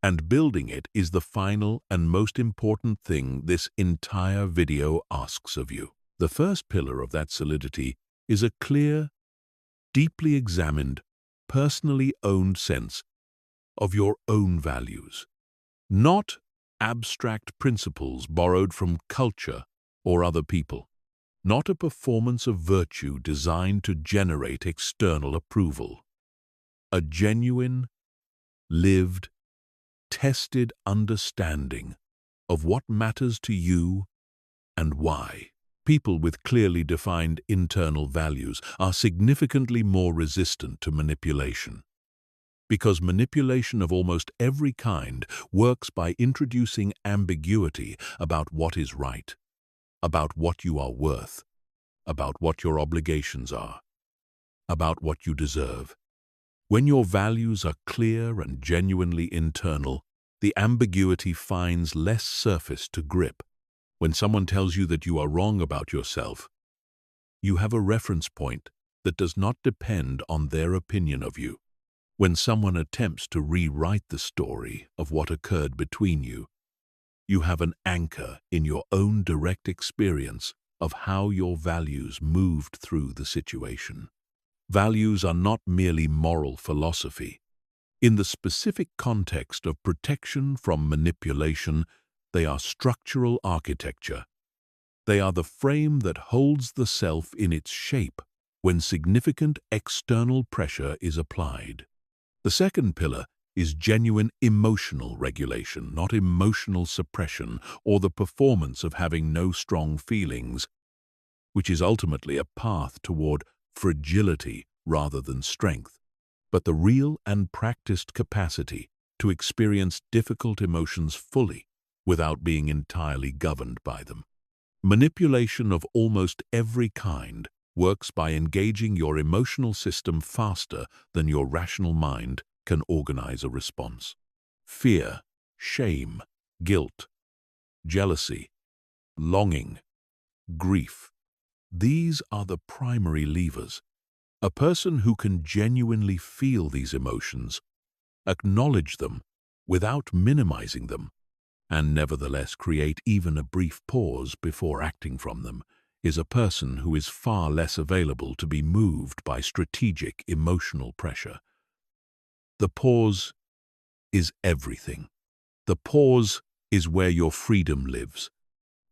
And building it is the final and most important thing this entire video asks of you. The first pillar of that solidity is a clear, deeply examined, personally owned sense of your own values. Not abstract principles borrowed from culture or other people. Not a performance of virtue designed to generate external approval. A genuine, lived, tested understanding of what matters to you and why. People with clearly defined internal values are significantly more resistant to manipulation. Because manipulation of almost every kind works by introducing ambiguity about what is right, about what you are worth, about what your obligations are, about what you deserve. When your values are clear and genuinely internal, the ambiguity finds less surface to grip. When someone tells you that you are wrong about yourself, you have a reference point that does not depend on their opinion of you. When someone attempts to rewrite the story of what occurred between you, you have an anchor in your own direct experience of how your values moved through the situation. Values are not merely moral philosophy. In the specific context of protection from manipulation, they are structural architecture. They are the frame that holds the self in its shape when significant external pressure is applied. The second pillar is genuine emotional regulation, not emotional suppression or the performance of having no strong feelings, which is ultimately a path toward fragility rather than strength, but the real and practiced capacity to experience difficult emotions fully without being entirely governed by them. Manipulation of almost every kind works by engaging your emotional system faster than your rational mind can organize a response. Fear, shame, guilt, jealousy, longing, grief. These are the primary levers. A person who can genuinely feel these emotions, acknowledge them without minimizing them, and nevertheless create even a brief pause before acting from them, is a person who is far less available to be moved by strategic emotional pressure. The pause is everything. The pause is where your freedom lives.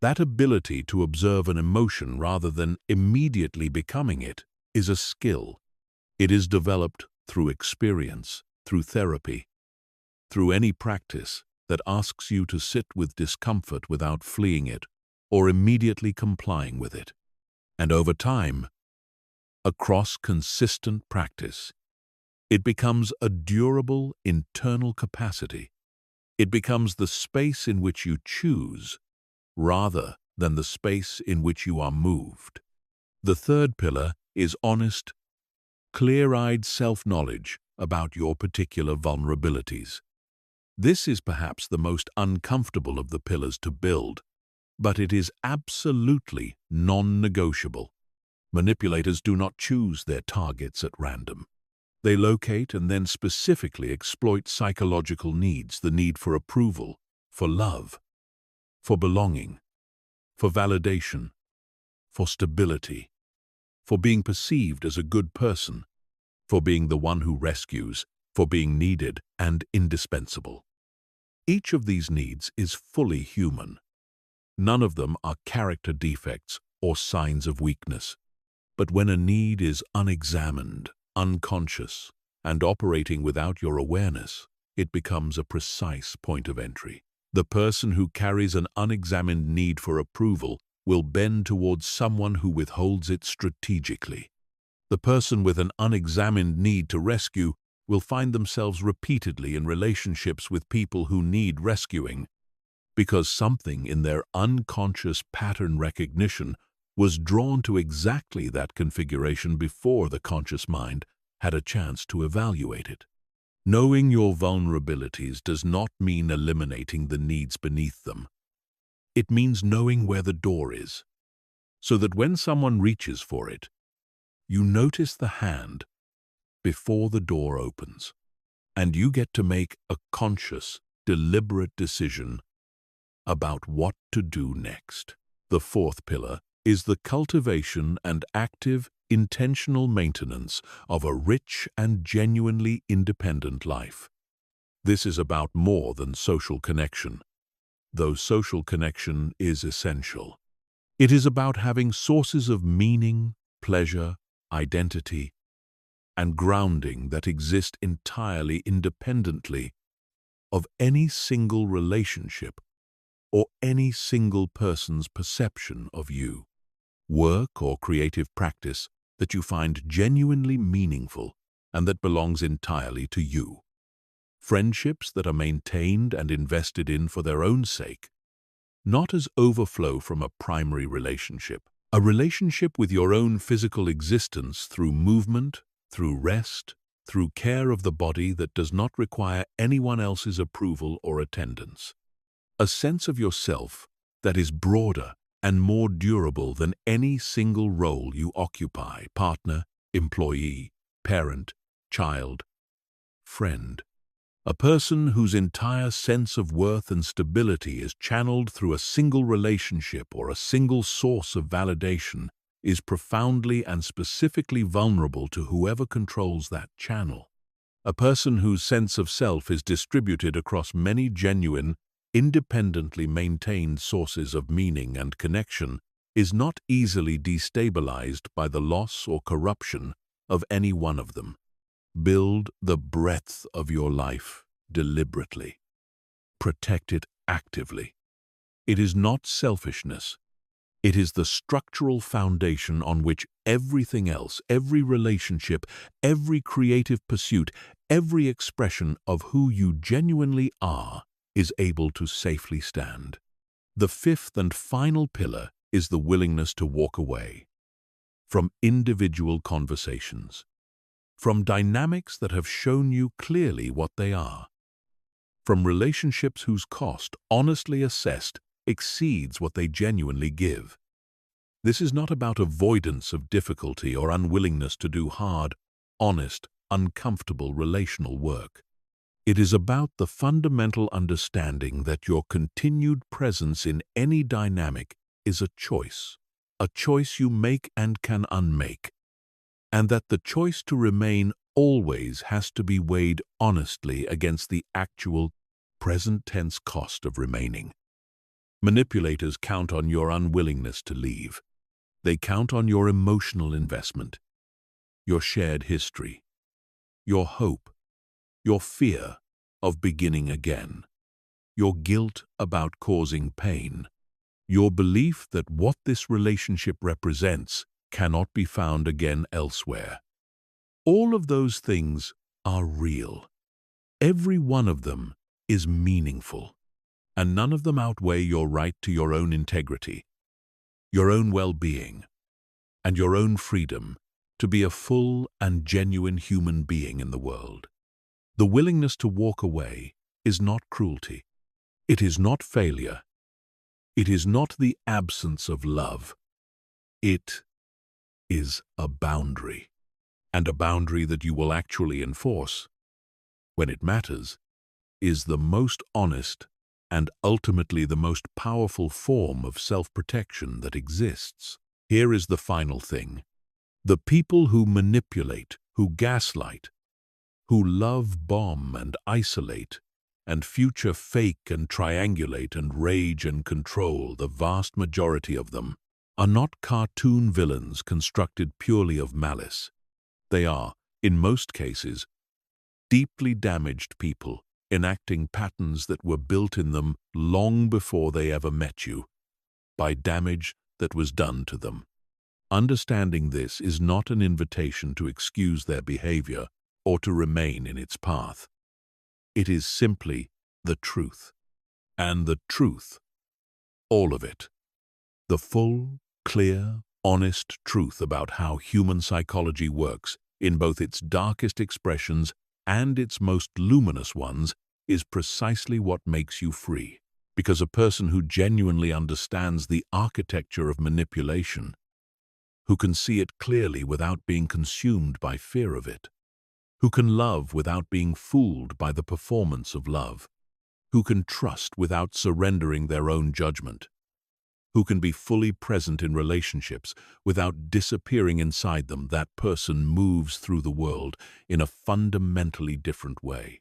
That ability to observe an emotion rather than immediately becoming it is a skill. It is developed through experience, through therapy, through any practice that asks you to sit with discomfort without fleeing it or immediately complying with it. And over time, across consistent practice, it becomes a durable internal capacity. It becomes the space in which you choose rather than the space in which you are moved. The third pillar is honest, clear-eyed self-knowledge about your particular vulnerabilities. This is perhaps the most uncomfortable of the pillars to build, but it is absolutely non-negotiable. Manipulators do not choose their targets at random. They locate and then specifically exploit psychological needs, the need for approval, for love, for belonging, for validation, for stability, for being perceived as a good person, for being the one who rescues, for being needed and indispensable. Each of these needs is fully human. None of them are character defects or signs of weakness. But when a need is unexamined, unconscious, and operating without your awareness, it becomes a precise point of entry. The person who carries an unexamined need for approval will bend towards someone who withholds it strategically. The person with an unexamined need to rescue will find themselves repeatedly in relationships with people who need rescuing, because something in their unconscious pattern recognition was drawn to exactly that configuration before the conscious mind had a chance to evaluate it. Knowing your vulnerabilities does not mean eliminating the needs beneath them. It means knowing where the door is, so that when someone reaches for it, you notice the hand before the door opens, and you get to make a conscious, deliberate decision about what to do next. The fourth pillar is the cultivation and active, intentional maintenance of a rich and genuinely independent life. This is about more than social connection, though social connection is essential. It is about having sources of meaning, pleasure, identity, and grounding that exist entirely independently of any single relationship or any single person's perception of you. Work or creative practice that you find genuinely meaningful and that belongs entirely to you. Friendships that are maintained and invested in for their own sake, not as overflow from a primary relationship. A relationship with your own physical existence through movement, through rest, through care of the body that does not require anyone else's approval or attendance. A sense of yourself that is broader and more durable than any single role you occupy: partner, employee, parent, child, friend. A person whose entire sense of worth and stability is channeled through a single relationship or a single source of validation is profoundly and specifically vulnerable to whoever controls that channel. A person whose sense of self is distributed across many genuine, independently maintained sources of meaning and connection is not easily destabilized by the loss or corruption of any one of them. Build the breadth of your life deliberately. Protect it actively. It is not selfishness. It is the structural foundation on which everything else, every relationship, every creative pursuit, every expression of who you genuinely are is able to safely stand. The fifth and final pillar is the willingness to walk away from individual conversations, from dynamics that have shown you clearly what they are, from relationships whose cost, honestly assessed, exceeds what they genuinely give. This is not about avoidance of difficulty or unwillingness to do hard, honest, uncomfortable relational work. It is about the fundamental understanding that your continued presence in any dynamic is a choice you make and can unmake, and that the choice to remain always has to be weighed honestly against the actual, present-tense cost of remaining. Manipulators count on your unwillingness to leave. They count on your emotional investment, your shared history, your hope, your fear of beginning again, your guilt about causing pain, your belief that what this relationship represents cannot be found again elsewhere. All of those things are real. Every one of them is meaningful, and none of them outweigh your right to your own integrity, your own well-being, and your own freedom to be a full and genuine human being in the world. The willingness to walk away is not cruelty. It is not failure. It is not the absence of love. It is a boundary, and a boundary that you will actually enforce, when it matters, is the most honest and ultimately the most powerful form of self-protection that exists. Here is the final thing. The people who manipulate, who gaslight, who love bomb and isolate, and future fake and triangulate and rage and control, the vast majority of them, are not cartoon villains constructed purely of malice. They are, in most cases, deeply damaged people enacting patterns that were built in them long before they ever met you, by damage that was done to them. Understanding this is not an invitation to excuse their behavior or to remain in its path. It is simply the truth. And the truth, all of it, the full, clear, honest truth about how human psychology works in both its darkest expressions and its most luminous ones, is precisely what makes you free. Because a person who genuinely understands the architecture of manipulation, who can see it clearly without being consumed by fear of it, who can love without being fooled by the performance of love, who can trust without surrendering their own judgment, who can be fully present in relationships without disappearing inside them, that person moves through the world in a fundamentally different way.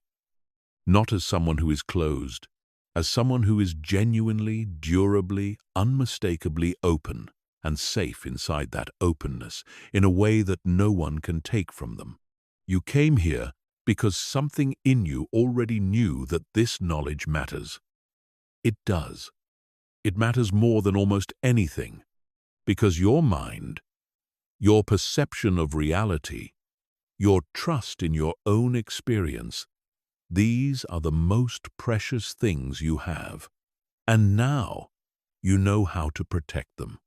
Not as someone who is closed, as someone who is genuinely, durably, unmistakably open and safe inside that openness in a way that no one can take from them. You came here because something in you already knew that this knowledge matters. It does. It matters more than almost anything, because your mind, your perception of reality, your trust in your own experience, these are the most precious things you have, and now you know how to protect them.